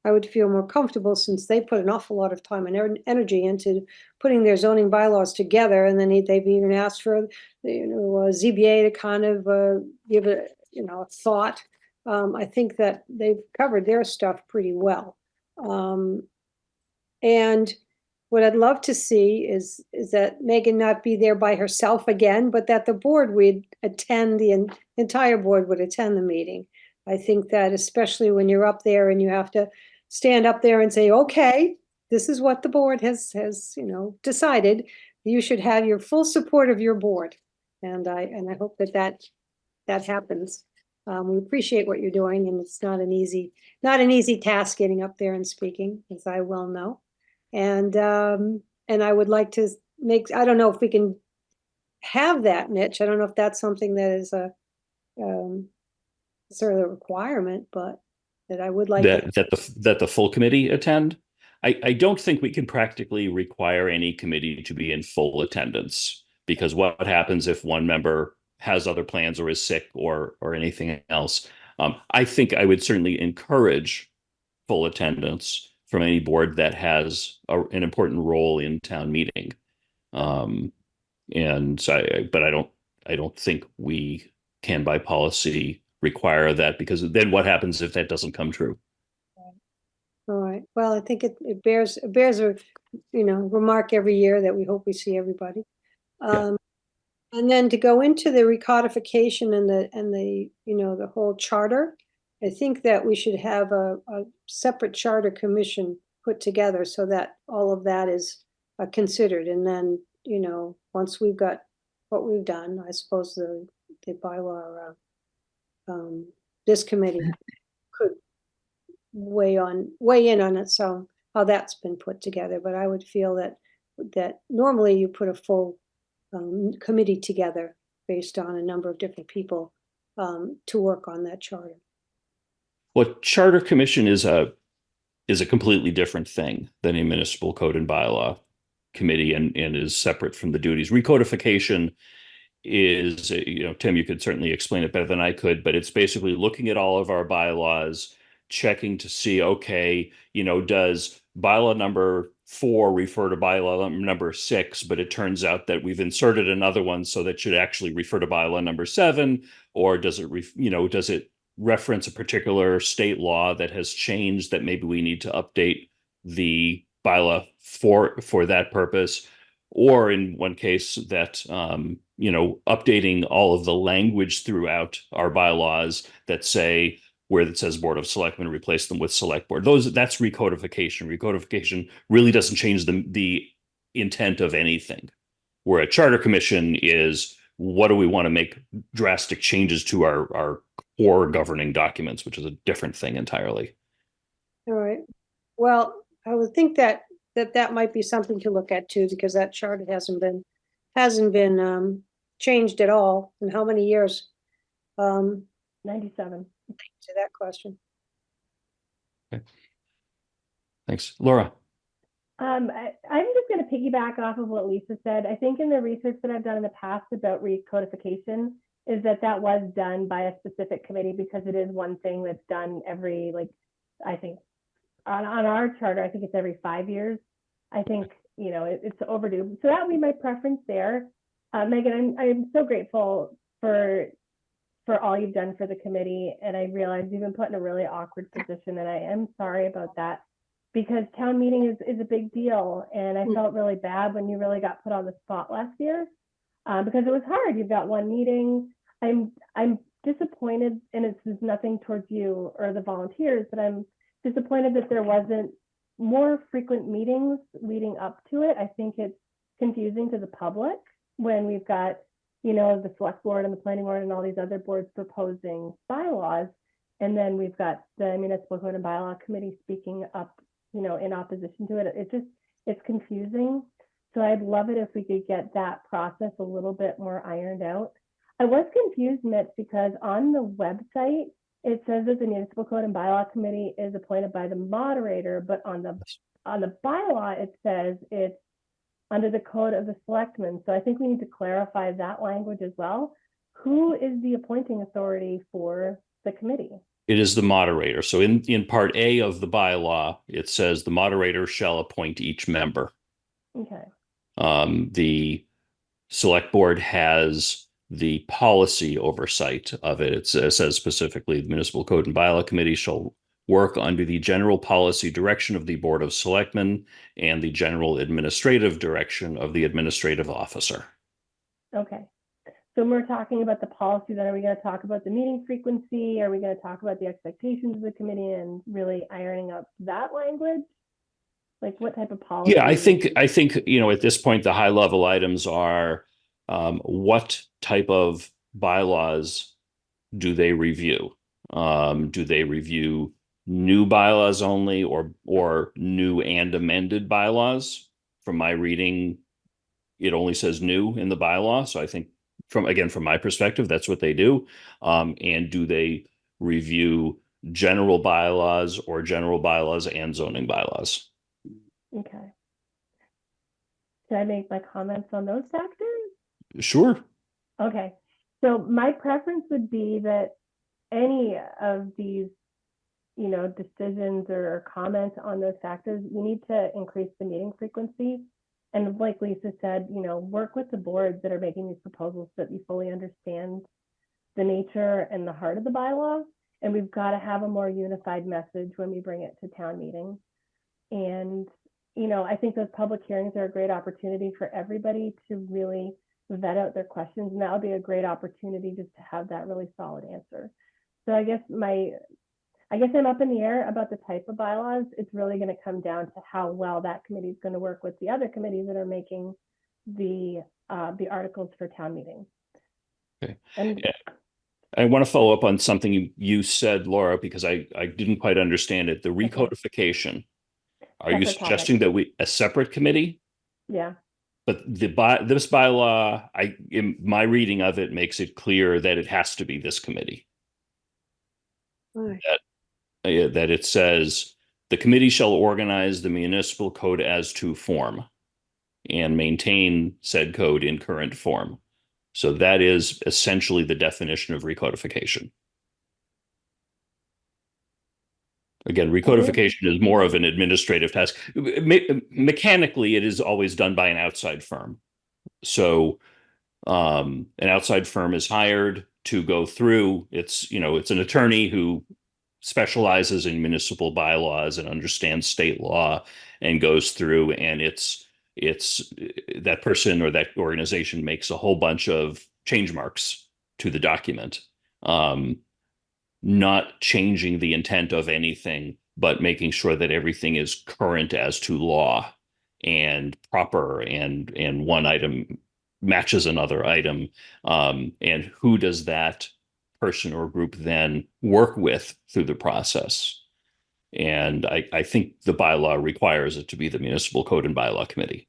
I would feel more comfortable, since they put an awful lot of time and energy into putting their zoning bylaws together, and then they've even asked for ZBA to kind of give it a thought. I think that they've covered their stuff pretty well, and what I'd love to see is that Megan not be there by herself again, but that the board would attend, the entire board would attend the meeting. I think that especially when you're up there and you have to stand up there and say, okay, this is what the board has decided, you should have your full support of your board. And I hope that happens. We appreciate what you're doing, and it's not an easy task getting up there and speaking, as I well know. And I would like to I don't know if we can have that, Mitch. I don't know if that's something that is a sort of a requirement, but that I would like that the full committee attend. I don't think we can practically require any committee to be in full attendance, because what happens if one member has other plans or is sick or anything else? I think I would certainly encourage full attendance from any board that has an important role in town meeting. And so, but I don't think we can by policy require that, because then what happens if that doesn't come true? All right, well, I think it bears a, remark every year that we hope we see everybody. And then to go into the recodification and the the whole charter, I think that we should have a separate charter commission put together so that all of that is considered. And then, once we've got what we've done, I suppose the bylaw, this committee could weigh in on it, so how that's been put together. But I would feel that normally you put a full committee together based on a number of different people to work on that charter. Well, charter commission is a completely different thing than a municipal code and bylaw committee, and is separate from the duties. Recodification is, Tim, you could certainly explain it better than I could, but it's basically looking at all of our bylaws, checking to see, okay, does bylaw number 4 refer to bylaw number 6, but it turns out that we've inserted another one, so that should actually refer to bylaw number 7, or does it reference a particular state law that has changed that maybe we need to update the bylaw for that purpose? Or in one case that, updating all of the language throughout our bylaws that say, where it says Board of Selectmen, replace them with Select Board. That's recodification. Recodification really doesn't change the intent of anything. Where a charter commission is, what do we want to make drastic changes to our core governing documents, which is a different thing entirely. All right. Well, I would think that might be something to look at too, because that charter hasn't been changed at all in how many years? 97. To that question. Okay. Thanks. Laura. I'm just going to piggyback off of what Lisa said. I think in the research that I've done in the past about recodification is that was done by a specific committee, because it is one thing that's done every, I think on our charter, I think it's every 5 years. I think, it's overdue. So that would be my preference there. Megan, I'm so grateful for all you've done for the committee. And I realize you've been put in a really awkward position, and I am sorry about that, because town meeting is a big deal. And I felt really bad when you really got put on the spot last year, because it was hard. You've got one meeting. I'm disappointed, and it's nothing towards you or the volunteers, but I'm disappointed that there wasn't more frequent meetings leading up to it. I think it's confusing to the public when we've got, the select board and the planning board and all these other boards proposing bylaws. And then we've got the municipal code and bylaw committee speaking up, in opposition to it. It's confusing. So I'd love it if we could get that process a little bit more ironed out. I was confused, Mitch, because on the website, it says that the municipal code and bylaw committee is appointed by the moderator, but on the bylaw, it says it's under the code of the selectmen. So I think we need to clarify that language as well. Who is the appointing authority for the committee? It is the moderator. So in part A of the bylaw, it says the moderator shall appoint each member. Okay. The select board has the policy oversight of it. It says specifically, the municipal code and bylaw committee shall work under the general policy direction of the Board of Selectmen and the general administrative direction of the administrative officer. Okay. So when we're talking about the policy, then are we going to talk about the meeting frequency? Are we going to talk about the expectations of the committee and really ironing up that language? Like what type of policy? Yeah, I think, at this point, the high level items are, what type of bylaws do they review? Do they review new bylaws only, or new and amended bylaws? From my reading, it only says new in the bylaw. So I think from my perspective, that's what they do. And do they review general bylaws or general bylaws and zoning bylaws? Okay. Should I make my comments on those factors? Sure. Okay. So my preference would be that any of these, decisions or comments on those factors, we need to increase the meeting frequency. And like Lisa said, work with the boards that are making these proposals so that we fully understand the nature and the heart of the bylaw. And we've got to have a more unified message when we bring it to town meeting. And, I think those public hearings are a great opportunity for everybody to really vet out their questions. And that would be a great opportunity just to have that really solid answer. So I guess I'm up in the air about the type of bylaws. It's really going to come down to how well that committee is going to work with the other committees that are making the articles for town meeting. Okay. And yeah. I want to follow up on something you said, Laura, because I didn't quite understand it. The recodification. Are you Separate topic. suggesting that a separate committee? Yeah. But this bylaw, in my reading of it, makes it clear that it has to be this committee. Right. That it says the committee shall organize the municipal code as to form and maintain said code in current form. So that is essentially the definition of recodification. Again, recodification is more of an administrative task. Mechanically, it is always done by an outside firm. So an outside firm is hired to go through. It's an attorney who specializes in municipal bylaws and understands state law and goes through, and it's that person or that organization makes a whole bunch of change marks to the document, not changing the intent of anything, but making sure that everything is current as to law and proper, and one item matches another item. And who does that person or group then work with through the process? And I think the bylaw requires it to be the Municipal Code and Bylaw Committee.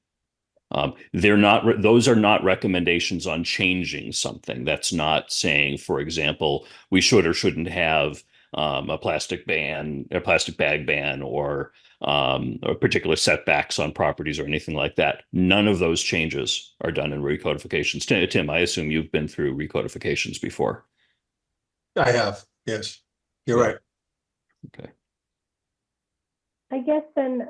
Those are not recommendations on changing something. That's not saying, for example, we should or shouldn't have a plastic bag ban, or particular setbacks on properties or anything like that. None of those changes are done in recodifications. Tim, I assume you've been through recodifications before. I have, yes, you're right. Okay. I guess then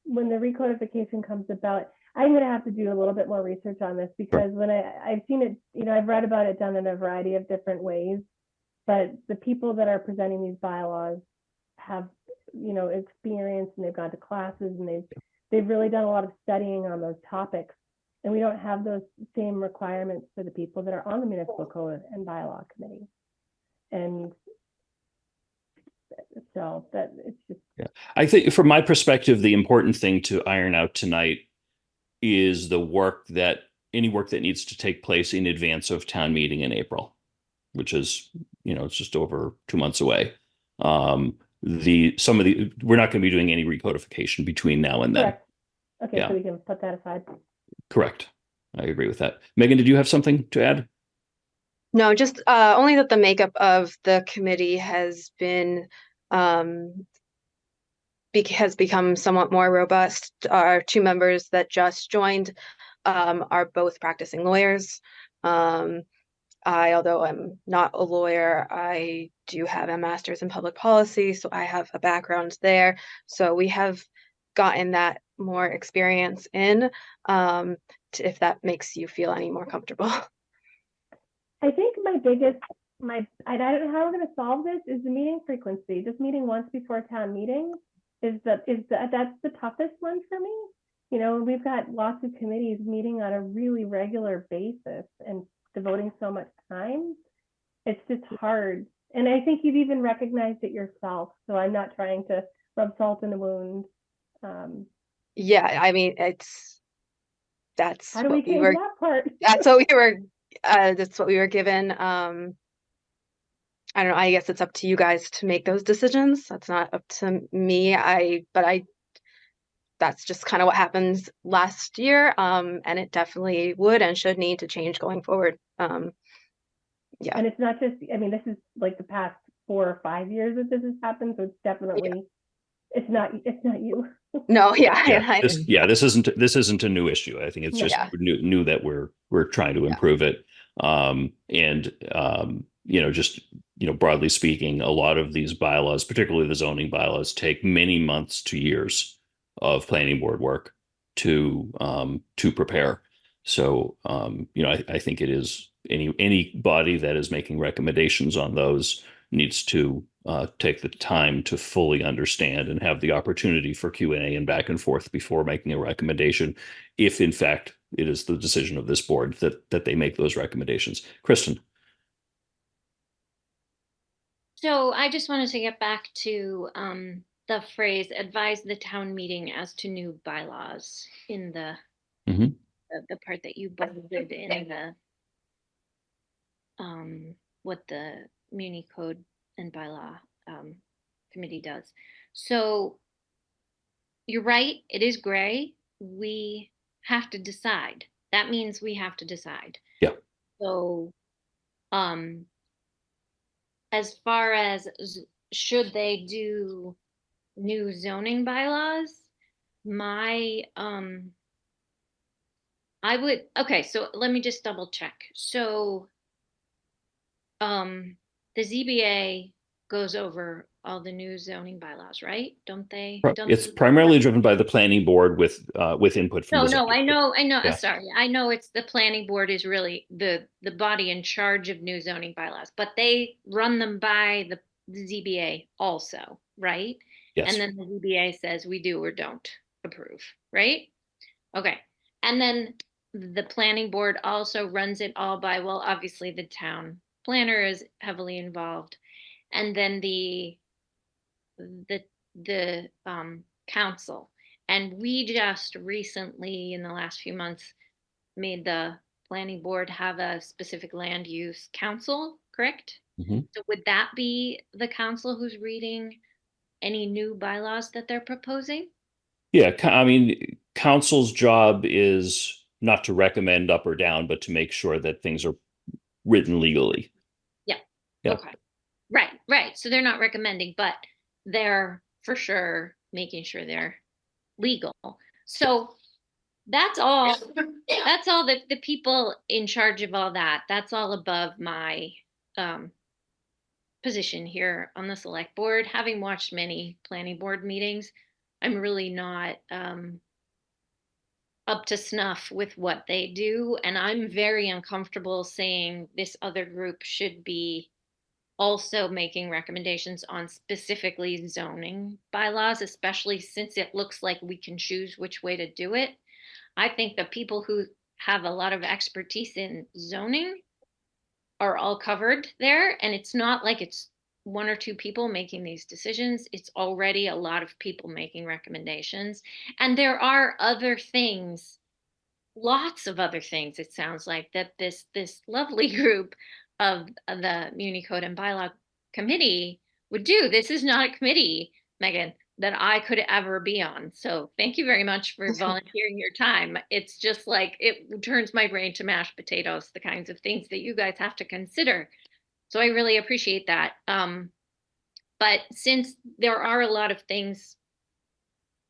when the recodification comes about, I'm going to have to do a little bit more research on this, because when I've seen it, I've read about it done in a variety of different ways, but the people that are presenting these bylaws have, experience, and they've gone to classes, and they've really done a lot of studying on those topics. And we don't have those same requirements for the people that are on the Municipal Code and Bylaw Committee. And so that it's just. Yeah. I think from my perspective, the important thing to iron out tonight is any work that needs to take place in advance of town meeting in April, which is, it's just over 2 months away. We're not going to be doing any recodification between now and then. Correct. Okay, Yeah. so we can put that aside. Correct. I agree with that. Megan, did you have something to add? No, just only that the makeup of the committee has been has become somewhat more robust. Our two members that just joined are both practicing lawyers. Although I'm not a lawyer, I do have a master's in public policy, so I have a background there. So we have gotten that more experience in, if that makes you feel any more comfortable. I think I don't know how we're going to solve this, is the meeting frequency. Just meeting once before town meeting that's the toughest one for me. We've got lots of committees meeting on a really regular basis and devoting so much time. It's just hard. And I think you've even recognized it yourself. So I'm not trying to rub salt in the wound. Yeah, I mean, that's how do we change that part? That's what we were given. I don't know, I guess it's up to you guys to make those decisions. That's not up to me. That's just kind of what happens last year. And it definitely would and should need to change going forward. Yeah. And it's not just, this is like the past 4 or 5 years that this has happened. So it's definitely, it's not you. No, yeah, Yeah, yeah, this isn't a new issue. I think it's just yeah, new that we're trying to yeah. improve it. And just broadly speaking, a lot of these bylaws, particularly the zoning bylaws, take many months to years of planning board work to prepare. So I think it is any body that is making recommendations on those needs to take the time to fully understand and have the opportunity for Q&A and back and forth before making a recommendation, if in fact it is the decision of this board that they make those recommendations. Kristen. So I just wanted to get back to the phrase advise the town meeting as to new bylaws in Mhm. the part that you bolded in the what the Muni Code and Bylaw committee does. So you're right, it is gray. We have to decide. That means we have to decide. Yeah. So as far as should they do new zoning bylaws, my I would, okay, so let me just double check. So the ZBA goes over all the new zoning bylaws, right? Don't they? Don't It's primarily driven by the planning board with input from No, the no, zoning I know, Yeah. sorry. I know it's the planning board is really the body in charge of new zoning bylaws, but they run them by the ZBA also, right? Yes. And then the ZBA says we do or don't approve, right? Okay. And then the planning board also runs it all by, well, obviously the town planner is heavily involved. And then the council. And we just recently, in the last few months, made the planning board have a specific land use council, correct? Mhm. So would that be the council who's reading any new bylaws that they're proposing? Yeah, I mean, council's job is not to recommend up or down, but to make sure that things are written legally. Yeah. Yeah. Okay. Right, right. So they're not recommending, but they're for sure making sure they're legal. So that's all. That's all the people in charge of all that. That's all above my um, position here on the select board. Having watched many planning board meetings, I'm really not up to snuff with what they do, and I'm very uncomfortable saying this other group should be also making recommendations on specifically zoning bylaws, especially since it looks like we can choose which way to do it. I think the people who have a lot of expertise in zoning are all covered there. And it's not like it's one or two people making these decisions. It's already a lot of people making recommendations. And there are other things, lots of other things, it sounds like, that this lovely group of the Muni Code and Bylaw Committee would do. This is not a committee, Megan, that I could ever be on. So thank you very much for volunteering your time. It's just like it turns my brain to mashed potatoes, the kinds of things that you guys have to consider. So I really appreciate that. But since there are a lot of things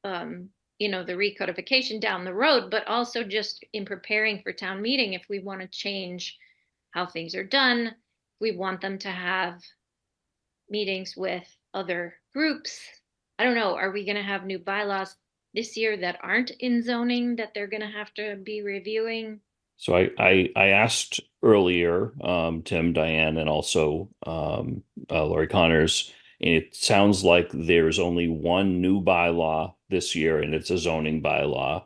the recodification down the road, but also just in preparing for town meeting, if we want to change how things are done, we want them to have meetings with other groups. I don't know, are we going to have new bylaws this year that aren't in zoning that they're going to have to be reviewing? So I asked earlier, Tim, Diane, and also Lori Connors, and it sounds like there's only one new bylaw this year, and it's a zoning bylaw.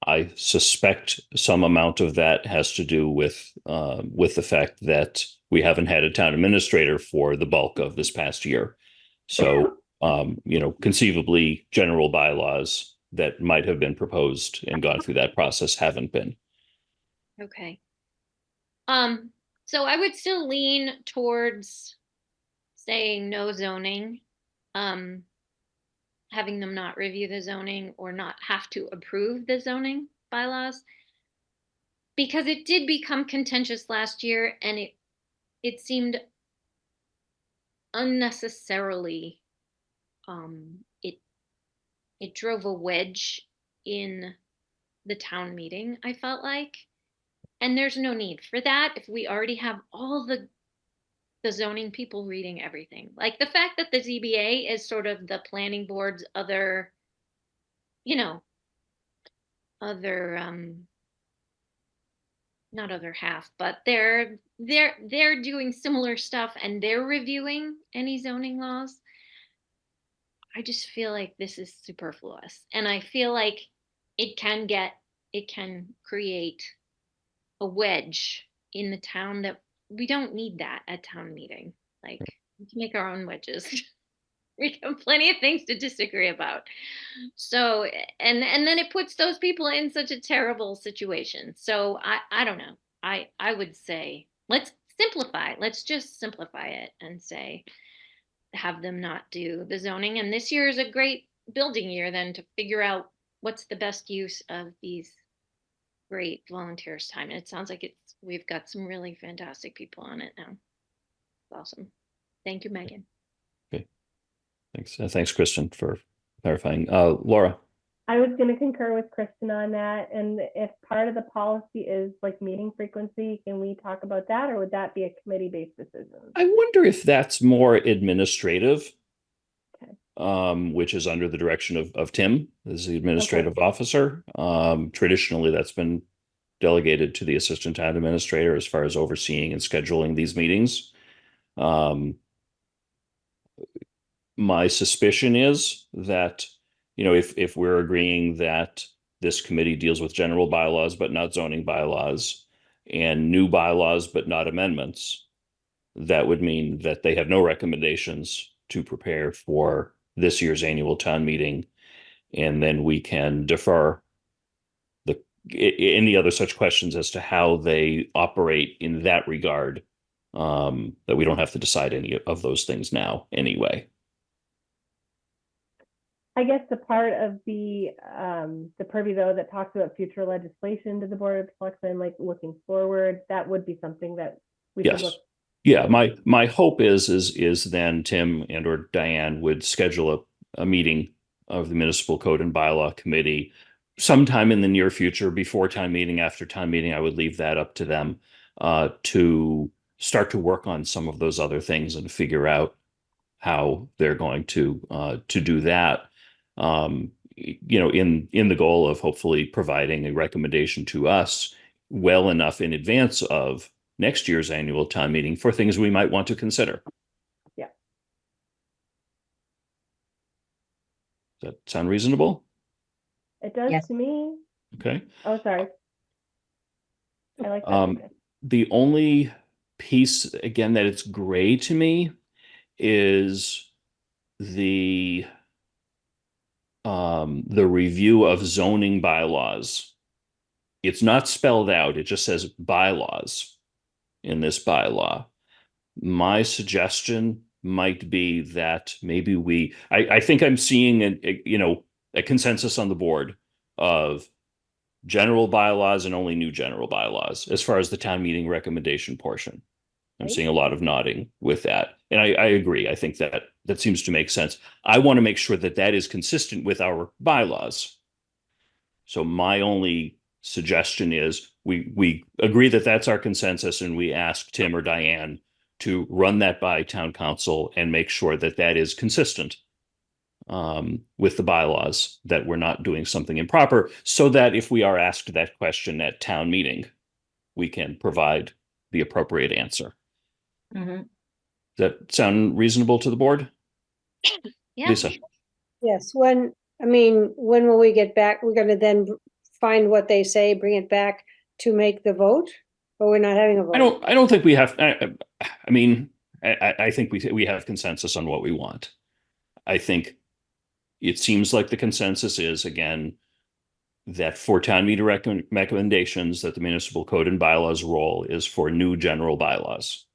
I suspect some amount of that has to do with the fact that we haven't had a town administrator for the bulk of this past year. So conceivably, general bylaws that might have been proposed and gone through that process haven't been. Okay. So I would still lean towards saying no zoning, having them not review the zoning or not have to approve the zoning bylaws, because it did become contentious last year, and it seemed unnecessarily it it drove a wedge in the town meeting, I felt like. And there's no need for that if we already have all the zoning people reading everything. Like the fact that the ZBA is sort of the planning board's other, you know, other not other half, but they're doing similar stuff and they're reviewing any zoning laws. I just feel like this is superfluous. And I feel like it can create a wedge in the town that we don't need that at town meeting. Like we can make our own wedges. We have plenty of things to disagree about. So and then it puts those people in such a terrible situation. So I don't know. I would say let's simplify. Let's just simplify it and say have them not do the zoning. And this year is a great building year then to figure out what's the best use of these great volunteers' time. And it sounds like we've got some really fantastic people on it now. It's awesome. Thank you, Megan. Okay. Thanks. Thanks, Kristen, for clarifying. Laura. I was going to concur with Kristen on that. And if part of the policy is like meeting frequency, can we talk about that, or would that be a committee-based decision? I wonder if that's more administrative, Okay. which is under the direction of Tim as the administrative officer. Traditionally, that's been delegated to the assistant town administrator as far as overseeing and scheduling these meetings. My suspicion is that, if we're agreeing that this committee deals with general bylaws but not zoning bylaws and new bylaws but not amendments, that would mean that they have no recommendations to prepare for this year's annual town meeting, and then we can defer any other such questions as to how they operate in that regard, that we don't have to decide any of those things now anyway. I guess the part of the purview though that talks about future legislation to the Board of Selectmen, like looking forward, that would be something that we should look. Yeah, my hope is then Tim and or Diane would schedule a meeting of the Municipal Code and Bylaw Committee sometime in the near future, before town meeting, after town meeting. I would leave that up to them to start to work on some of those other things and figure out how they're going to do that. In the goal of hopefully providing a recommendation to us well enough in advance of next year's annual town meeting for things we might want to consider. Yeah. Does that sound reasonable? It does to me. Okay. Oh, sorry. I like that. The only piece, again, that it's gray to me is the review of zoning bylaws. It's not spelled out. It just says bylaws in this bylaw. My suggestion might be that maybe I think I'm seeing a consensus on the board of general bylaws and only new general bylaws as far as the town meeting recommendation portion. I'm seeing a lot of nodding with that. And I agree. I think that seems to make sense. I want to make sure that is consistent with our bylaws. So my only suggestion is we agree that that's our consensus, and we ask Tim or Diane to run that by town council and make sure that is consistent with the bylaws, that we're not doing something improper, so that if we are asked that question at town meeting, we can provide the appropriate answer. Mm-hmm. Does that sound reasonable to the board? Yeah. Lisa? Yes, when will we get back? We're gonna then find what they say, bring it back to make the vote, or we're not having a vote? I don't think we have. I think we have consensus on what we want. I think it seems like the consensus is, again, that for town meeting recommendations, that the municipal code and bylaws role is for new general bylaws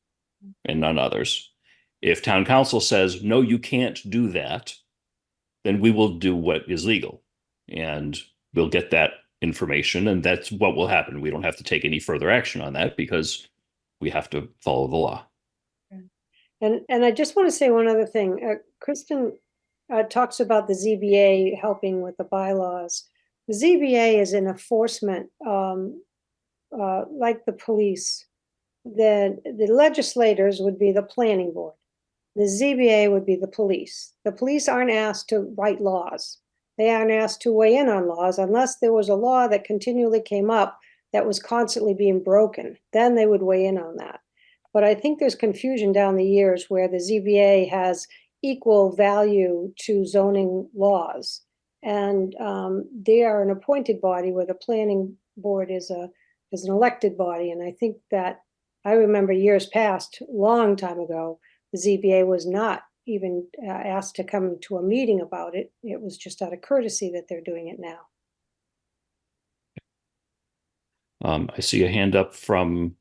and none others. If town council says, no, you can't do that, then we will do what is legal, and we'll get that information, and that's what will happen. We don't have to take any further action on that because we have to follow the law. And I just want to say one other thing. Kristen talks about the ZBA helping with the bylaws. The ZBA is an enforcement, like the police. The legislators would be the planning board. The ZBA would be the police. The police aren't asked to write laws. They aren't asked to weigh in on laws unless there was a law that continually came up that was constantly being broken. Then they would weigh in on that. But I think there's confusion down the years where the ZBA has equal value to zoning laws. And they are an appointed body where the planning board is an elected body. And I think that I remember years past, long time ago, the ZBA was not even asked to come to a meeting about it. It was just out of courtesy that they're doing it now. I see a hand up from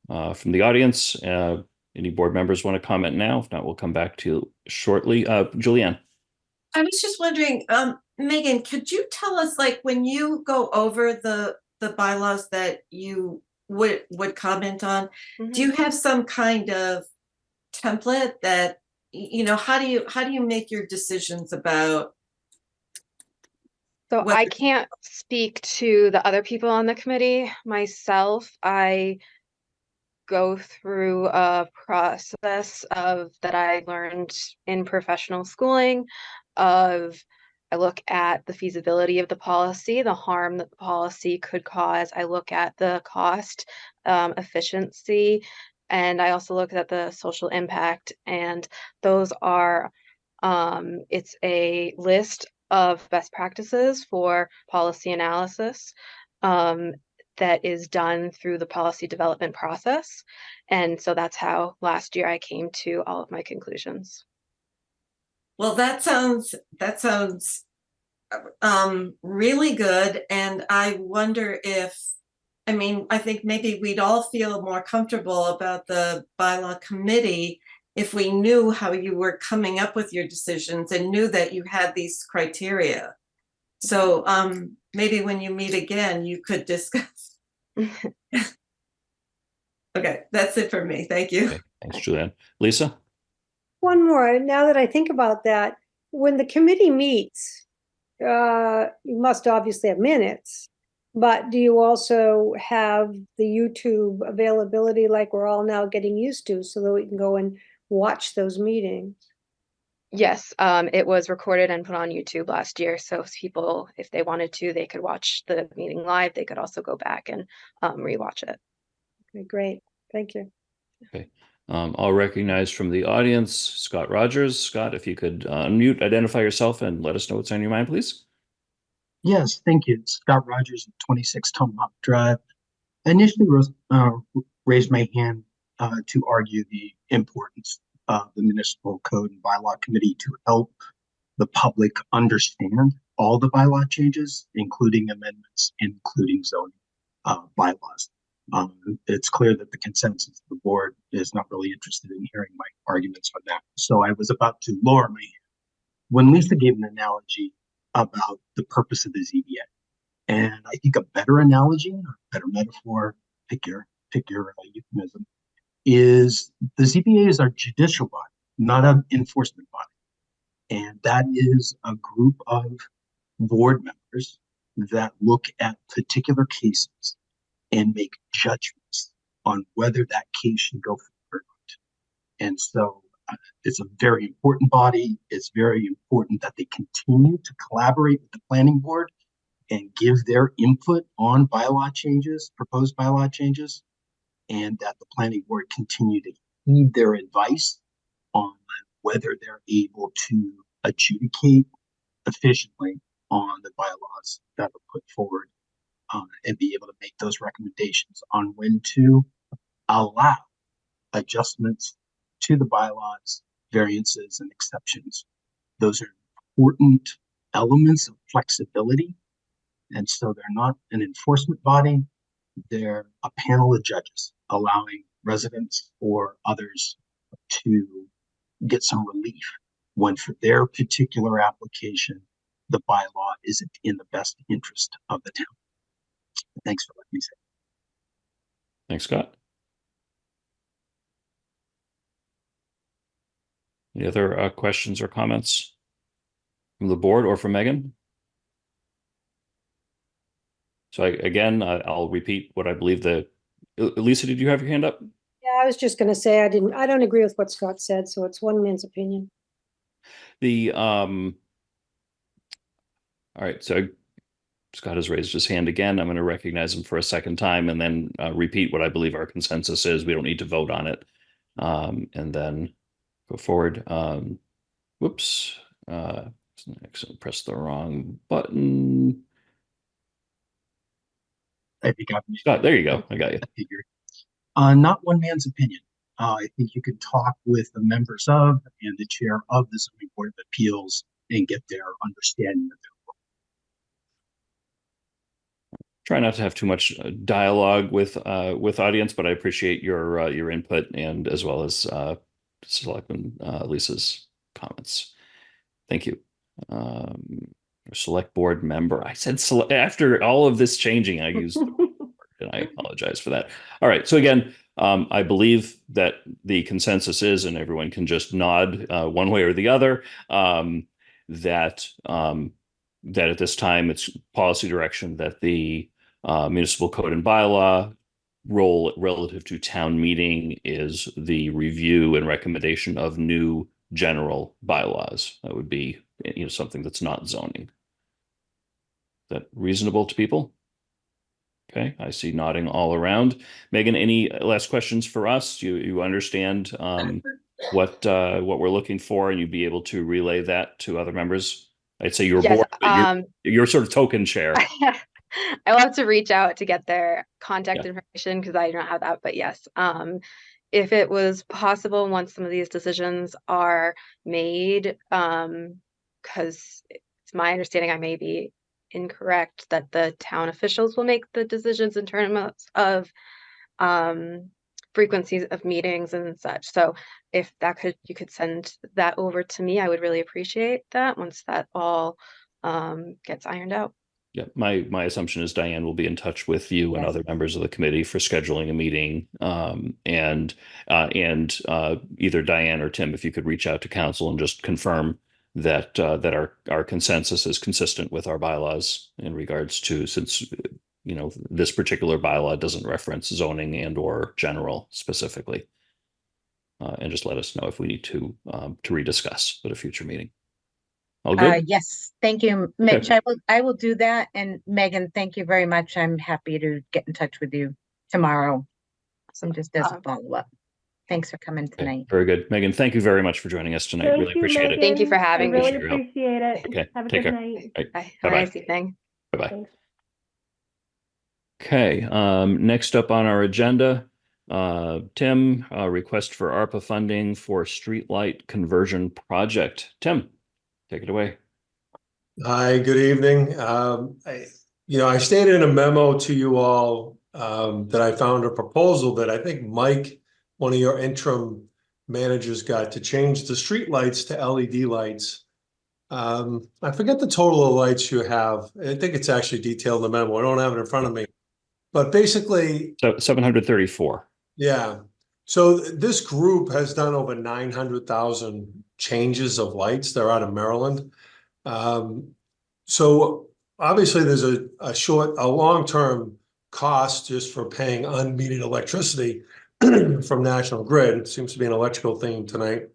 the audience. Any board members want to comment now? If not, we'll come back to you shortly. Julianne. I was just wondering, Megan, could you tell us, like, when you go over the bylaws that you would comment on, do you have some kind of template that, you know, how do you make your decisions about? So I can't speak to the other people on the committee myself. I go through a process of that I learned in professional schooling of I look at the feasibility of the policy, the harm that the policy could cause. I look at the cost, efficiency, and I also look at the social impact. And those are, it's a list of best practices for policy analysis. That is done through the policy development process. And so that's how last year I came to all of my conclusions. Well, that sounds really good. And I wonder if, I mean, I think maybe we'd all feel more comfortable about the bylaw committee if we knew how you were coming up with your decisions and knew that you had these criteria. So maybe when you meet again, you could discuss. Okay, that's it for me. Thank you. Okay, thanks, Julianne. Lisa? One more, now that I think about that, when the committee meets, you must obviously have minutes, but do you also have the YouTube availability like we're all now getting used to so that we can go and watch those meetings? Yes, it was recorded and put on YouTube last year. So if people, if they wanted to, they could watch the meeting live. They could also go back and rewatch it. Okay, great. Thank you. Okay. I'll recognize from the audience, Scott Rogers. Scott, if you could unmute, identify yourself, and let us know what's on your mind, please. Yes, thank you. Scott Rogers, 26 Tomahawk Drive. I initially raised my hand to argue the importance of the Municipal Code and Bylaw Committee to help the public understand all the bylaw changes, including amendments, including zoning bylaws. It's clear that the consensus of the board is not really interested in hearing my arguments on that. So I was about to lower my hand when Lisa gave an analogy about the purpose of the ZBA. And I think a better analogy, or better metaphor, pick your euphemism, is the ZBA is our judicial body, not an enforcement body. And that is a group of board members that look at particular cases and make judgments on whether that case should go forward or not. And so it's a very important body. It's very important that they continue to collaborate with the planning board and give their input on bylaw changes, proposed bylaw changes, and that the planning board continue to heed their advice on whether they're able to adjudicate efficiently on the bylaws that are put forward and be able to make those recommendations on when to allow adjustments to the bylaws, variances, and exceptions. Those are important elements of flexibility. And so they're not an enforcement body, they're a panel of judges allowing residents or others to get some relief when for their particular application, the bylaw isn't in the best interest of the town. Thanks for letting me say. Thanks, Scott. Any other questions or comments? from the board or from Megan? So again, I'll repeat what I believe Lisa, did you have your hand up? Yeah, I was just gonna say, I don't agree with what Scott said, so it's one man's opinion. All right, so Scott has raised his hand again. I'm going to recognize him for a second time and then repeat what I believe our consensus is. We don't need to vote on it. And then go forward. Whoops. Press the wrong button. I think I've made Scott, there you go. I got you. Not one man's opinion. I think you could talk with the members of and the chair of the zoning board of appeals and get their understanding of it. Try not to have too much dialogue with audience, but I appreciate your input and as well as Selectman Lisa's comments. Thank you. Select board member. I said after all of this changing, I used the word, and I apologize for that. All right. So again, I believe that the consensus is, and everyone can just nod one way or the other, that at this time it's policy direction that the municipal code and bylaw role relative to town meeting is the review and recommendation of new general bylaws. That would be something that's not zoning. Is that reasonable to people? Okay, I see nodding all around. Megan, any last questions for us? You understand what we're looking for, and you'd be able to relay that to other members? I'd say you're Yes, board, but you're sort of token chair. I will have to reach out to get their contact information because I don't have that. But yes, if it was possible once some of these decisions are made, because it's my understanding, I may be incorrect, that the town officials will make the decisions in terms of frequencies of meetings and such. So if you could send that over to me, I would really appreciate that once that all gets ironed out. Yeah, my assumption is Diane will be in touch with you and other members of the committee for scheduling a meeting. And either Diane or Tim, if you could reach out to council and just confirm that our consensus is consistent with our bylaws in regards to, since this particular bylaw doesn't reference zoning and or general specifically. And just let us know if we need to rediscuss at a future meeting. All good? Yes, thank you, Mitch. Okay. I will do that. And Megan, thank you very much. I'm happy to get in touch with you tomorrow. So just as a follow-up. Thanks for coming tonight. Very good. Megan, thank you very much for joining us tonight. Thank really you, appreciate Megan. it. Thank you for having I me. really appreciate it. Okay. Have a Take good care. night. Right. Bye. Have a nice evening. Bye-bye. Thanks. Okay. Next up on our agenda, Tim, request for ARPA funding for streetlight conversion project. Tim, take it away. Hi, good evening. I stated in a memo to you all that I found a proposal that I think Mike, one of your interim managers, got to change the street lights to LED lights. I forget the total of lights you have. I think it's actually detailed in the memo. I don't have it in front of me. But basically, So 734. Yeah. So this group has done over 900,000 changes of lights. They're out of Maryland. So obviously there's a long-term cost just for paying unmetered electricity from National Grid. It seems to be an electrical theme tonight.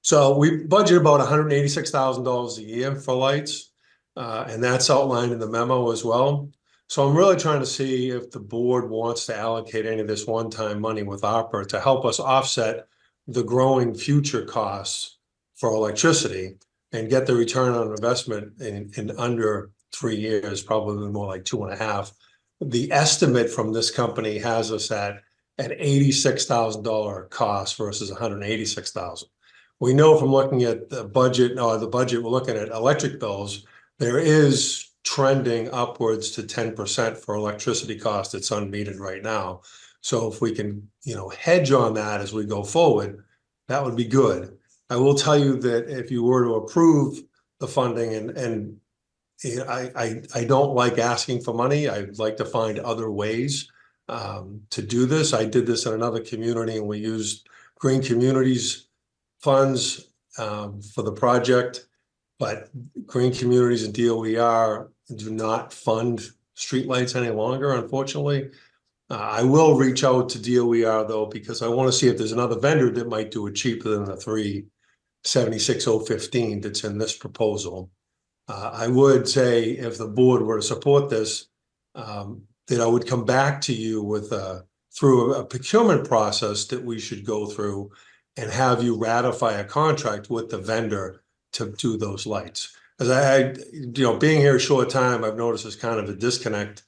So we budget about $186,000 a year for lights, and that's outlined in the memo as well. So I'm really trying to see if the board wants to allocate any of this one-time money with ARPA to help us offset the growing future costs for electricity and get the return on investment in under 3 years, probably more like 2.5. The estimate from this company has us at an $86,000 cost versus $186,000. We know from looking at the budget, we're looking at electric bills, there is trending upwards to 10% for electricity cost that's unmetered right now. So if we can, hedge on that as we go forward, that would be good. I will tell you that if you were to approve the funding, and I don't like asking for money, I'd like to find other ways to do this. I did this in another community, and we used Green Communities funds for the project. But green communities and DOER do not fund streetlights any longer, unfortunately. I will reach out to DOER though, because I want to see if there's another vendor that might do it cheaper than the 376,015 that's in this proposal. I would say if the board were to support this, that I would come back to you with through a procurement process that we should go through and have you ratify a contract with the vendor to do those lights. As being here a short time, I've noticed there's kind of a disconnect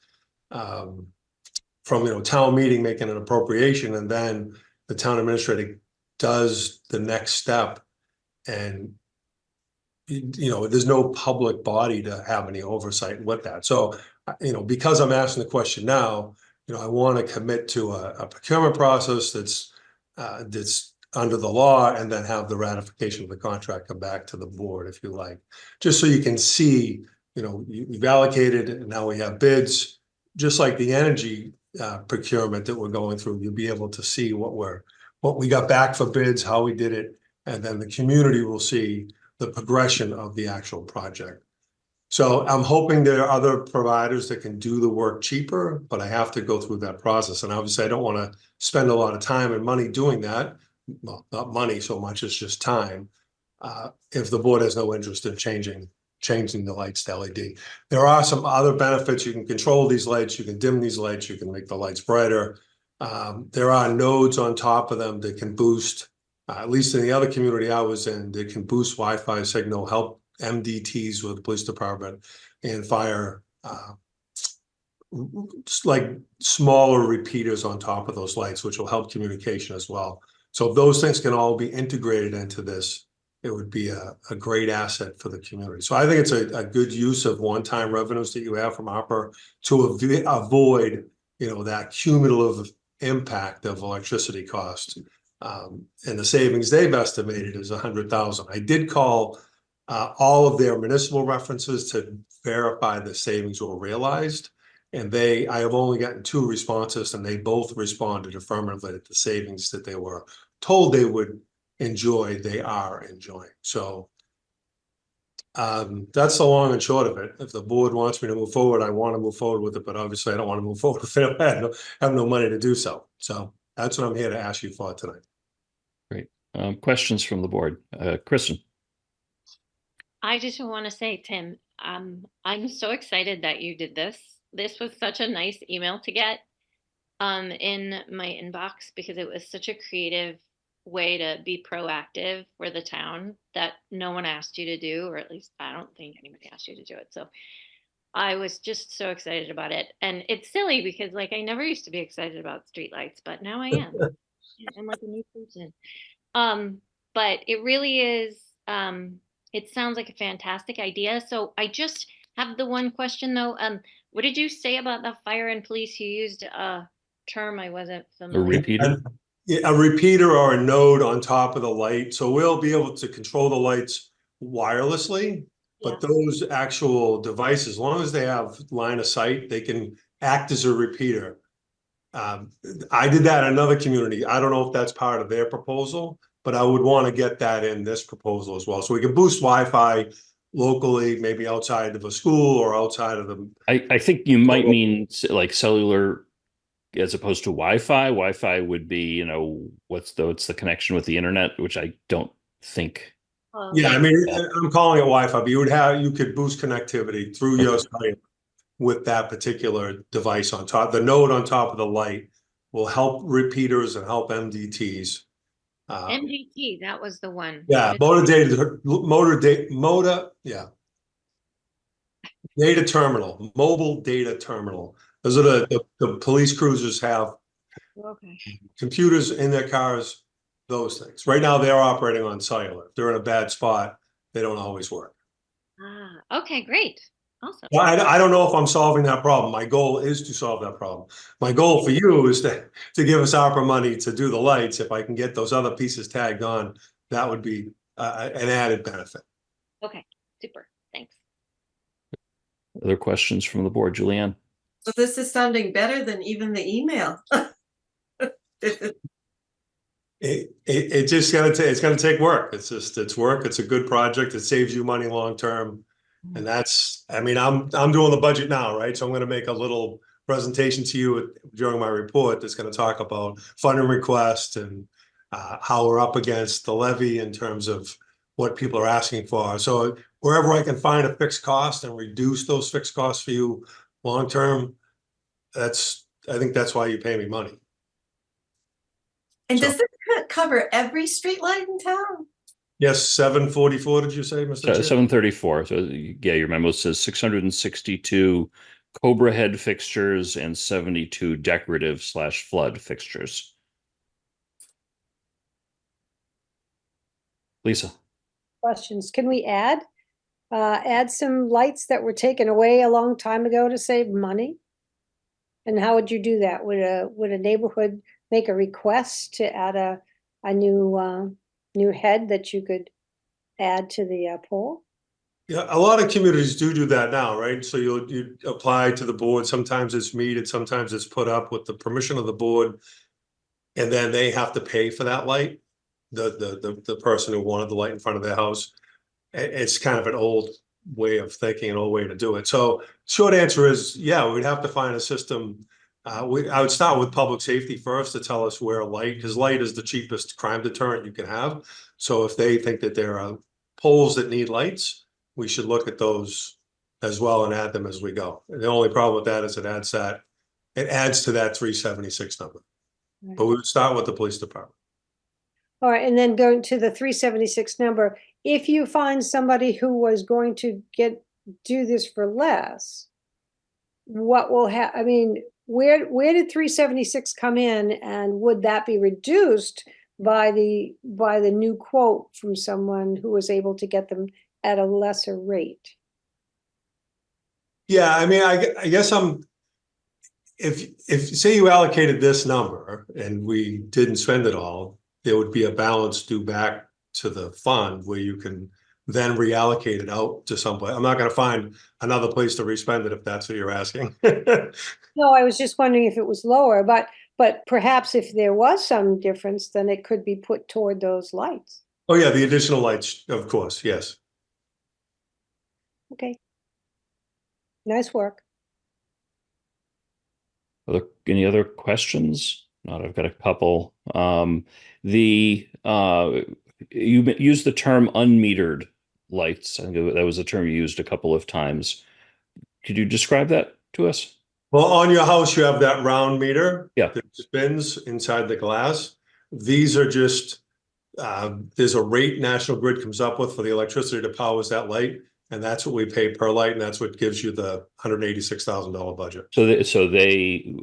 from, town meeting making an appropriation and then the town administrator does the next step and there's no public body to have any oversight with that. So, because I'm asking the question now, I want to commit to a procurement process that's under the law and then have the ratification of the contract come back to the board, if you like, just so you can see, you've allocated and now we have bids, just like the energy procurement that we're going through. You'll be able to see what we got back for bids, how we did it, and then the community will see the progression of the actual project. So I'm hoping there are other providers that can do the work cheaper, but I have to go through that process. And obviously I don't want to spend a lot of time and money doing that. Well, not money so much as just time. If the board has no interest in changing the lights to LED. There are some other benefits. You can control these lights, you can dim these lights, you can make the lights brighter. There are nodes on top of them that can boost, at least in the other community I was in, they can boost Wi-Fi signal, help MDTs with the police department and fire, like smaller repeaters on top of those lights, which will help communication as well. So if those things can all be integrated into this, it would be a great asset for the community. So I think it's a good use of one-time revenues that you have from ARPA to avoid, that cumulative impact of electricity costs. And the savings they've estimated is 100,000. I did call all of their municipal references to verify the savings were realized. And I have only gotten 2 responses and they both responded affirmatively that the savings that they were told they would enjoy, they are enjoying. So that's the long and short of it. If the board wants me to move forward, I want to move forward with it, but obviously I don't want to move forward if I have no money to do so. So that's what I'm here to ask you for tonight. Great. Questions from the board. Kristen. I just want to say, Tim, I'm so excited that you did this. This was such a nice email to get in my inbox because it was such a creative way to be proactive for the town that no one asked you to do, or at least I don't think anybody asked you to do it. So I was just so excited about it. And it's silly because I never used to be excited about streetlights, but now I am. I'm like a new person. But it really is, it sounds like a fantastic idea. So I just have the one question though. What did you say about the fire and police? You used a term I wasn't familiar with. A repeater? A repeater or a node on top of the light. So we'll be able to control the lights wirelessly, but those actual devices, as long as they have line of sight, they can act as a repeater. I did that in another community. I don't know if that's part of their proposal, but I would want to get that in this proposal as well. So we can boost Wi-Fi locally, maybe outside of a school or outside of the. I think you might mean like cellular as opposed to Wi-Fi. Wi-Fi would be, what's the connection with the internet, which I don't think. Yeah, I mean, I'm calling it Wi-Fi, but you could boost connectivity through your site with that particular device on top. The node on top of the light will help repeaters and help MDTs. MDT, that was the one. Yeah, data terminal, mobile data terminal. Those are the police cruisers have computers in their cars, those things. Right now they're operating on cellular. If they're in a bad spot, they don't always work. Okay, great. Awesome. Well, I don't know if I'm solving that problem. My goal is to solve that problem. My goal for you is to give us ARPA money to do the lights. If I can get those other pieces tagged on, that would be an added benefit. Okay, super. Thanks. Other questions from the board? Julianne? So this is sounding better than even the email. It just it's gonna take work. It's work. It's a good project. It saves you money long term. And that's, I mean, I'm doing the budget now, right? So I'm gonna make a little presentation to you during my report that's gonna talk about funding requests and how we're up against the levy in terms of what people are asking for. So wherever I can find a fixed cost and reduce those fixed costs for you long term, I think that's why you pay me money. And So- does this cover every street light in town? Yes, 744, did you say, Mr. Chair? 734. So yeah, your memo says 662 Cobra head fixtures and 72 decorative/flood fixtures. Lisa. Questions? Can we add some lights that were taken away a long time ago to save money? And how would you do that? Would a neighborhood make a request to add a new head that you could add to the pole? Yeah, a lot of communities do that now, right? So you apply to the board. Sometimes it's metered, sometimes it's put up with the permission of the board, and then they have to pay for that light. The person who wanted the light in front of their house. It's kind of an old way of thinking, an old way to do it. So short answer is, yeah, we'd have to find a system. I would start with public safety first to tell us where light, because light is the cheapest crime deterrent you can have. So if they think that there are poles that need lights, we should look at those as well and add them as we go. And the only problem with that is it adds to that 376 number. Right. But we would start with the police department. All right, and then going to the 376 number, if you find somebody who was going to do this for less, what will I mean, where did 376 come in, and would that be reduced by the new quote from someone who was able to get them at a lesser rate? Yeah, I mean, I guess if say you allocated this number and we didn't spend it all, there would be a balance due back to the fund where you can then reallocate it out to someplace. I'm not going to find another place to respend it if that's what you're asking. No, I was just wondering if it was lower, but perhaps if there was some difference, then it could be put toward those lights. Oh yeah, the additional lights, of course, yes. Okay. Nice work. Any other questions? Not, I've got a couple. You used the term unmetered lights. I think that was a term you used a couple of times. Could you describe that to us? Well, on your house, you have that round meter. Yeah. That spins inside the glass. These are just, there's a rate National Grid comes up with for the electricity to power that light. And that's what we pay per light. And that's what gives you the $186,000 budget. So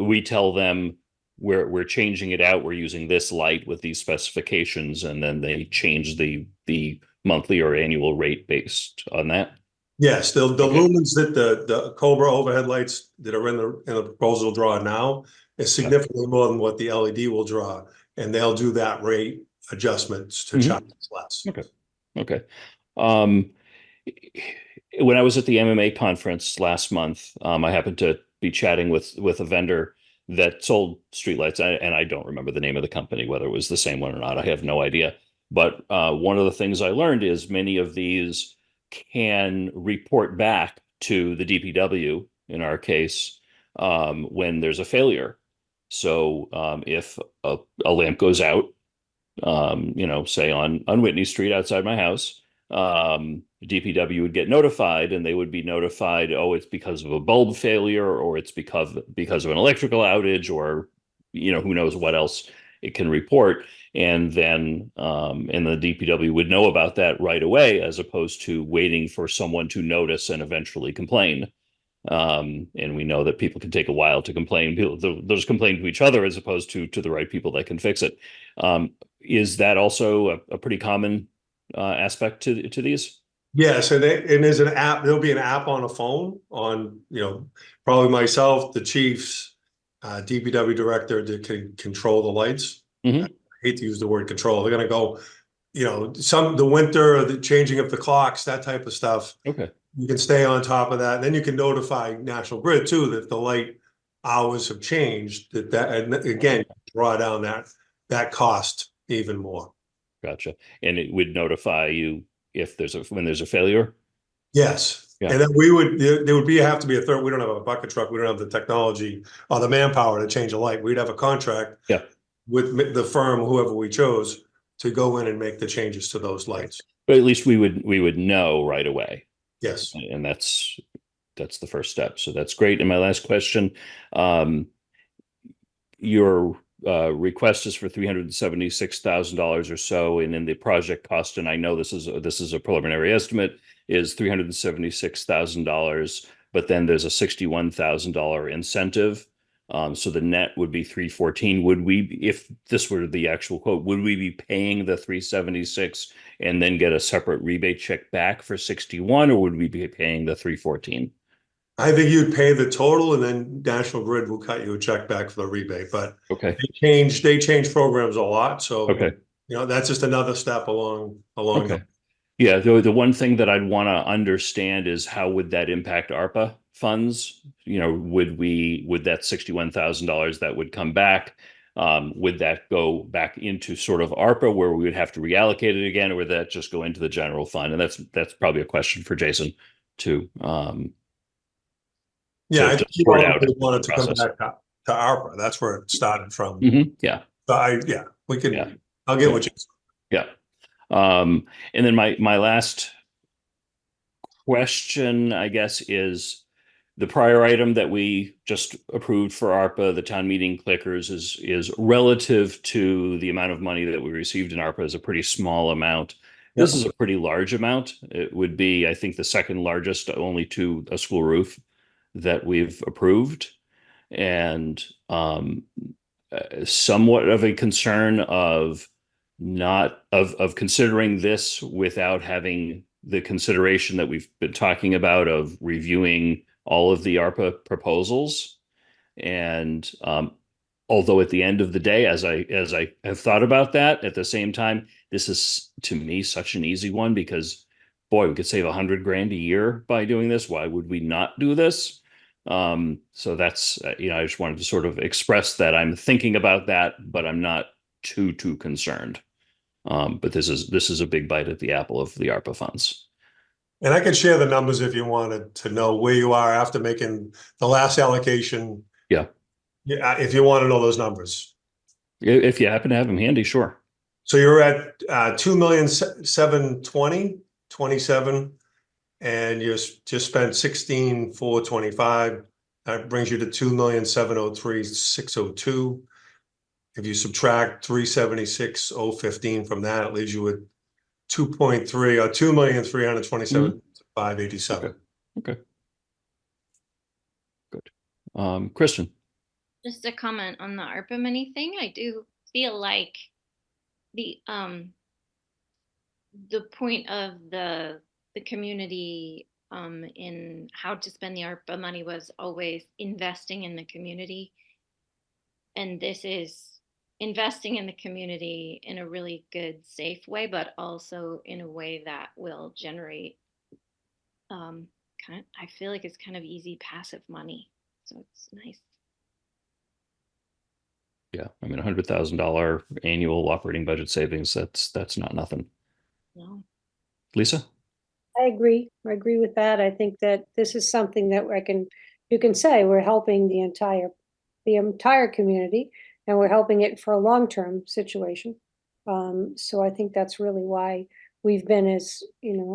we tell them we're changing it out. We're using this light with these specifications, and then they change the monthly or annual rate based on that. Yes, the lumens that the Cobra overhead lights that are in the proposal draw now is significantly more than what the LED will draw, and they'll do that rate adjustments to charge less. Okay. When I was at the MMA conference last month, I happened to be chatting with a vendor that sold streetlights, and I don't remember the name of the company, whether it was the same one or not. I have no idea. But one of the things I learned is many of these can report back to the DPW, in our case, when there's a failure. So if a lamp goes out, say on Whitney Street outside my house, DPW would get notified, and they would be notified, oh, it's because of a bulb failure, or it's because of an electrical outage, or who knows what else it can report. And then the DPW would know about that right away, as opposed to waiting for someone to notice and eventually complain. And we know that people can take a while to complain. They'll just complain to each other as opposed to the right people that can fix it. Is that also a pretty common aspect to these? Yes, and there's an app. There'll be an app on a phone on, probably myself, the chiefs, DPW director that can control the lights. Mm-hmm. I hate to use the word control. They're going to go, the winter, the changing of the clocks, that type of stuff. Okay. You can stay on top of that. And then you can notify National Grid too, that if the light hours have changed, and again, draw down that cost even more. Gotcha. And it would notify you if when there's a failure? Yes. Yeah. And then there would have to be a third. We don't have a bucket truck. We don't have the technology or the manpower to change a light. We'd have a contract with the firm, whoever we chose, to go in and make the changes to those lights. But at least we would know right away. Yes. And that's the first step. So that's great. And my last question, your request is for $376,000 or so, and then the project cost, and I know this is a preliminary estimate, is $376,000, but then there's a $61,000 incentive. So the net would be 314. Would we, if this were the actual quote, would we be paying the 376 and then get a separate rebate check back for 61, or would we be paying the 314? I think you'd pay the total, and then National Grid will cut you a check back for the rebate. But okay, they change programs a lot, so okay, that's just another step along. Okay. Yeah, the one thing that I'd want to understand is how would that impact ARPA funds? Would that $61,000 that would come back, would that go back into sort of ARPA where we would have to reallocate it again, or would that just go into the general fund? And that's probably a question for Jason to I to think you sort out wanted to come process. back to ARPA. That's where it started from. Yeah. So we can. Yeah. I'll get what you. Yeah. And then my last question, I guess, is the prior item that we just approved for ARPA, the town meeting clickers, is relative to the amount of money that we received in ARPA is a pretty small amount. This is a pretty large amount. It would be, I think, the second largest, only to a school roof, that we've approved. And somewhat of a concern of considering this without having the consideration that we've been talking about of reviewing all of the ARPA proposals. And although at the end of the day, as I have thought about that, at the same time, this is to me such an easy one because, boy, we could save $100,000 a year by doing this. Why would we not do this? So that's, I just wanted to sort of express that I'm thinking about that, but I'm not too concerned. But this is a big bite at the apple of the ARPA funds. And I could share the numbers if you wanted to know where you are after making the last allocation. Yeah. If you want to know those numbers. If you happen to have them handy, sure. So you're at 2,720,27, and you just spent 16,425. That brings you to 2,703,602. If you subtract 376,015 from that, it leaves you with 2.3 or 2,327,587. Okay. Good. Kristen. Just a comment on the ARPA money thing. I do feel like the point of the community in how to spend the ARPA money was always investing in the community. And this is investing in the community in a really good, safe way, but also in a way that will generate I feel like it's kind of easy passive money. So it's nice. Yeah, I mean, $100,000 annual operating budget savings, that's not nothing. No. Lisa? I agree with that. I think that this is something that you can say we're helping the entire community, and we're helping it for a long-term situation. So I think that's really why we've been as,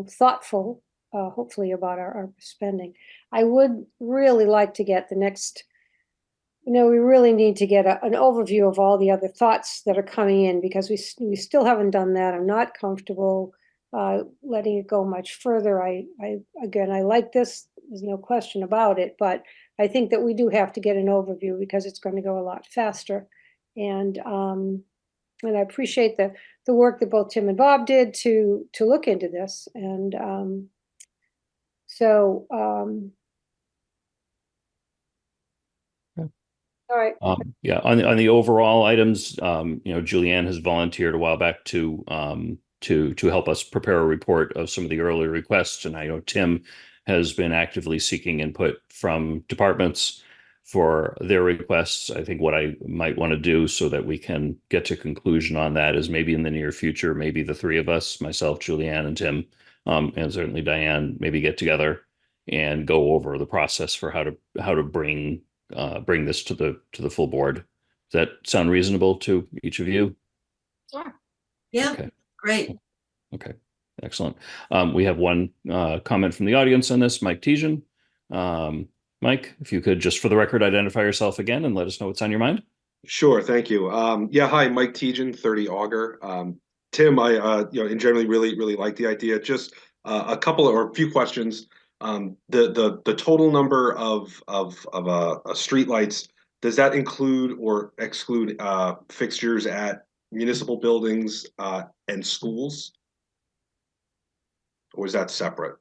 thoughtful, hopefully, about our spending. I would really like to get the next, we really need to get an overview of all the other thoughts that are coming in, because we still haven't done that. I'm not comfortable letting it go much further. I like this, there's no question about it, but I think that we do have to get an overview because it's going to go a lot faster. And I appreciate the work that both Tim and Bob did to look into this. And all right. Yeah, on the overall items, Julianne has volunteered a while back to help us prepare a report of some of the earlier requests, and I know Tim has been actively seeking input from departments. for their requests. I think what I might want to do so that we can get to conclusion on that is maybe in the near future, maybe the three of us, myself, Julianne, and Tim, and certainly Diane, maybe get together and go over the process for how to bring this to the full board. Does that sound reasonable to each of you? Sure. Yeah, Okay. great. Okay, excellent. We have one comment from the audience on this, Mike Tejan. Mike, if you could just for the record identify yourself again and let us know what's on your mind. Sure, thank you. Yeah, hi, Mike Tejan, 30 Augur. Tim, I in generally really like the idea. Just a couple or a few questions. The total number of streetlights, does that include or exclude fixtures at municipal buildings and schools? Or is that separate?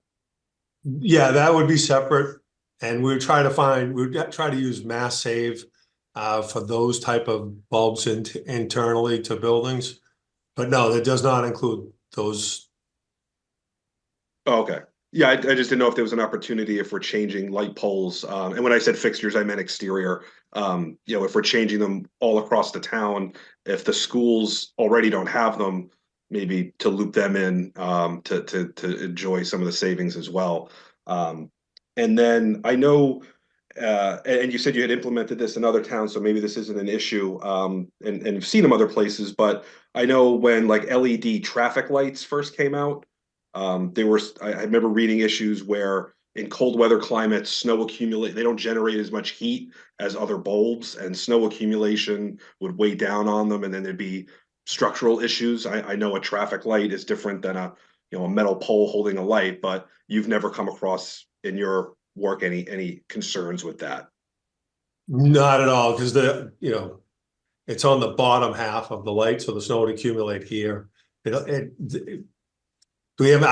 Yeah, that would be separate. And we'd try to use mass save for those type of bulbs internally to buildings. But no, that does not include those. Oh, okay. Yeah, I just didn't know if there was an opportunity if we're changing light poles. And when I said fixtures, I meant exterior. If we're changing them all across the town, if the schools already don't have them, maybe to loop them in to enjoy some of the savings as well. And then I know, and you said you had implemented this in other towns, so maybe this isn't an issue. And you've seen them other places, but I know when like LED traffic lights first came out. I remember reading issues where in cold weather climates, snow accumulate, they don't generate as much heat as other bulbs, and snow accumulation would weigh down on them, and then there'd be structural issues. I know a traffic light is different than a metal pole holding a light, but you've never come across in your work any concerns with that. Not at all, because it's on the bottom half of the light, so the snow would accumulate here. I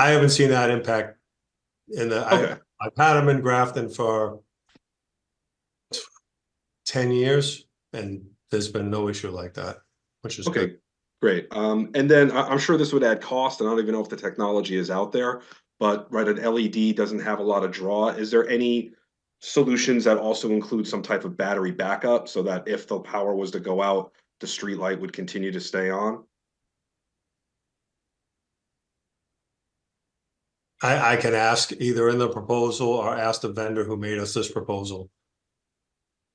haven't seen that impact Okay. I've had them in Grafton for 10 years and there's been no issue like that, which is Okay, good. great. And then I'm sure this would add cost, and I don't even know if the technology is out there, but right, an LED doesn't have a lot of draw. Is there any solutions that also include some type of battery backup so that if the power was to go out, the street light would continue to stay on? I can ask either in the proposal or ask the vendor who made us this proposal.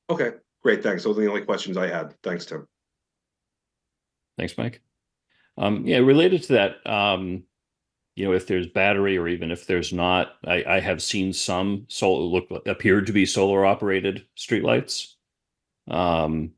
Okay, great, thanks. Those are the only questions I had. Thanks, Tim. Thanks, Mike. Yeah, related to that, if there's battery or even if there's not, I have seen some appeared to be solar operated streetlights. I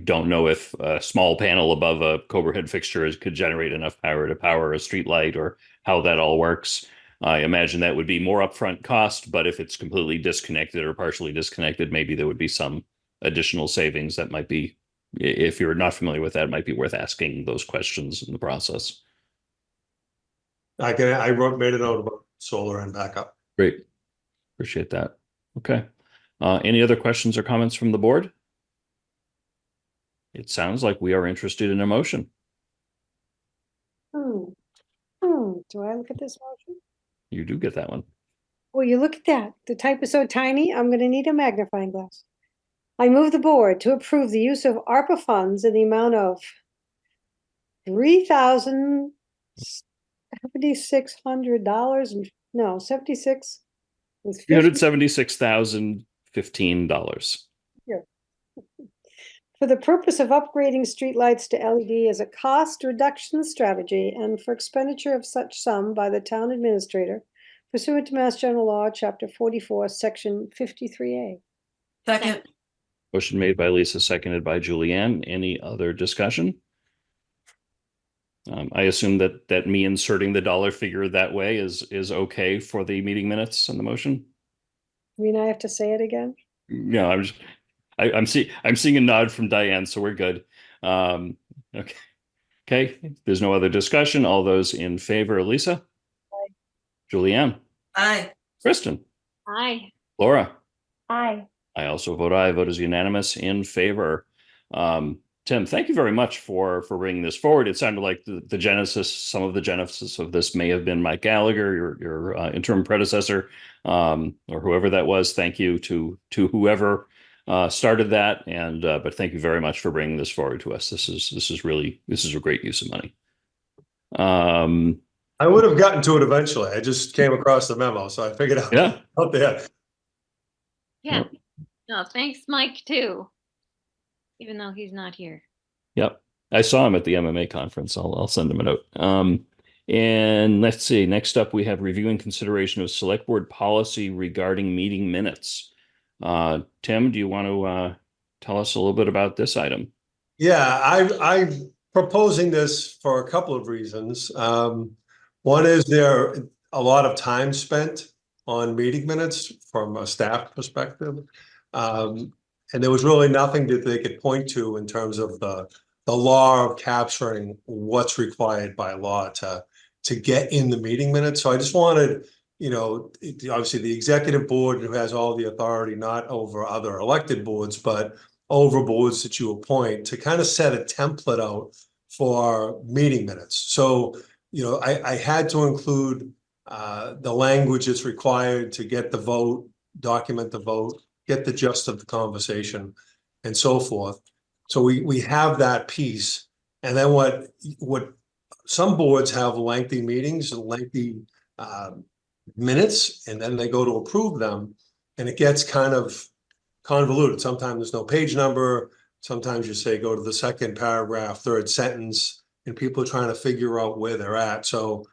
don't know if a small panel above a Cobra head fixture could generate enough power to power a streetlight or how that all works. I imagine that would be more upfront cost, but if it's completely disconnected or partially disconnected, maybe there would be some additional savings that might be, if you're not familiar with that, it might be worth asking those questions in the process. I made a note about solar and backup. Great. Appreciate that. Okay. Any other questions or comments from the board? It sounds like we are interested in a motion. Do I look at this motion? You do get that one. Well, you look at that. The type is so tiny, I'm going to need a magnifying glass. I move the board to approve the use of ARPA funds in the amount of $3,600 and no, 76 with $376,015. Here. For the purpose of upgrading streetlights to LED as a cost reduction strategy and for expenditure of such sum by the town administrator pursuant to Mass General Law, Chapter 44, Section 53A. Second. Motion made by Lisa, seconded by Julianne. Any other discussion? I assume that me inserting the dollar figure that way is okay for the meeting minutes and the motion. You mean I have to say it again? No, I'm seeing a nod from Diane, so we're good. Okay. Okay. There's no other discussion. All those in favor, Lisa? Aye. Julianne? Aye. Kristen? Aye. Laura? Aye. I also vote aye. Vote is unanimous in favor. Tim, thank you very much for bringing this forward. It sounded like the genesis, some of the genesis of this may have been Mike Gallagher, your interim predecessor, or whoever that was. Thank you to whoever started that, and but thank you very much for bringing this forward to us. This is a great use of money. I would have gotten to it eventually. I just came across the memo, so I figured out, Yeah. out there. Yeah. No, thanks, Mike, too. Even though he's not here. Yep. I saw him at the MMA conference. I'll send him a note. And let's see. Next up, we have review and consideration of select board policy regarding meeting minutes. Tim, do you want to tell us a little bit about this item? Yeah, I'm proposing this for a couple of reasons. One is there a lot of time spent on meeting minutes from a staff perspective. And there was really nothing that they could point to in terms of the law of capturing what's required by law to get in the meeting minutes. So I just wanted, obviously the executive board who has all the authority, not over other elected boards, but over boards that you appoint, to kind of set a template out for meeting minutes. So, I had to include the language that's required to get the vote, document the vote, get the gist of the conversation, and so forth. So we have that piece. And then what some boards have lengthy meetings and lengthy minutes, and then they go to approve them, and it gets kind of convoluted. Sometimes there's no page number. Sometimes you say go to the second paragraph, third sentence, and people are trying to figure out where they're at. So,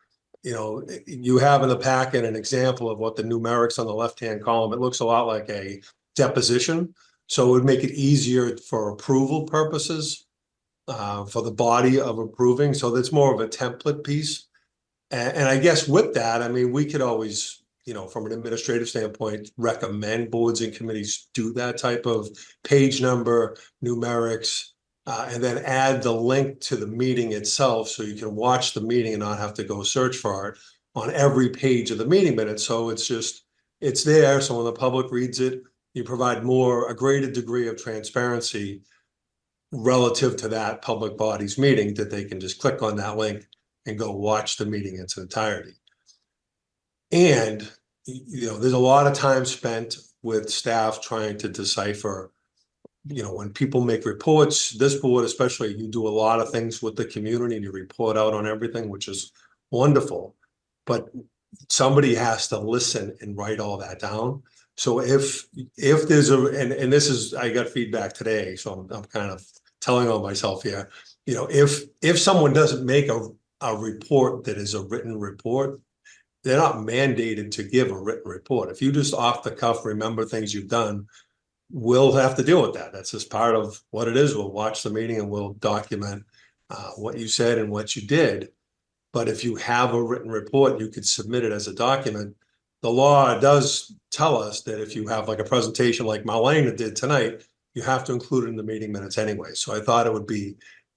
you have in the packet an example of what the numerics on the left-hand column. It looks a lot like a deposition. So it would make it easier for approval purposes, for the body of approving. So that's more of a template piece. And I guess with that, I mean, we could always, from an administrative standpoint, recommend boards and committees do that type of page number, numerics, and then add the link to the meeting itself so you can watch the meeting and not have to go search for it on every page of the meeting minutes. So it's there. So when the public reads it, you provide a greater degree of transparency relative to that public body's meeting, that they can just click on that link and go watch the meeting in its entirety. And, there's a lot of time spent with staff trying to decipher, when people make reports, this board especially, you do a lot of things with the community and you report out on everything, which is wonderful. But somebody has to listen and write all that down. So if there's and this is, I got feedback today, so I'm kind of telling on myself here, if someone doesn't make a report that is a written report, they're not mandated to give a written report. If you just off the cuff remember things you've done, we'll have to deal with that. That's just part of what it is. We'll watch the meeting and we'll document what you said and what you did. But if you have a written report, you could submit it as a document. The law does tell us that if you have like a presentation like Marlena did tonight, you have to include it in the meeting minutes anyway. So I thought it would be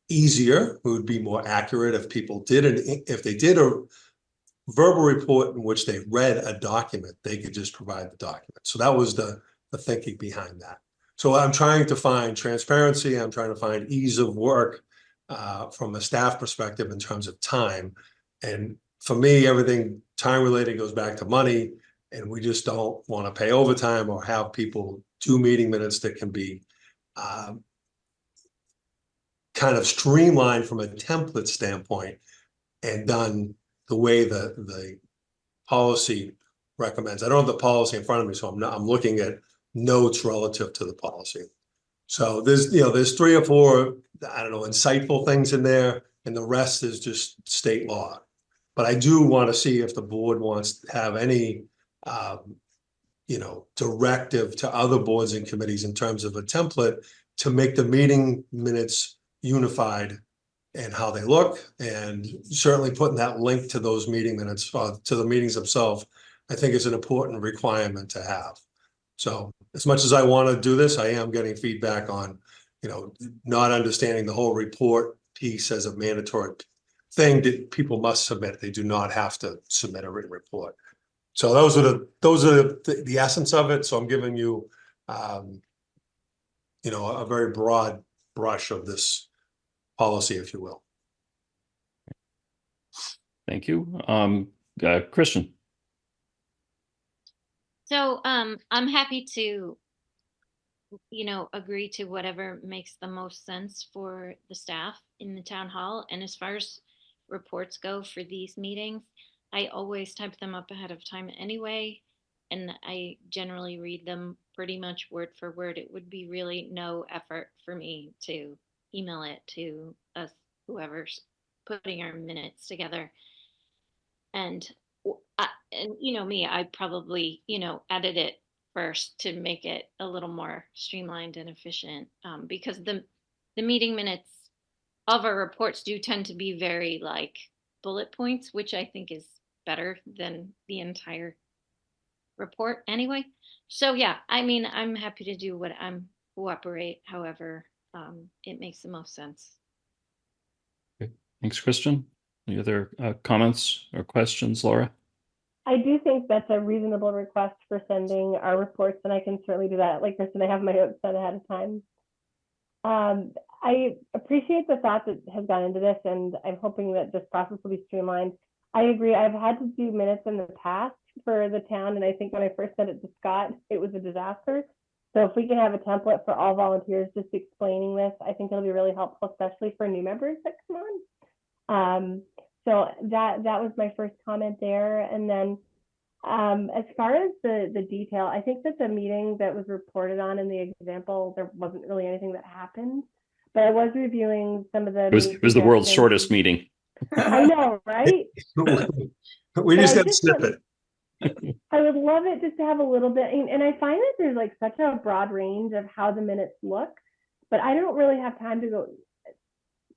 easier, it would be more accurate if people did it. If they did a verbal report in which they read a document, they could just provide the document. So that was the thinking behind that. So I'm trying to find transparency. I'm trying to find ease of work from a staff perspective in terms of time. And for me, everything time related goes back to money, and we just don't want to pay overtime or have people do meeting minutes that can be kind of streamlined from a template standpoint and done the way the policy recommends. I don't have the policy in front of me, so I'm looking at notes relative to the policy. So there's 3 or 4, I don't know, insightful things in there, and the rest is just state law. But I do want to see if the board wants to have any, directive to other boards and committees in terms of a template to make the meeting minutes unified and how they look, and certainly putting that link to those meeting minutes, to the meetings themselves, I think is an important requirement to have. So as much as I want to do this, I am getting feedback on, not understanding the whole report piece as a mandatory thing that people must submit. They do not have to submit a written report. So those are the essence of it. So I'm giving you, a very broad brush of this policy, if you will. Thank you. Christian. So I'm happy to, agree to whatever makes the most sense for the staff in the town hall. And as far as reports go for these meetings, I always type them up ahead of time anyway, and I generally read them pretty much word for word. It would be really no effort for me to email it to us, whoever's putting our minutes together. And me, I'd probably edit it first to make it a little more streamlined and efficient, because the meeting minutes of our reports do tend to be very like bullet points, which I think is better than the entire report anyway. So yeah, I mean, I'm happy to do what I'm cooperate however it makes the most sense. Okay. Thanks, Christian. Any other comments or questions, Laura? I do think that's a reasonable request for sending our reports, and I can certainly do that. Like Kristen, I have my notes set ahead of time. I appreciate the thought that has gone into this, and I'm hoping that this process will be streamlined. I agree. I've had to do minutes in the past for the town, and I think when I first sent it to Scott, it was a disaster. So if we can have a template for all volunteers just explaining this, I think it'll be really helpful, especially for new members that come on. So that was my first comment there. And then as far as the detail, I think that the meeting that was reported on in the example, there wasn't really anything that happened, but I was reviewing some of the. It was the world's shortest meeting. I know, right? We just got a snippet. I would love it just to have a little bit, and I find that there's like such a broad range of how the minutes look, but I don't really have time to go,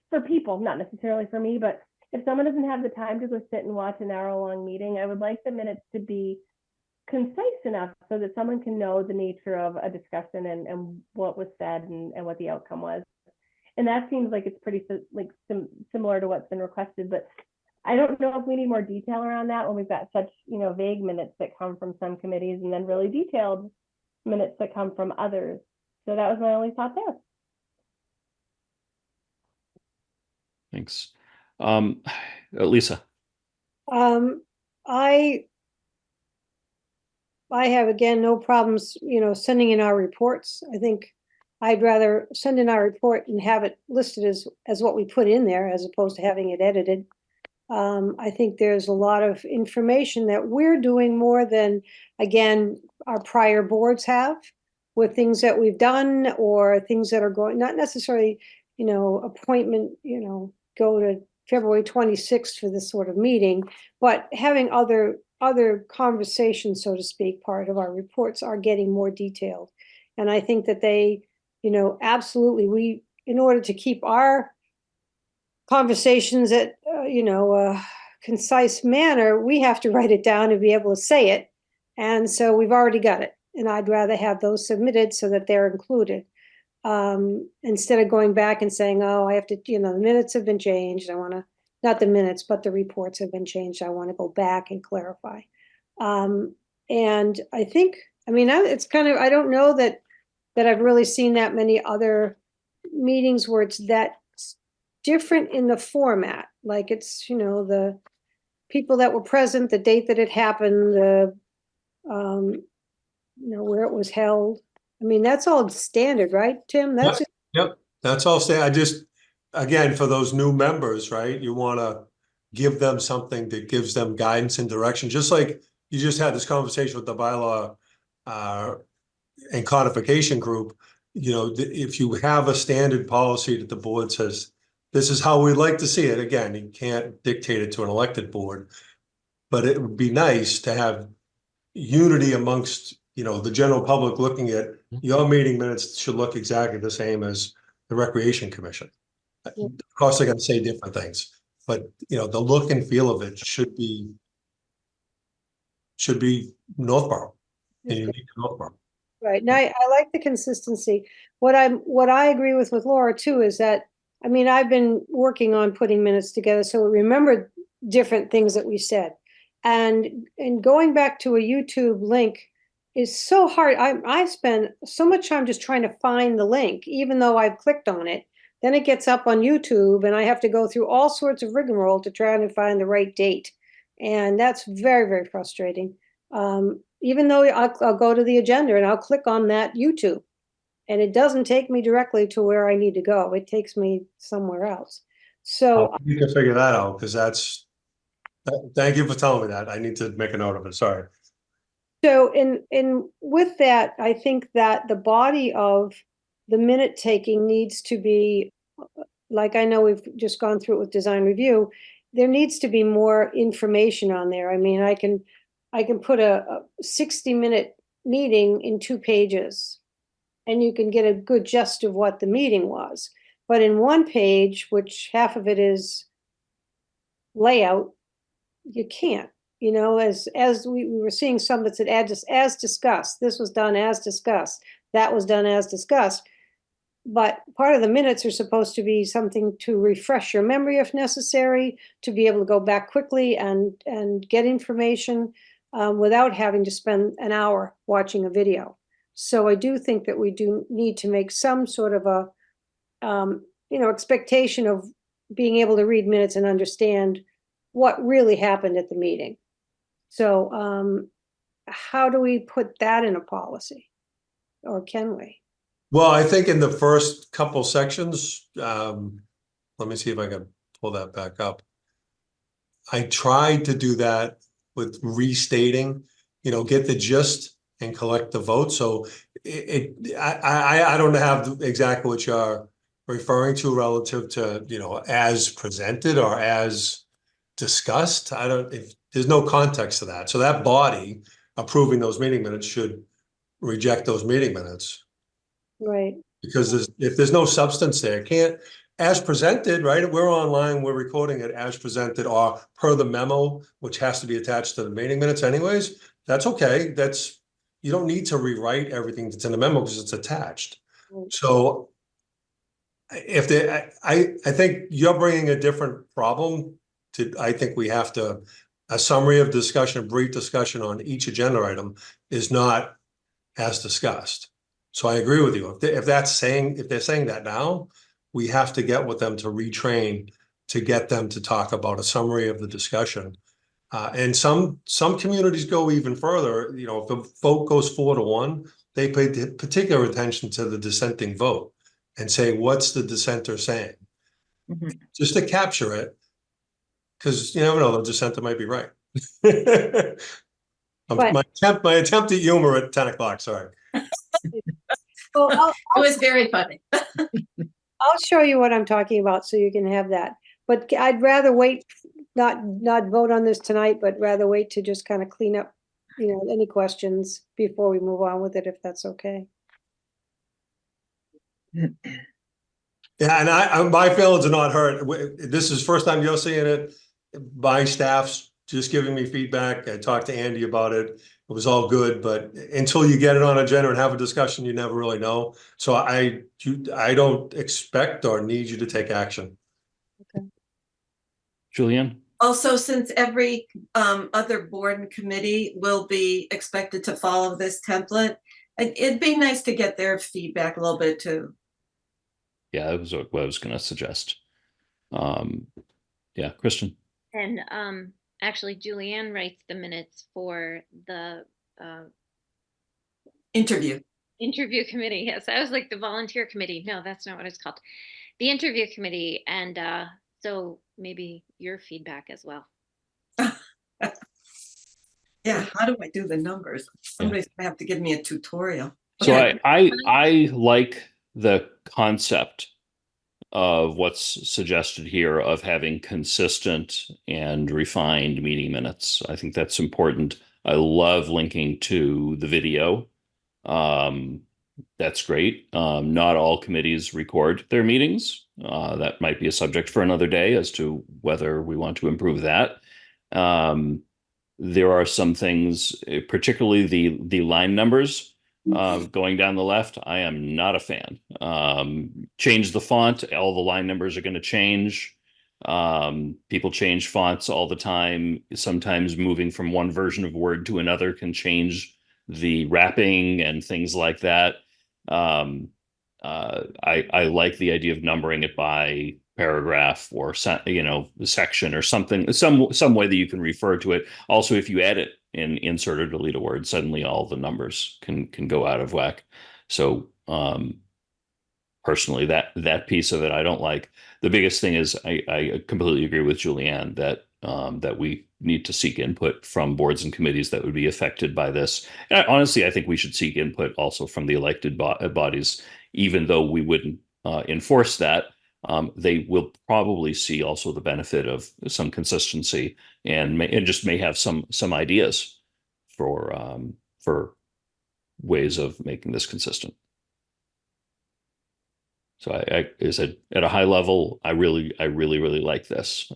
for people, not necessarily for me, but if someone doesn't have the time to go sit and watch an hour-long meeting, I would like the minutes to be concise enough so that someone can know the nature of a discussion and what was said and what the outcome was. And that seems like it's pretty similar to what's been requested, but I don't know if we need more detail around that when we've got such vague minutes that come from some committees and then really detailed minutes that come from others. So that was my only thought there. Thanks. Lisa. I have, again, no problems, sending in our reports. I think I'd rather send in our report and have it listed as what we put in there as opposed to having it edited. I think there's a lot of information that we're doing more than, again, our prior boards have, with things that we've done or things that are going, not necessarily, appointment, go to February 26th for this sort of meeting, but having other conversations, so to speak, part of our reports are getting more detailed. And I think that they, absolutely, in order to keep our conversations at, concise manner, we have to write it down and be able to say it. And so we've already got it. And I'd rather have those submitted so that they're included. Instead of going back and saying, oh, I have to, the minutes have been changed. I want to, not the minutes, but the reports have been changed. I want to go back and clarify. And I think, it's kind of, I don't know that I've really seen that many other meetings where it's that different in the format. Like it's, the people that were present, the date that it happened, the, where it was held. That's all standard, right, Tim? That's Yep. That's all standard. I just, again, for those new members, right, you want to give them something that gives them guidance and direction, just like you just had this conversation with the bylaw and codification group. If you have a standard policy that the board says, this is how we'd like to see it. Again, you can't dictate it to an elected board, but it would be nice to have unity amongst, the general public looking at your meeting minutes should look exactly the same as the Recreation Commission. Of course, they're going to say different things, but, the look and feel of it should be Northborough and unique to Northborough. right. Now, I like the consistency. What I agree with Laura too is that, I've been working on putting minutes together, so we remember different things that we said, and going back to a YouTube link is so hard. I spend so much time just trying to find the link, even though I've clicked on it. Then it gets up on YouTube and I have to go through all sorts of rigmarole to try and find the right date. And that's very, very frustrating. Even though I'll go to the agenda and I'll click on that YouTube and it doesn't take me directly to where I need to go. It takes me somewhere else. So You can figure that out, because thank you for telling me that. I need to make a note of it, sorry. So in with that, I think that the body of the minute taking needs to be, like I know we've just gone through it with design review, there needs to be more information on there. I mean, I can put a 60-minute meeting in 2 pages and you can get a good gist of what the meeting was. But in 1 page, which half of it is layout, you can't. You know, as we were seeing some that said as discussed, this was done as discussed, that was done as discussed. But part of the minutes are supposed to be something to refresh your memory if necessary, to be able to go back quickly and get information without having to spend an hour watching a video. So I do think that we do need to make some sort of a, expectation of being able to read minutes and understand what really happened at the meeting. So how do we put that in a policy? Or can we? Well, I think in the first couple sections, let me see if I can pull that back up. I tried to do that with restating, get the gist and collect the vote. So I don't have exactly what you're referring to relative to, as presented or as discussed. If there's no context to that. So that body approving those meeting minutes should reject those meeting minutes. Right. Because if there's no substance there, as presented, right? We're online, we're recording it as presented or per the memo, which has to be attached to the meeting minutes anyways. That's okay. You don't need to rewrite everything that's in the memo because it's attached. Right. So I think you're bringing a different problem I think we have to, a summary of discussion, brief discussion on each agenda item is not as discussed. So I agree with you. If they're saying that now, we have to get with them to retrain to get them to talk about a summary of the discussion. And some communities go even further. If the vote goes 4-1, they pay particular attention to the dissenting vote and say, what's the dissenter saying? Mhm. Just to capture it, because you never know, the dissenter might be right. My attempt at humor at 10 o'clock, sorry. Well, It was very funny. I'll show you what I'm talking about so you can have that. But I'd rather wait, not vote on this tonight, but rather wait to just kind of clean up, any questions before we move on with it, if that's okay. Yeah, and my feelings are not hurt. This is first time you're seeing it. My staff's just giving me feedback. I talked to Andy about it. It was all good, but until you get it on agenda and have a discussion, you never really know. So I don't expect or need you to take action. Okay. Julianne? Also, since every other board and committee will be expected to follow this template, it'd be nice to get their feedback a little bit too. Yeah, that was what I was going to suggest. Yeah, Kristen. And actually, Julianne writes the minutes for the interview committee. Yes, I was like the volunteer committee. No, that's not what it's called. The interview committee, and so maybe your feedback as well. Yeah, how do I do the numbers? Somebody's gonna have to give me a tutorial. So Okay. I like the concept of what's suggested here of having consistent and refined meeting minutes. I think that's important. I love linking to the video. That's great. Not all committees record their meetings. That might be a subject for another day as to whether we want to improve that. There are some things, particularly the line numbers going down the left. I am not a fan. Change the font. All the line numbers are going to change. People change fonts all the time. Sometimes moving from one version of Word to another can change the wrapping and things like that. I like the idea of numbering it by paragraph or section or something, some way that you can refer to it. Also, if you edit and insert or delete a word, suddenly all the numbers can go out of whack. So personally, that piece of it I don't like. The biggest thing is I completely agree with Julianne that that we need to seek input from boards and committees that would be affected by this. And honestly, I think we should seek input also from the elected bodies, even though we wouldn't enforce that. They will probably see also the benefit of some consistency and just may have some ideas for ways of making this consistent. So I said at a high level, I really like this.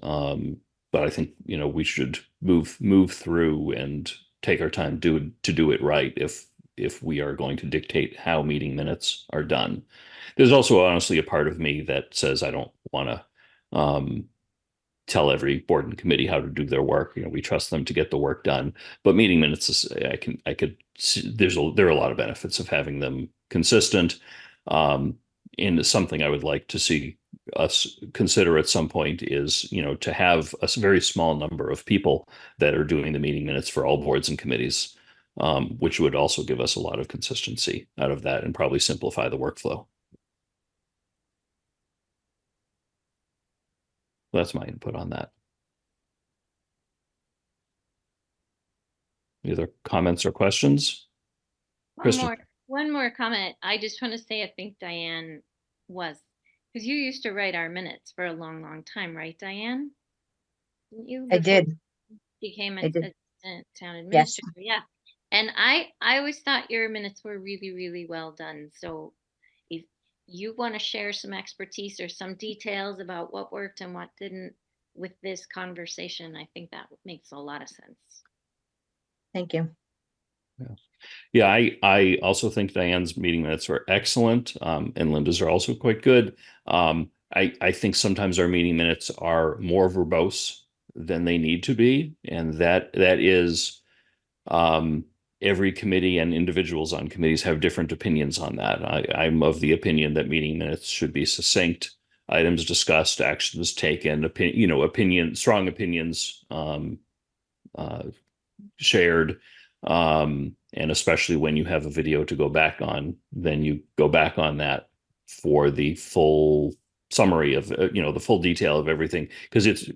But I think, we should move through and take our time to do it right if we are going to dictate how meeting minutes are done. There's also honestly a part of me that says I don't want to tell every board and committee how to do their work. We trust them to get the work done. But meeting minutes is I could see, there are a lot of benefits of having them consistent. And something I would like to see us consider at some point is, to have a very small number of people that are doing the meeting minutes for all boards and committees, which would also give us a lot of consistency out of that and probably simplify the workflow. That's my input on that. Any other comments or questions? One more comment. I just want to say I think Diane was, because you used to write our minutes for a long time, right, Diane? Didn't you? I did. Became I did. assistant town Yes. administrator. Yeah. And I always thought your minutes were really well done. So if you want to share some expertise or some details about what worked and what didn't with this conversation, I think that makes a lot of sense. Thank you. Yeah, I also think Diane's meeting minutes are excellent, and Linda's are also quite good. I think sometimes our meeting minutes are more verbose than they need to be, and that is every committee and individuals on committees have different opinions on that. I'm of the opinion that meeting minutes should be succinct, items discussed, actions taken, strong opinions shared. And especially when you have a video to go back on, then you go back on that for the full summary of, the full detail of everything. Because it's,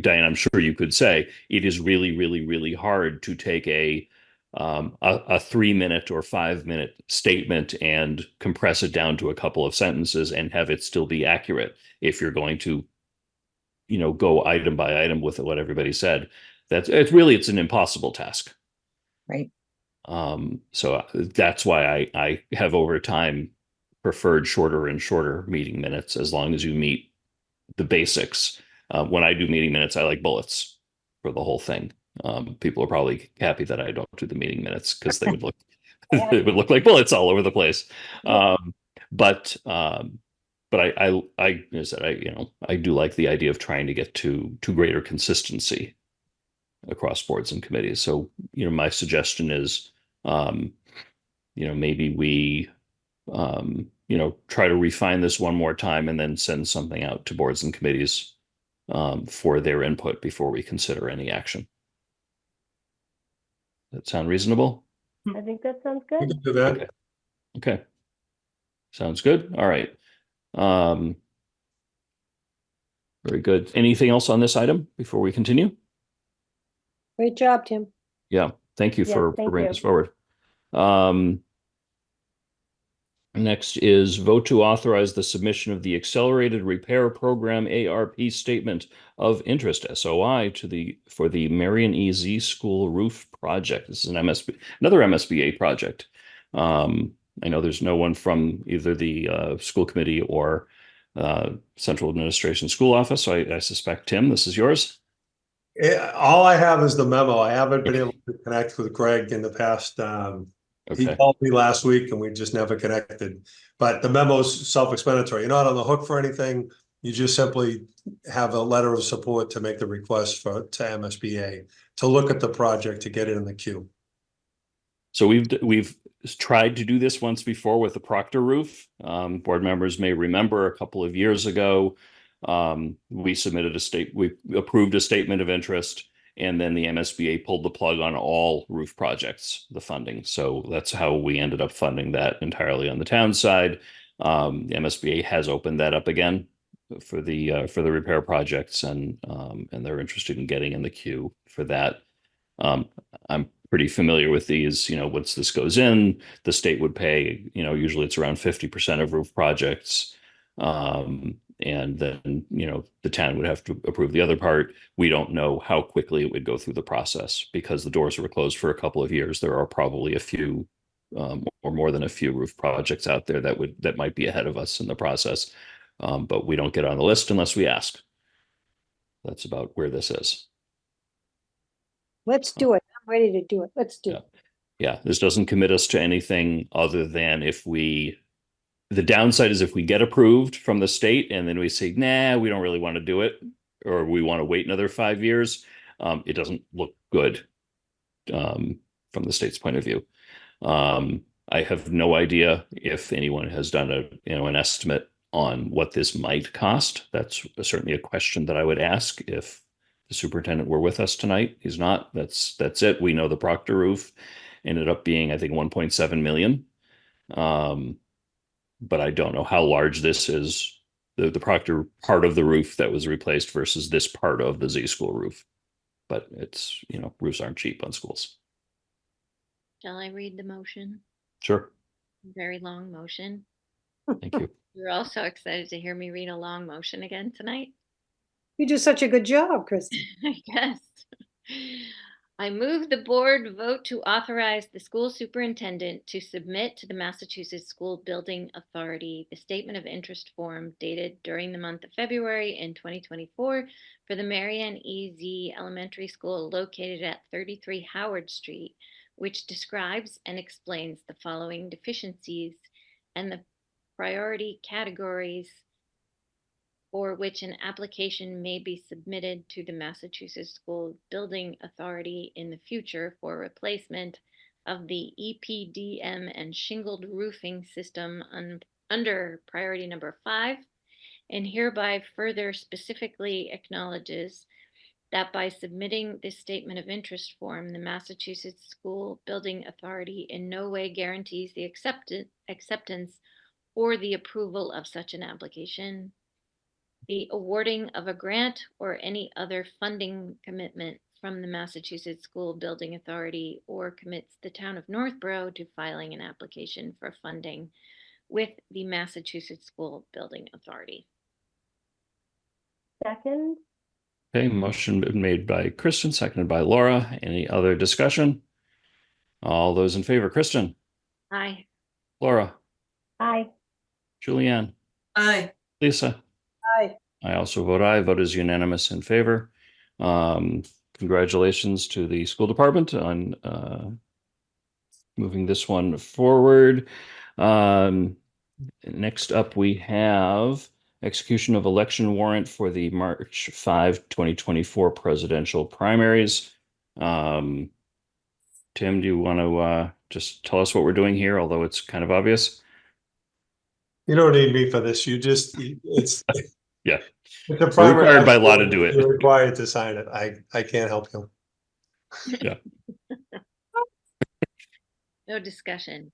Diane, I'm sure you could say, it is really hard to take a 3-minute or 5-minute statement and compress it down to a couple of sentences and have it still be accurate if you're going to, go item by item with what everybody said. It's an impossible task. Right. So that's why I have over time preferred shorter and shorter meeting minutes as long as you meet the basics. When I do meeting minutes, I like bullets for the whole thing. People are probably happy that I don't do the meeting minutes because they would look they would look like bullets all over the place. But I I do like the idea of trying to get to greater consistency across boards and committees. So, my suggestion is, maybe we, try to refine this one more time and then send something out to boards and committees for their input before we consider any action. Does that sound reasonable? I think that sounds We good. can do that. Okay. Sounds good. All right. Very good. Anything else on this item before we continue? Great job, Tim. Yeah. Thank you Yes, for thank bringing you. this forward. Next is vote to authorize the submission of the Accelerated Repair Program ARP Statement of Interest SOI for the Marion EZ School Roof Project. This is another MSBA project. I know there's no one from either the school committee or Central Administration School Office, so I suspect, Tim, this is yours. All I have is the memo. I haven't been able to connect with Greg in the past. He called me last week and we just never connected. But the memo's self-explanatory. You're not on the hook for anything. You just simply have a letter of support to make the request to MSBA to look at the project to get it in the queue. So we've tried to do this once before with the Proctor roof. Board members may remember a couple of years ago, we approved a statement of interest, and then the MSBA pulled the plug on all roof projects, the funding. So that's how we ended up funding that entirely on the town side. The MSBA has opened that up again for the repair projects, and they're interested in getting in the queue for that. I'm pretty familiar with these. Once this goes in, the state would pay, usually it's around 50% of roof projects. And then, the town would have to approve the other part. We don't know how quickly it would go through the process because the doors were closed for a couple of years. There are probably a few, or more than a few roof projects out there that might be ahead of us in the process. But we don't get on the list unless we ask. That's about where this is. Let's do it. I'm ready to do it. Let's do it. Yeah, this doesn't commit us to anything other than the downside is if we get approved from the state and then we say, nah, we don't really want to do it, or we want to wait another 5 years, it doesn't look good from the state's point of view. I have no idea if anyone has done an estimate on what this might cost. That's certainly a question that I would ask if the superintendent were with us tonight. He's not. That's it. We know the Proctor roof ended up being, I think, 1.7 million. But I don't know how large this is, the Proctor part of the roof that was replaced versus this part of the Z School roof. But it's, roofs aren't cheap on schools. Shall I read the motion? Sure. Very long motion. Thank you. You're also excited to hear me read a long motion again tonight? You do such a good job, Kristen. I guess. I move the board vote to authorize the school superintendent to submit to the Massachusetts School Building Authority the statement of interest form dated during the month of February in 2024 for the Marianne E.Z. Elementary School located at 33 Howard Street, which describes and explains the following deficiencies and the priority categories for which an application may be submitted to the Massachusetts School Building Authority in the future for replacement of the EPDM and shingled roofing system under priority number 5, and hereby further specifically acknowledges that by submitting this statement of interest form, the Massachusetts School Building Authority in no way guarantees the acceptance or the approval of such an application, the awarding of a grant, or any other funding commitment from the Massachusetts School Building Authority, or commits the town of Northborough to filing an application for funding with the Massachusetts School Building Authority. Second. Okay, motion been made by Kristen, seconded by Laura. Any other discussion? All those in favor, Kristen? Aye. Laura? Aye. Julianne? Aye. Lisa? Aye. I also vote aye. Vote is unanimous in favor. Congratulations to the school department on moving this one forward. Next up, we have execution of election warrant for the March 5, 2024 presidential primaries. Tim, do you want to just tell us what we're doing here, although it's kind of obvious? You don't need me for this. It's Yeah. it's a We're primary. required by law to do it. You're required to sign it. I can't help you. Yeah. No discussion.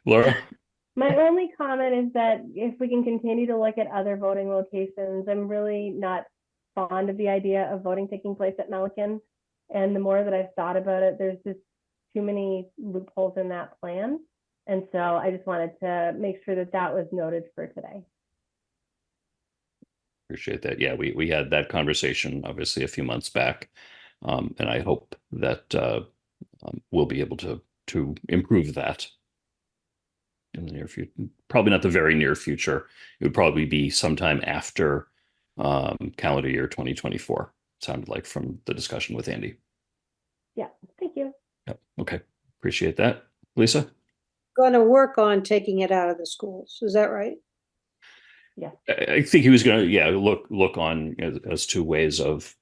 Laura? My only comment is that if we can continue to look at other voting locations, I'm really not fond of the idea of voting taking place at Melican. And the more that I've thought about it, there's just too many loopholes in that plan. And so I just wanted to make sure that that was noted for today. Appreciate that. Yeah, we had that conversation obviously a few months back. And I hope that we'll be able to improve that in the near future. Probably not the very near future. It would probably be sometime after calendar year 2024. It sounded like from the discussion with Andy. Yeah, thank you. Yep. Okay. Appreciate that. Lisa? Going to work on taking it out of the schools. Is that right? Yeah. I think he was going to, look on as to ways of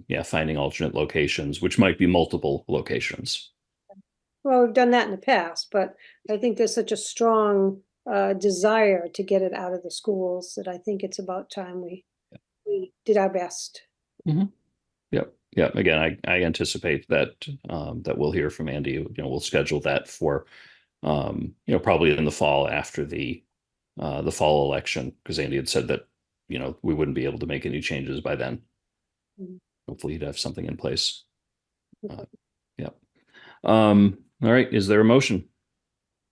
yeah, finding alternate locations, which might be multiple locations. Well, we've done that in the past, but I think there's such a strong desire to get it out of the schools that I think it's about time we did our best. Yep. Yeah. Again, I anticipate that that we'll hear from Andy. You know, we'll schedule that for you know, probably in the fall after the fall election, because Andy had said that, you know, we wouldn't be able to make any changes by then. Hopefully he'd have something in place. Yeah. All right. Is there a motion?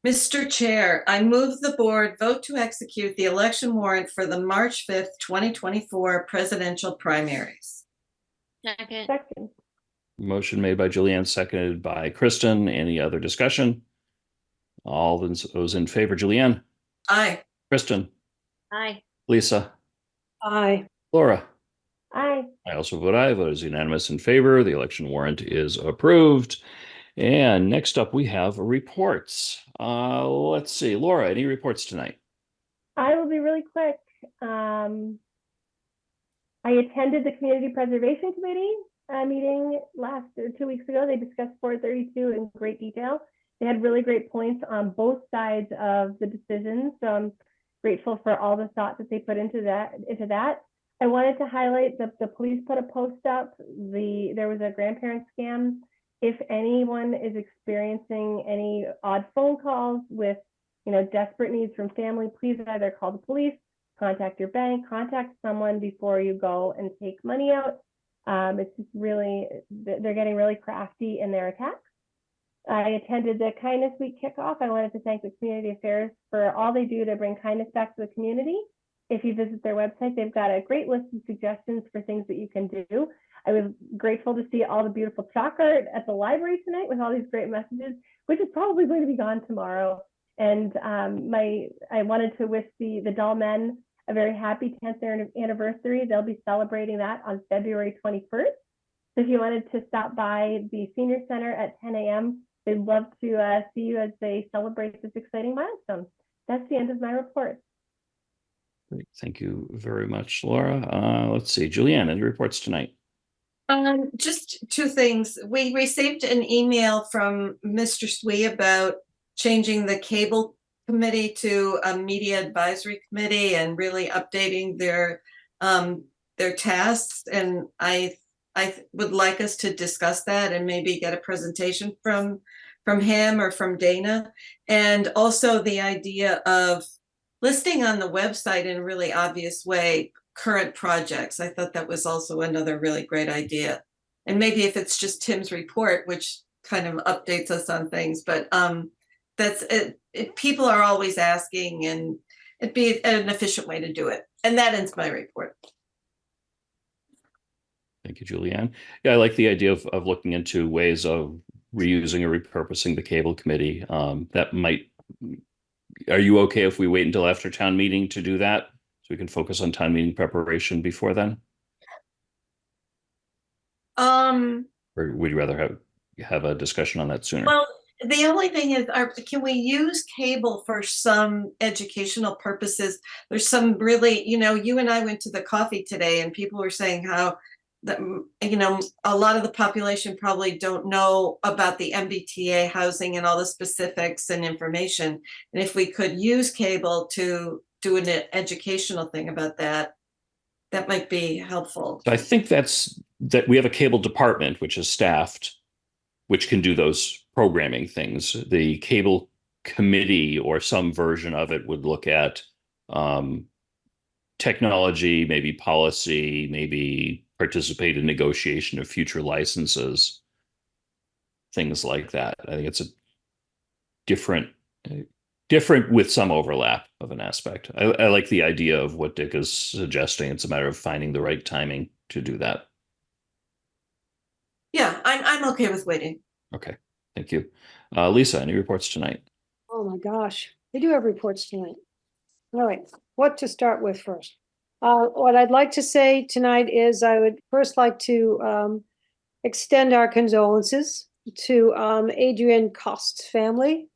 Mr. Chair, I move the board vote to execute the election warrant for the March 5th, 2024 presidential primaries. Second. Motion made by Julianne, seconded by Kristen. Any other discussion? All those in favor, Julianne? Aye. Kristen? Aye. Lisa? Aye. Laura? Aye. I also vote aye. Vote is unanimous in favor. The election warrant is approved. And next up, we have reports. Let's see. Laura, any reports tonight? I will be really quick. I attended the Community Preservation Committee meeting 2 weeks ago. They discussed 432 in great detail. They had really great points on both sides of the decision. So I'm grateful for all the thought that they put into that. I wanted to highlight that the police put a post up. There was a grandparent scam. If anyone is experiencing any odd phone calls with, you know, desperate needs from family, please either call the police, contact your bank, contact someone before you go and take money out. It's just really, they're getting really crafty in their attacks. I attended the Kindness Week kickoff. I wanted to thank the Community Affairs for all they do to bring kindness back to the community. If you visit their website, they've got a great list of suggestions for things that you can do. I was grateful to see all the beautiful chalk art at the library tonight with all these great messages, which is probably going to be gone tomorrow. And I wanted to wish the Doll Men a very happy 10th anniversary. They'll be celebrating that on February 21st. So if you wanted to stop by the Senior Center at 10 a.m., they'd love to see you as they celebrate this exciting milestone. That's the end of my report. Great. Thank you very much, Laura. Let's see. Julianne, any reports tonight? Just two things. We received an email from Mr. Swee about changing the cable committee to a media advisory committee and really updating their tasks. And I would like us to discuss that and maybe get a presentation from him or from Dana. And also the idea of listing on the website in a really obvious way current projects. I thought that was also another really great idea. And maybe if it's just Tim's report, which kind of updates us on things, but that's it. People are always asking, and it'd be an efficient way to do it. And that ends my report. Thank you, Julianne. Yeah, I like the idea of looking into ways of reusing or repurposing the cable committee. That might, are you okay if we wait until after town meeting to do that? So we can focus on town meeting preparation before then? Or would you rather have a discussion on that sooner? Well, the only thing is, can we use cable for some educational purposes? There's some really, you know, you and I went to the coffee today and people were saying how that, you know, a lot of the population probably don't know about the MBTA housing and all the specifics and information. And if we could use cable to do an educational thing about that, that might be helpful. So I think that we have a cable department, which is staffed, which can do those programming things. The cable committee or some version of it would look at technology, maybe policy, maybe participate in negotiation of future licenses, things like that. I think it's a different with some overlap of an aspect. I like the idea of what Dick is suggesting. It's a matter of finding the right timing to do that. Yeah, I'm okay with waiting. Okay, thank you. Lisa, any reports tonight? Oh my gosh, we do have reports tonight. All right, what to start with first? What I'd like to say tonight is I would first like to extend our condolences to Adrienne Cost's family.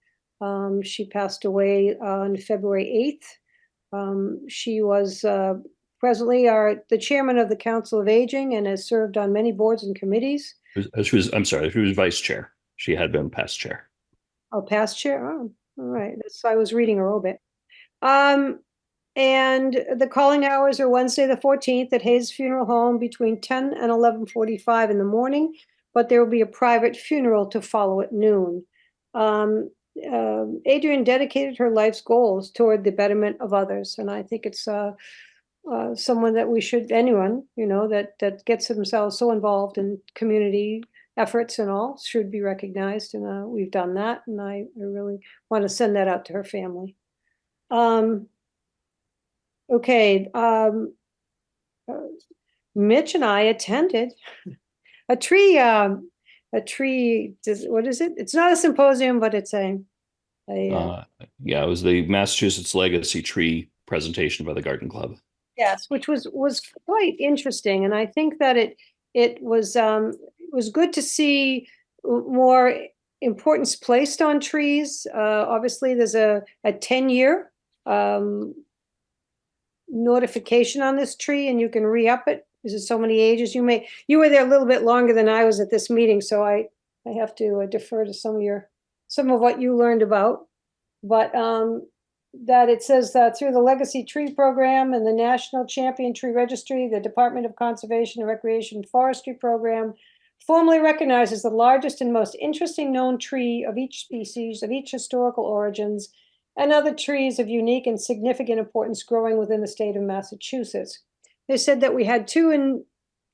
She passed away on February 8th. She was presently are the chairman of the Council of Aging and has served on many boards and committees. I'm sorry, she was vice chair. She had been past chair. Oh, past chair. Oh, all right. That's, I was reading a little bit. And the calling hours are Wednesday, the 14th at Hayes Funeral Home between 10 and 11:45 in the morning, but there will be a private funeral to follow at noon. Adrian dedicated her life's goals toward the betterment of others, and I think it's someone that we should, anyone, you know, that gets themselves so involved in community efforts and all should be recognized, and we've done that, and I really want to send that out to her family. Okay, Mitch and I attended a tree, what is it? It's not a symposium, but it's a Yeah, it was the Massachusetts Legacy Tree presentation by the Garden Club. yes, which was quite interesting, and I think that it was good to see more importance placed on trees. Obviously, there's a 10-year notification on this tree, and you can re-up it. This is so many ages. You were there a little bit longer than I was at this meeting, so I have to defer to some of what you learned about. But that it says that through the Legacy Tree Program and the National Champion Tree Registry, the Department of Conservation and Recreation and Forestry Program formally recognizes the largest and most interesting known tree of each species, of each historical origins, and other trees of unique and significant importance growing within the state of Massachusetts. They said that we had two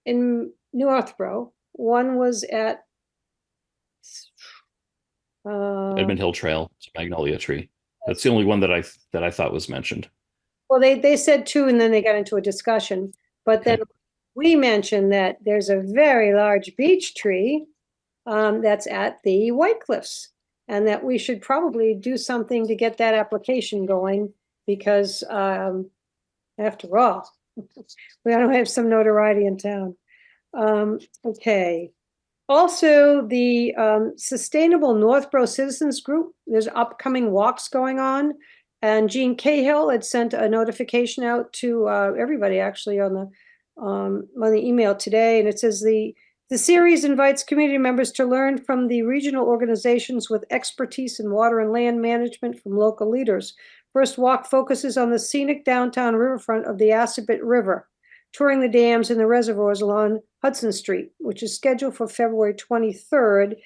in Northborough. One was at Edmund Hill Trail. It's a magnolia tree. That's the only one that I thought was mentioned. Well, they said two, and then they got into a discussion. But then we mentioned that there's a very large beech tree that's at the White Cliffs, and that we should probably do something to get that application going because, after all, we don't have some notoriety in town. Okay. Also, the Sustainable Northborough Citizens Group, there's upcoming walks going on. And Jean Cahill had sent a notification out to everybody actually on the email today. And it says the series invites community members to learn from the regional organizations with expertise in water and land management from local leaders. First walk focuses on the scenic downtown riverfront of the Assabet River, touring the dams and the reservoirs along Hudson Street, which is scheduled for February 23rd.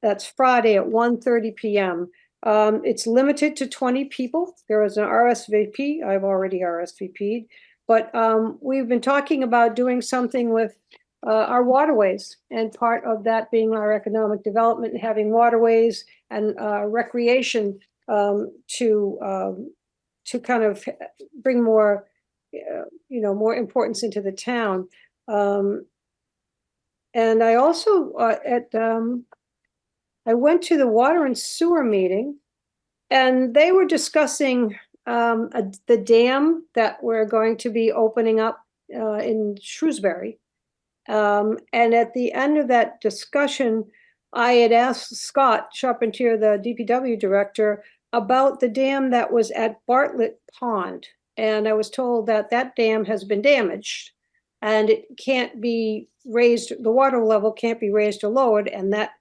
That's Friday at 1:30 p.m. It's limited to 20 people. There is an RSVP. I've already RSVP'd, but we've been talking about doing something with our waterways, and part of that being our economic development and having waterways and recreation to kind of bring more more importance into the town. And I also I went to the water and sewer meeting, and they were discussing the dam that we're going to be opening up in Shrewsbury. And at the end of that discussion, I had asked Scott Charpentier, the DPW director, about the dam that was at Bartlett Pond. And I was told that that dam has been damaged and it can't be raised, the water level can't be raised or lowered. And that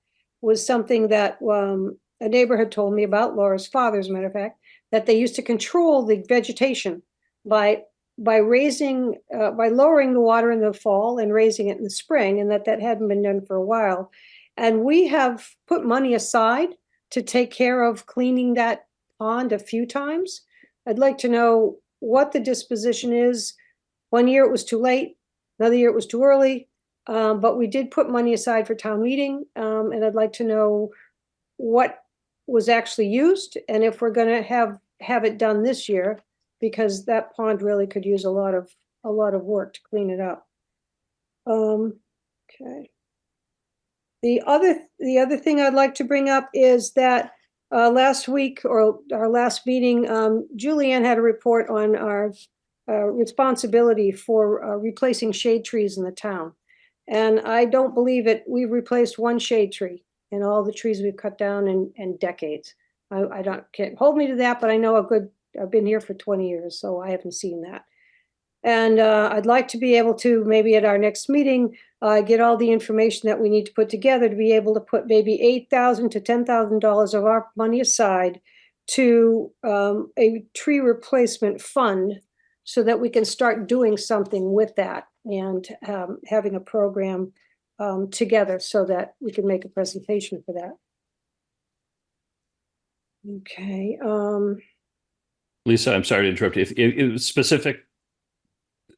was something that a neighbor had told me about, Laura's father, as a matter of fact, that they used to control the vegetation by raising, by lowering the water in the fall and raising it in the spring, and that hadn't been done for a while. And we have put money aside to take care of cleaning that pond a few times. I'd like to know what the disposition is. One year it was too late, another year it was too early, but we did put money aside for town meeting, and I'd like to know what was actually used and if we're going to have it done this year, because that pond really could use a lot of work to clean it up. Okay. The other thing I'd like to bring up is that last week, or our last meeting, Julianne had a report on our responsibility for replacing shade trees in the town. And I don't believe it. We've replaced one shade tree in all the trees we've cut down in decades. Can't hold me to that, but I know I've been here for 20 years, so I haven't seen that. And I'd like to be able to, maybe at our next meeting, get all the information that we need to put together to be able to put maybe $8,000 to $10,000 of our money aside to a tree replacement fund so that we can start doing something with that and having a program together so that we can make a presentation for that. Okay. Lisa, I'm sorry to interrupt you. If specific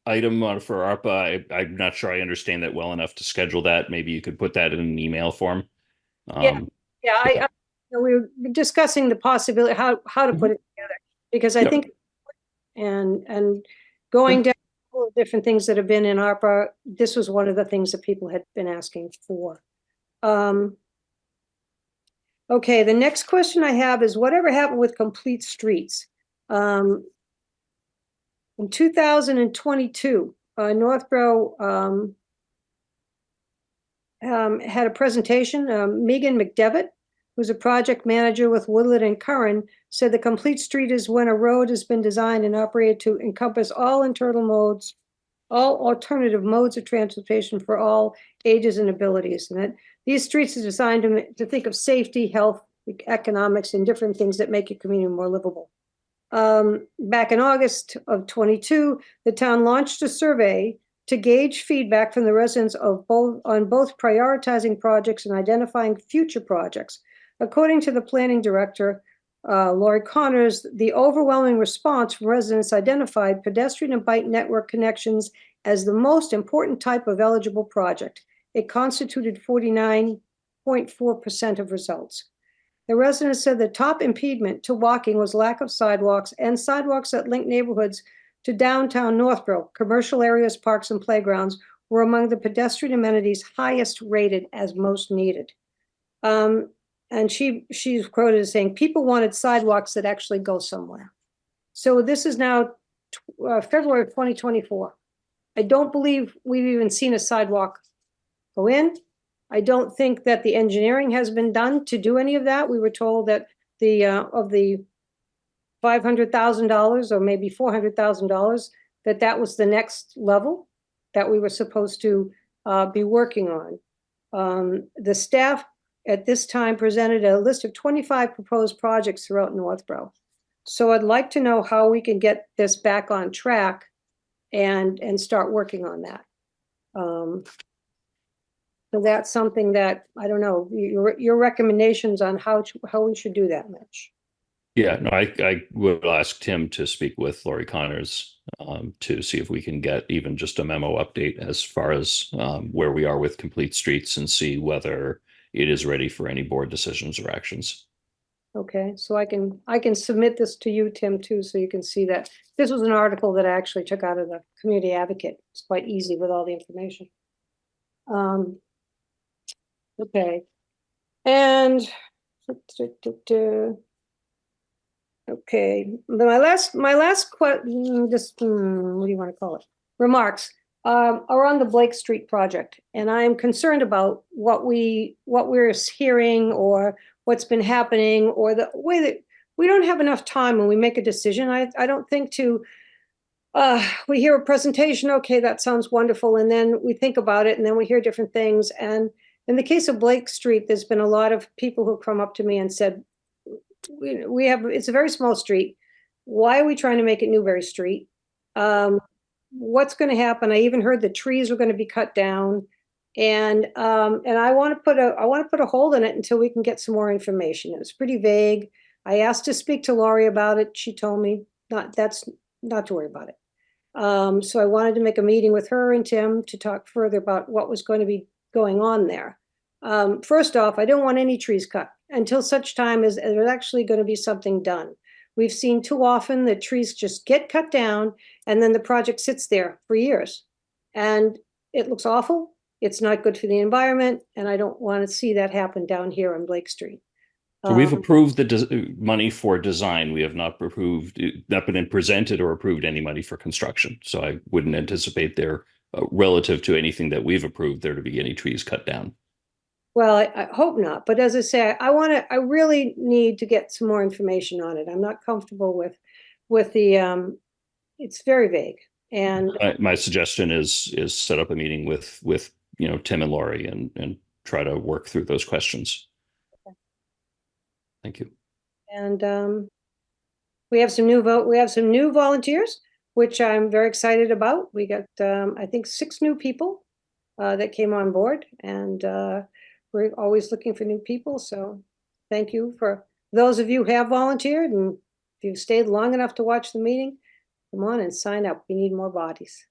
item for ARPA, I'm not sure I understand that well enough to schedule that. Maybe you could put that in an email form. Yeah, we were discussing the possibility, how to put it together, because I think, and going down all the different things that have been in ARPA, this was one of the things that people had been asking for. Okay, the next question I have is whatever happened with complete streets? In 2022, Northborough had a presentation. Megan McDevitt, who's a project manager with Woodland and Curran, said the complete street is when a road has been designed and operated to encompass all internal modes, all alternative modes of transportation for all ages and abilities. And that these streets are designed to think of safety, health, economics, and different things that make your community more livable. Back in August of 22, the town launched a survey to gauge feedback from the residents on both prioritizing projects and identifying future projects. According to the planning director, Lori Connors, the overwhelming response from residents identified pedestrian and bike network connections as the most important type of eligible project. It constituted 49.4% of results. The residents said the top impediment to walking was lack of sidewalks and sidewalks that link neighborhoods to downtown Northborough. Commercial areas, parks, and playgrounds were among the pedestrian amenities highest rated as most needed. And she's quoted as saying, people wanted sidewalks that actually go somewhere. So this is now February of 2024. I don't believe we've even seen a sidewalk go in. I don't think that the engineering has been done to do any of that. We were told that of the $500,000 or maybe $400,000, that was the next level that we were supposed to be working on. The staff at this time presented a list of 25 proposed projects throughout Northborough. So I'd like to know how we can get this back on track and start working on that. So that's something that, I don't know, your recommendations on how we should do that, Mitch. Yeah, no, I will ask Tim to speak with Lori Connors to see if we can get even just a memo update as far as where we are with complete streets and see whether it is ready for any board decisions or actions. Okay, so I can submit this to you, Tim, too, so you can see that. This was an article that I actually took out of the Community Advocate. It's quite easy with all the information. Okay, and okay, my last question, just what do you want to call it? Remarks are on the Blake Street project, and I am concerned about what we're hearing or what's been happening, or the way that we don't have enough time when we make a decision. I don't think we hear a presentation, okay, that sounds wonderful, and then we think about it, and then we hear different things. And in the case of Blake Street, there's been a lot of people who come up to me and said, it's a very small street. Why are we trying to make it Newberry Street? What's going to happen? I even heard the trees were going to be cut down, and I want to put a hold in it until we can get some more information. It was pretty vague. I asked to speak to Lori about it. She told me not to worry about it. So I wanted to make a meeting with her and Tim to talk further about what was going to be going on there. First off, I don't want any trees cut until such time as there's actually going to be something done. We've seen too often that trees just get cut down and then the project sits there for years. And it looks awful. It's not good for the environment. And I don't want to see that happen down here on Blake Street. So we've approved the money for design. We have not been presented or approved any money for construction. So I wouldn't anticipate there, relative to anything that we've approved, there to be any trees cut down. Well, I hope not. But as I say, I really need to get some more information on it. I'm not comfortable with the, it's very vague. And My suggestion is set up a meeting with Tim and Lori and try to work through those questions. Thank you. And we have some new volunteers, which I'm very excited about. We got I think 6 new people that came on board, and we're always looking for new people. So thank you for those of you who have volunteered, and if you've stayed long enough to watch the meeting, come on and sign up. We need more bodies.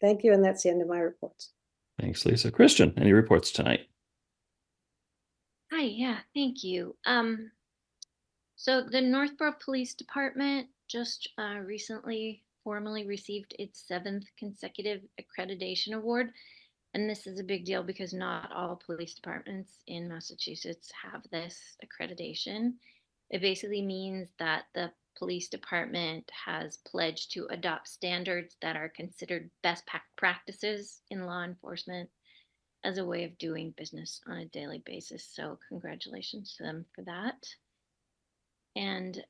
Thank you, and that's the end of my reports. Thanks, Lisa. Christian, any reports tonight? Hi, yeah, thank you. So the Northborough Police Department just recently formally received its 7th consecutive accreditation award. And this is a big deal because not all police departments in Massachusetts have this accreditation. It basically means that the police department has pledged to adopt standards that are considered best practices in law enforcement as a way of doing business on a daily basis. So congratulations to them for that. And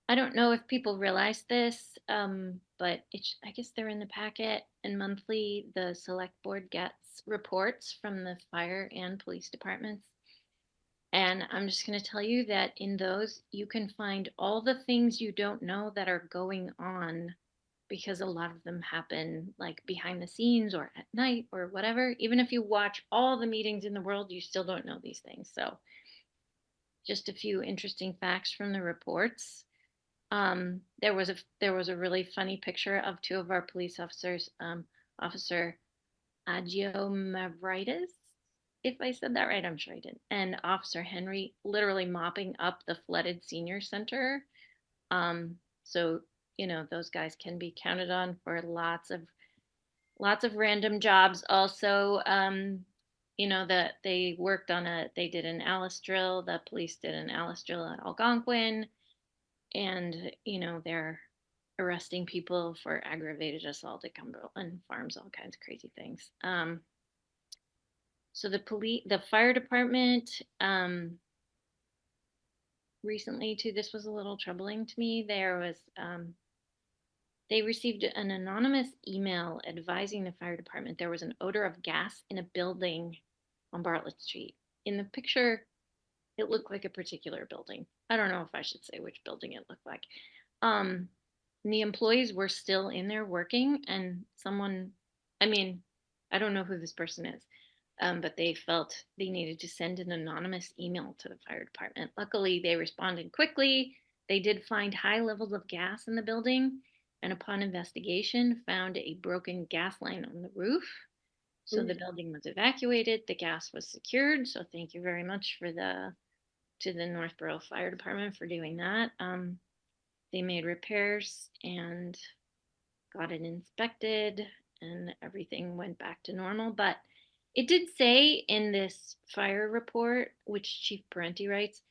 I don't know if people realize this, but I guess they're in the packet, and monthly the select board gets reports from the fire and police departments. And I'm just going to tell you that in those, you can find all the things you don't know that are going on, because a lot of them happen like behind the scenes or at night or whatever. Even if you watch all the meetings in the world, you still don't know these things. So just a few interesting facts from the reports. There was a really funny picture of 2 of our police officers, Officer Agio Mavrides, if I said that right, I'm sure I did, and Officer Henry, literally mopping up the flooded senior center. So those guys can be counted on for lots of random jobs. Also, that they did an Alice drill. The police did an Alice drill at Algonquin. And they're arresting people for aggravated assault at Cumberland Farms, all kinds of crazy things. So the fire department, recently too, this was a little troubling to me. They received an anonymous email advising the fire department there was an odor of gas in a building on Bartlett Street. In the picture, it looked like a particular building. I don't know if I should say which building it looked like. The employees were still in there working, and I don't know who this person is, but they felt they needed to send an anonymous email to the fire department. Luckily, they responded quickly. They did find high levels of gas in the building, and upon investigation, found a broken gas line on the roof. So the building was evacuated. The gas was secured. So thank you very much to the Northborough Fire Department for doing that. They made repairs and got it inspected, and everything went back to normal. But it did say in this fire report, which Chief Parenti writes,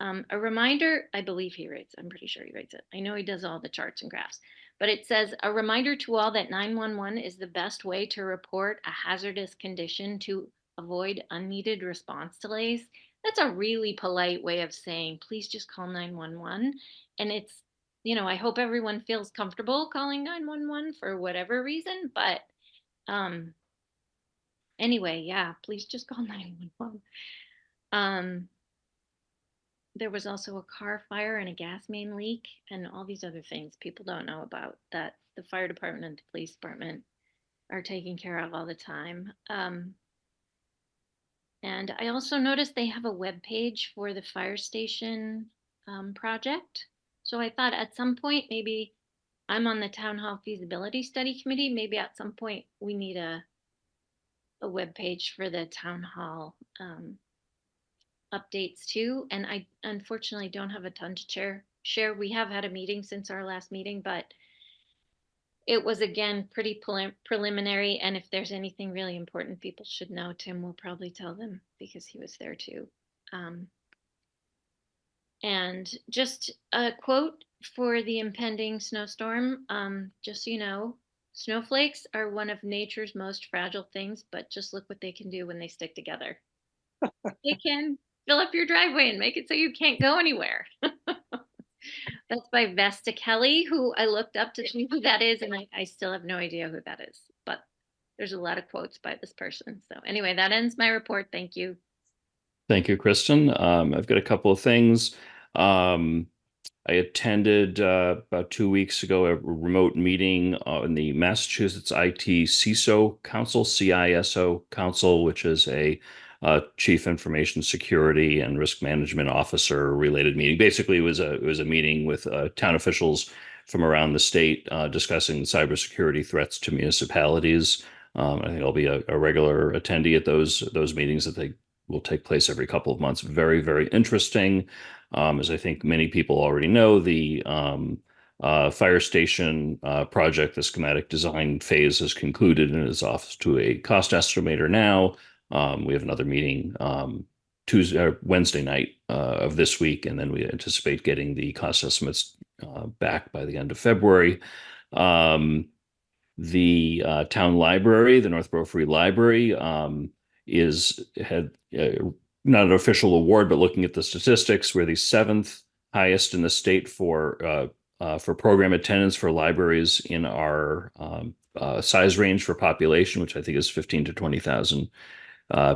a reminder, I believe he writes, I'm pretty sure he writes it. I know he does all the charts and graphs, but it says a reminder to all that 911 is the best way to report a hazardous condition to avoid unneeded response delays. That's a really polite way of saying, please just call 911. And it's, I hope everyone feels comfortable calling 911 for whatever reason, but anyway, yeah, please just call 911. There was also a car fire and a gas main leak and all these other things people don't know about that the fire department and the police department are taking care of all the time. And I also noticed they have a web page for the fire station project. So I thought at some point, maybe I'm on the town hall feasibility study committee. Maybe at some point we need a web page for the town hall updates too. And I unfortunately don't have a ton to share. We have had a meeting since our last meeting, but it was again pretty preliminary. And if there's anything really important people should know, Tim will probably tell them because he was there too. And just a quote for the impending snowstorm. Just so you know, snowflakes are one of nature's most fragile things, but just look what they can do when they stick together. They can fill up your driveway and make it so you can't go anywhere. That's by Vesta Kelly, who I looked up to see who that is, and I still have no idea who that is. But there's a lot of quotes by this person. So anyway, that ends my report. Thank you. Thank you, Kristen. I've got a couple of things. I attended about 2 weeks ago a remote meeting in the Massachusetts IT CISO Council, CISO Council, which is a Chief Information Security and Risk Management Officer related meeting. Basically, it was a meeting with town officials from around the state discussing cybersecurity threats to municipalities. I think I'll be a regular attendee at those meetings that they will take place every couple of months. Very, very interesting. As I think many people already know, the fire station project, the schematic design phase has concluded and is off to a cost estimator now. We have another meeting Wednesday night of this week, and then we anticipate getting the cost estimates back by the end of February. The town library, the Northborough Free Library, had not an official award, but looking at the statistics, we're the 7th highest in the state for program attendance for libraries in our size range for population, which I think is 15 to 20,000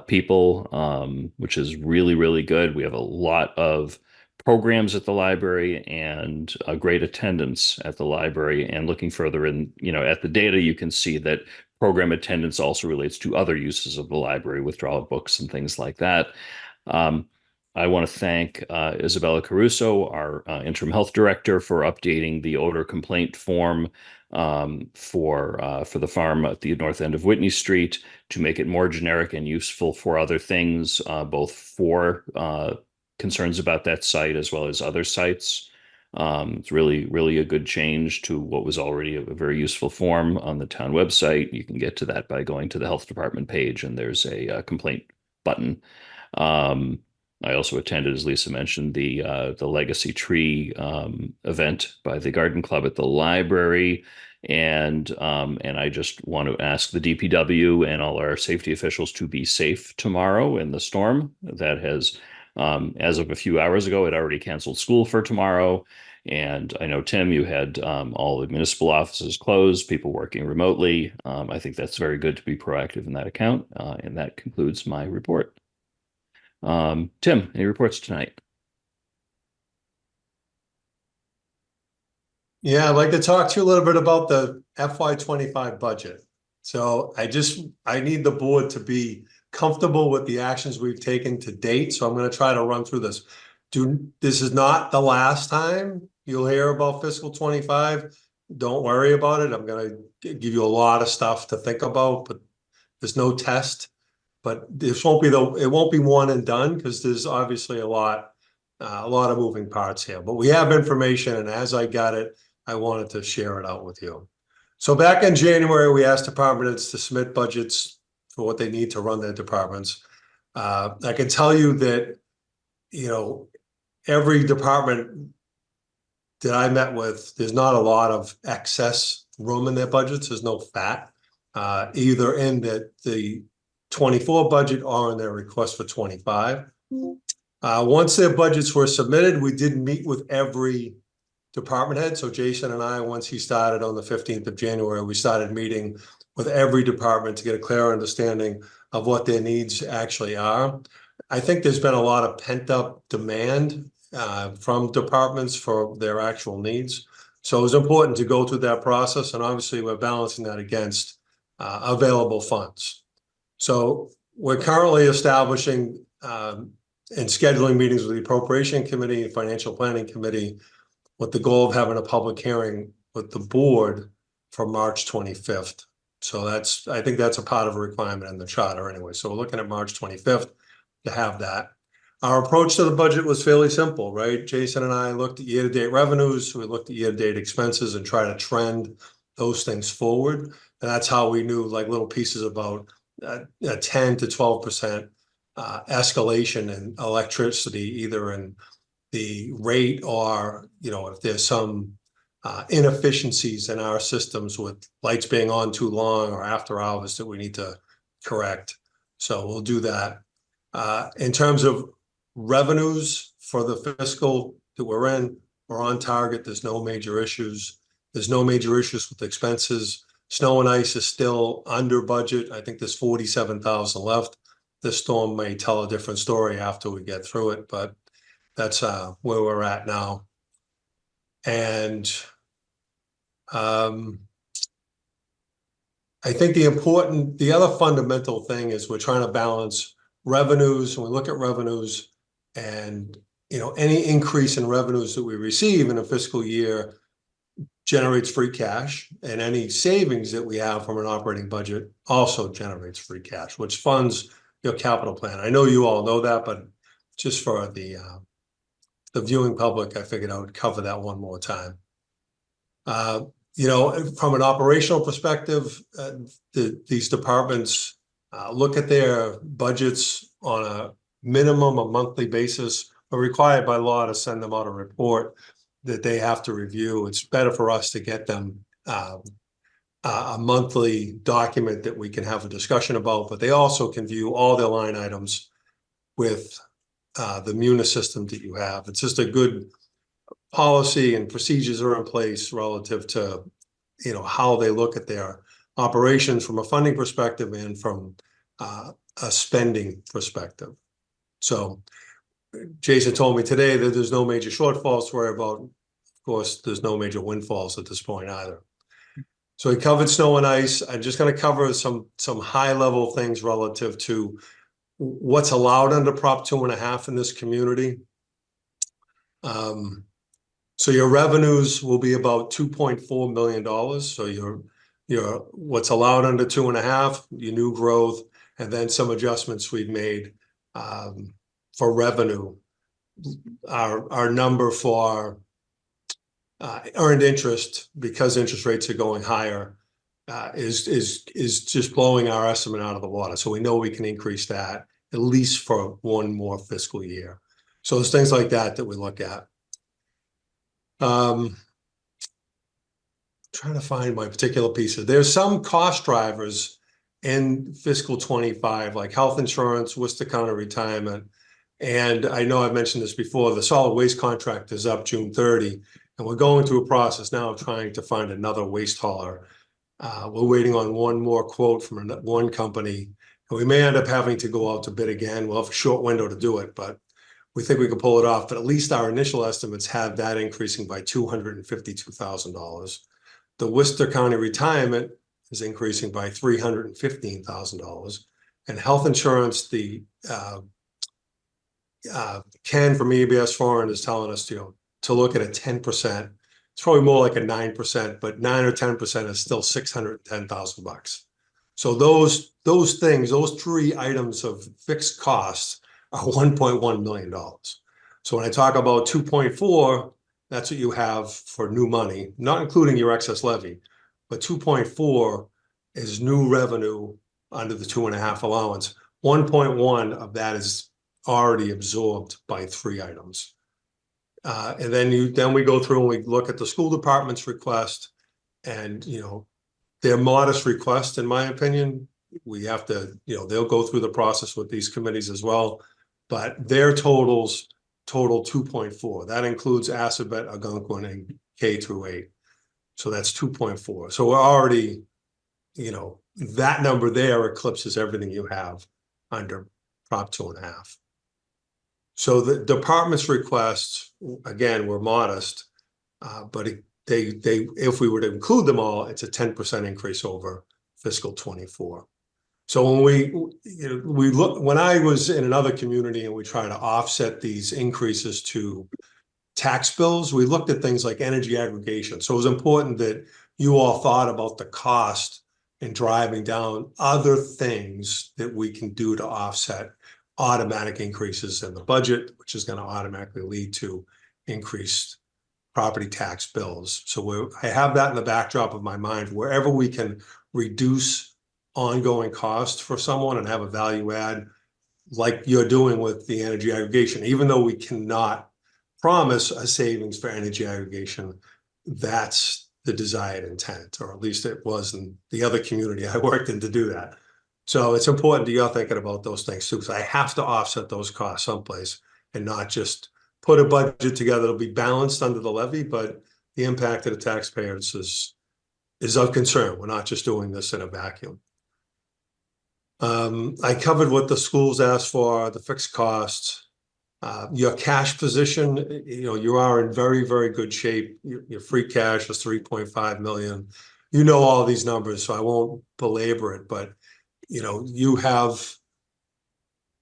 people, which is really, really good. We have a lot of programs at the library and a great attendance at the library. And looking further in, at the data, you can see that program attendance also relates to other uses of the library, withdrawal of books and things like that. I want to thank Isabella Caruso, our interim health director, for updating the odor complaint form for the farm at the north end of Whitney Street to make it more generic and useful for other things, both for concerns about that site as well as other sites. It's really, really a good change to what was already a very useful form on the town website. You can get to that by going to the health department page, and there's a complaint button. I also attended, as Lisa mentioned, the Legacy Tree event by the Garden Club at the library. And I just want to ask the DPW and all our safety officials to be safe tomorrow in the storm that has, as of a few hours ago, it already canceled school for tomorrow. And I know, Tim, you had all the municipal offices closed, people working remotely. I think that's very good to be proactive in that account. And that concludes my report. Tim, any reports tonight? Yeah, I'd like to talk to you a little bit about the FY25 budget. So I need the board to be comfortable with the actions we've taken to date. So I'm going to try to run through this. This is not the last time you'll hear about fiscal 25. Don't worry about it. I'm going to give you a lot of stuff to think about, but there's no test. But this won't be it won't be one and done, because there's obviously a lot of moving parts here. But we have information, and as I got it, I wanted to share it out with you. So back in January, we asked department heads to submit budgets for what they need to run their departments. I can tell you that, every department that I met with, there's not a lot of excess room in their budgets. There's no fat, either in the 24 budget or in their request for 25. Once their budgets were submitted, we did meet with every department head. So Jason and I, once he started on the 15th of January, we started meeting with every department to get a clear understanding of what their needs actually are. I think there's been a lot of pent-up demand from departments for their actual needs. So it was important to go through that process, and obviously we're balancing that against available funds. So we're currently establishing and scheduling meetings with the Appropriation Committee and Financial Planning Committee with the goal of having a public hearing with the board for March 25th. So I think that's a part of a requirement in the charter anyway. So we're looking at March 25th to have that. Our approach to the budget was fairly simple, right? Jason and I looked at year-to-date revenues, we looked at year-to-date expenses and try to trend those things forward. And that's how we knew, like, little pieces about a 10 to 12% escalation in electricity, either in the rate or, if there's some inefficiencies in our systems with lights being on too long or after hours that we need to correct. So we'll do that. In terms of revenues for the fiscal that we're in, We're on target. There's no major issues. There's no major issues with expenses. Snow and ice is still under budget. I think there's 47,000 left. This storm may tell a different story after we get through it, but that's where we're at now. And I think the other fundamental thing is we're trying to balance revenues. When we look at revenues and, any increase in revenues that we receive in a fiscal year generates free cash, and any savings that we have from an operating budget also generates free cash, which funds your capital plan. I know you all know that, but just for the viewing public, I figured I would cover that one more time. From an operational perspective, these departments look at their budgets on a monthly basis, are required by law to send them out a report that they have to review. It's better for us to get them a monthly document that we can have a discussion about, but they also can view all their line items with the Munis system that you have. It's just a good policy, and procedures are in place relative to, how they look at their operations from a funding perspective and from a spending perspective. So Jason told me today that there's no major shortfalls to worry about. Of course, there's no major windfalls at this point either. So we covered snow and ice. I'm just going to cover some high level things relative to what's allowed under Prop 2.5 in this community. So your revenues will be about $2.4 million. So your what's allowed under 2.5, your new growth, and then some adjustments we've made for revenue. Our number for earned interest, because interest rates are going higher, is just blowing our estimate out of the water. So we know we can increase that at least for one more fiscal year. So there's things like that we look at. Trying to find my particular pieces. There's some cost drivers in fiscal 25, like health insurance, Worcester County retirement. And I know I've mentioned this before, the solid waste contract is up June 30, and we're going through a process now of trying to find another waste hauler. We're waiting on one more quote from one company, and we may end up having to go out to bid again. We'll have a short window to do it, but we think we can pull it off. But at least our initial estimates have that increasing by $252,000. The Worcester County retirement is increasing by $315,000. And health insurance, the Ken from EBS Foreign is telling us to look at a 10%. It's probably more like a 9%, but 9 or 10% is still $610,000. So those things, those three items of fixed costs are $1.1 million. So when I talk about 2.4, that's what you have for new money, not including your excess levy, but 2.4 is new revenue under the 2.5 allowance. 1.1 of that is already absorbed by three items. And then we go through and we look at the school department's request, and their modest request, in my opinion. We have to, they'll go through the process with these committees as well, but their total 2.4. That includes Assabet, Algonquin, and K through 8. So that's 2.4. So we're already, that number there eclipses everything you have under Prop 2.5. So the department's requests, again, were modest, but if we were to include them all, it's a 10% increase over fiscal 24. So when we look, when I was in another community and we try to offset these increases to tax bills, we looked at things like energy aggregation. So it was important that you all thought about the cost in driving down other things that we can do to offset automatic increases in the budget, which is going to automatically lead to increased property tax bills. So I have that in the backdrop of my mind. Wherever we can reduce ongoing costs for someone and have a value add, like you're doing with the energy aggregation, even though we cannot promise a savings for energy aggregation, that's the desired intent, or at least it was in the other community I worked in to do that. So it's important that you're thinking about those things too, because I have to offset those costs someplace and not just put a budget together that'll be balanced under the levy, but the impact to the taxpayers is of concern. We're not just doing this in a vacuum. I covered what the schools asked for, the fixed costs. Your cash position, you are in very, very good shape. Your free cash is 3.5 million. You know all these numbers, so I won't belabor it, but you have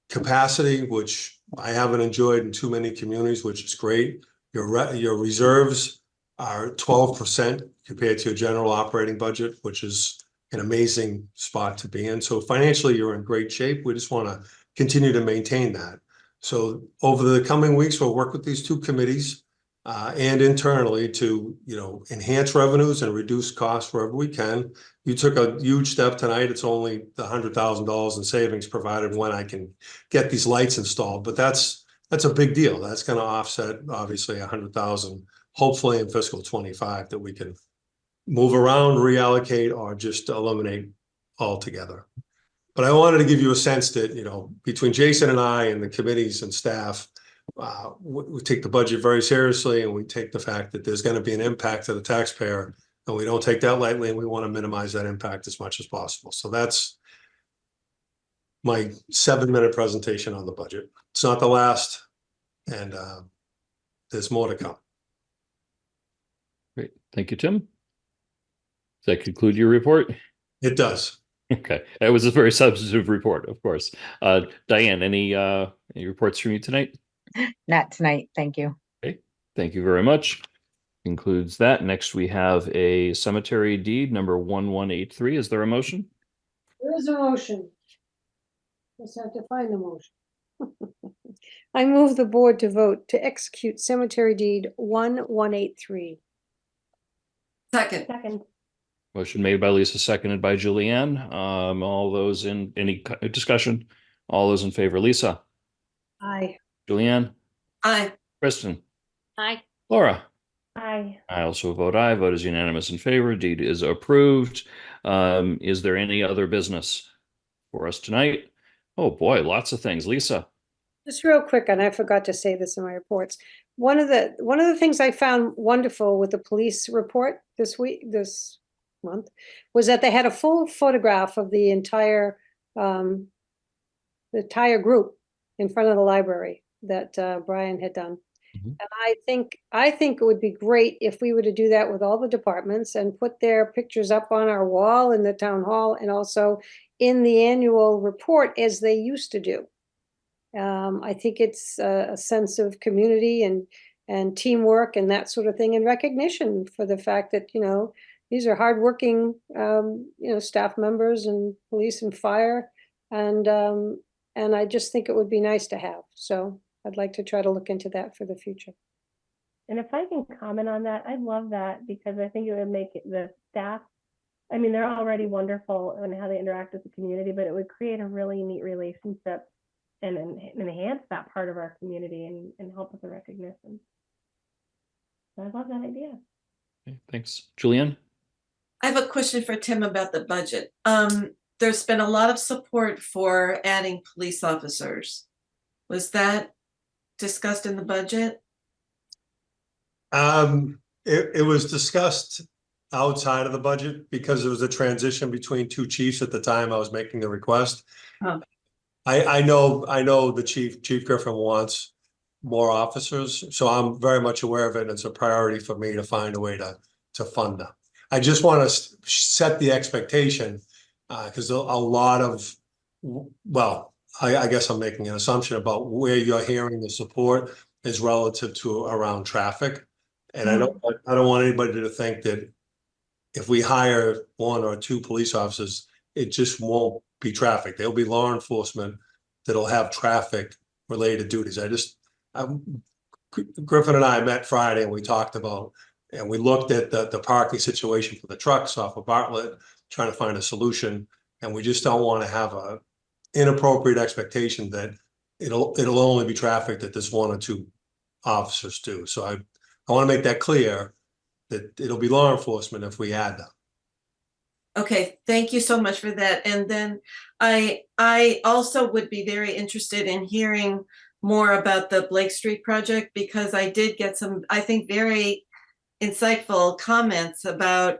capacity, which I haven't enjoyed in too many communities, which is great. Your reserves are 12% compared to your general operating budget, which is an amazing spot to be in. So financially, you're in great shape. We just want to continue to maintain that. So over the coming weeks, we'll work with these two committees and internally to, enhance revenues and reduce costs wherever we can. You took a huge step tonight. It's only the $100,000 in savings provided when I can get these lights installed, but that's a big deal. That's going to offset obviously 100,000, hopefully in fiscal 25 that we can move around, reallocate, or just eliminate altogether. But I wanted to give you a sense that, between Jason and I and the committees and staff, we take the budget very seriously, and we take the fact that there's going to be an impact to the taxpayer, and we don't take that lightly, and we want to minimize that impact as much as possible. So that's my 7-minute presentation on the budget. It's not the last, and there's more to come. Great. Thank you, Tim. Does that conclude your report? It does. Okay. That was a very substantive report, of course. Diane, any reports from you tonight? Not tonight, thank you. Okay. Thank you very much. Concludes that. Next, we have a cemetery deed number 1183. Is there a motion? There is a motion. Just have to find the motion. I move the board to vote to execute cemetery deed 1183. Second. Motion made by Lisa, seconded by Julianne. All those in any discussion? All those in favor, Lisa? Aye. Julianne? Aye. Kristen? Aye. Laura? Aye. I also vote aye. Vote is unanimous in favor. Deed is approved. Is there any other business for us tonight? Oh boy, lots of things. Lisa? Just real quick, and I forgot to say this in my reports. One of the things I found wonderful with the police report this month, was that they had a full photograph of the entire group in front of the library that Brian had done. Mhm. And I think it would be great if we were to do that with all the departments and put their pictures up on our wall in the town hall and also in the annual report as they used to do. I think it's a sense of community and teamwork and that sort of thing, and recognition for the fact that, these are hardworking, staff members and police and fire. And I just think it would be nice to have. So I'd like to try to look into that for the future. And if I can comment on that, I love that because I think it would make the staff, I mean, they're already wonderful in how they interact with the community, but it would create a really neat relationship and enhance that part of our community and help with the recognition. So I love that idea. Okay, thanks. Julianne? I have a question for Tim about the budget. There's been a lot of support for adding police officers. Was that discussed in the budget? It was discussed outside of the budget because it was a transition between two chiefs at the time I was making the request. Oh. I know the Chief Griffin wants more officers, so I'm very much aware of it, and it's a priority for me to find a way to fund them. I just want to set the expectation because a lot of, well, I guess I'm making an assumption about where you're hearing the support is relative to around traffic. And I don't want anybody to think that if we hire 1 or 2 police officers, it just won't be traffic. There'll be law enforcement that'll have traffic related duties. Griffin and I met Friday and we talked about, and we looked at the parking situation for the trucks off of Bartlett, trying to find a solution. And we just don't want to have a inappropriate expectation that it'll only be traffic that there's 1 or 2 officers do. So I want to make that clear that it'll be law enforcement if we add them. Okay, thank you so much for that. And then I also would be very interested in hearing more about the Blake Street project, because I did get some, I think, very insightful comments about,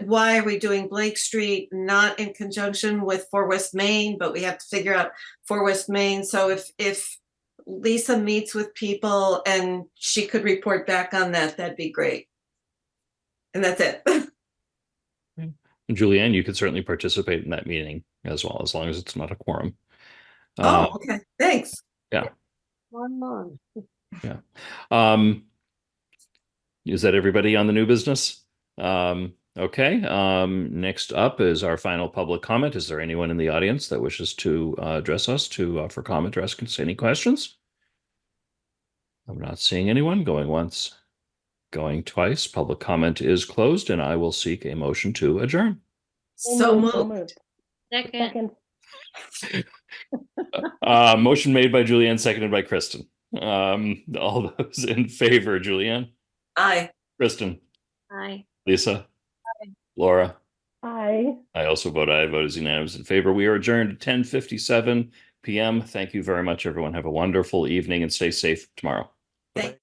why are we doing Blake Street not in conjunction with 4 West Main, but we have to figure out 4 West Main. So if Lisa meets with people and she could report back on that, that'd be great. And that's it. Julianne, you could certainly participate in that meeting as well, as long as it's not a quorum. Oh, okay. Thanks. Yeah. One more. Yeah. Is that everybody on the new business? Okay. Next up is our final public comment. Is there anyone in the audience that wishes to address us for comment or ask us any questions? I'm not seeing anyone. Going once, going twice. Public comment is closed, and I will seek a motion to adjourn. So moved. Second. Motion made by Julianne, seconded by Kristen. All those in favor, Julianne? Aye. Kristen? Aye. Lisa? Laura? Aye. I also vote aye. Vote is unanimous in favor. We are adjourned at 10:57 p.m. Thank you very much, everyone. Have a wonderful evening and stay safe tomorrow. Bye-bye.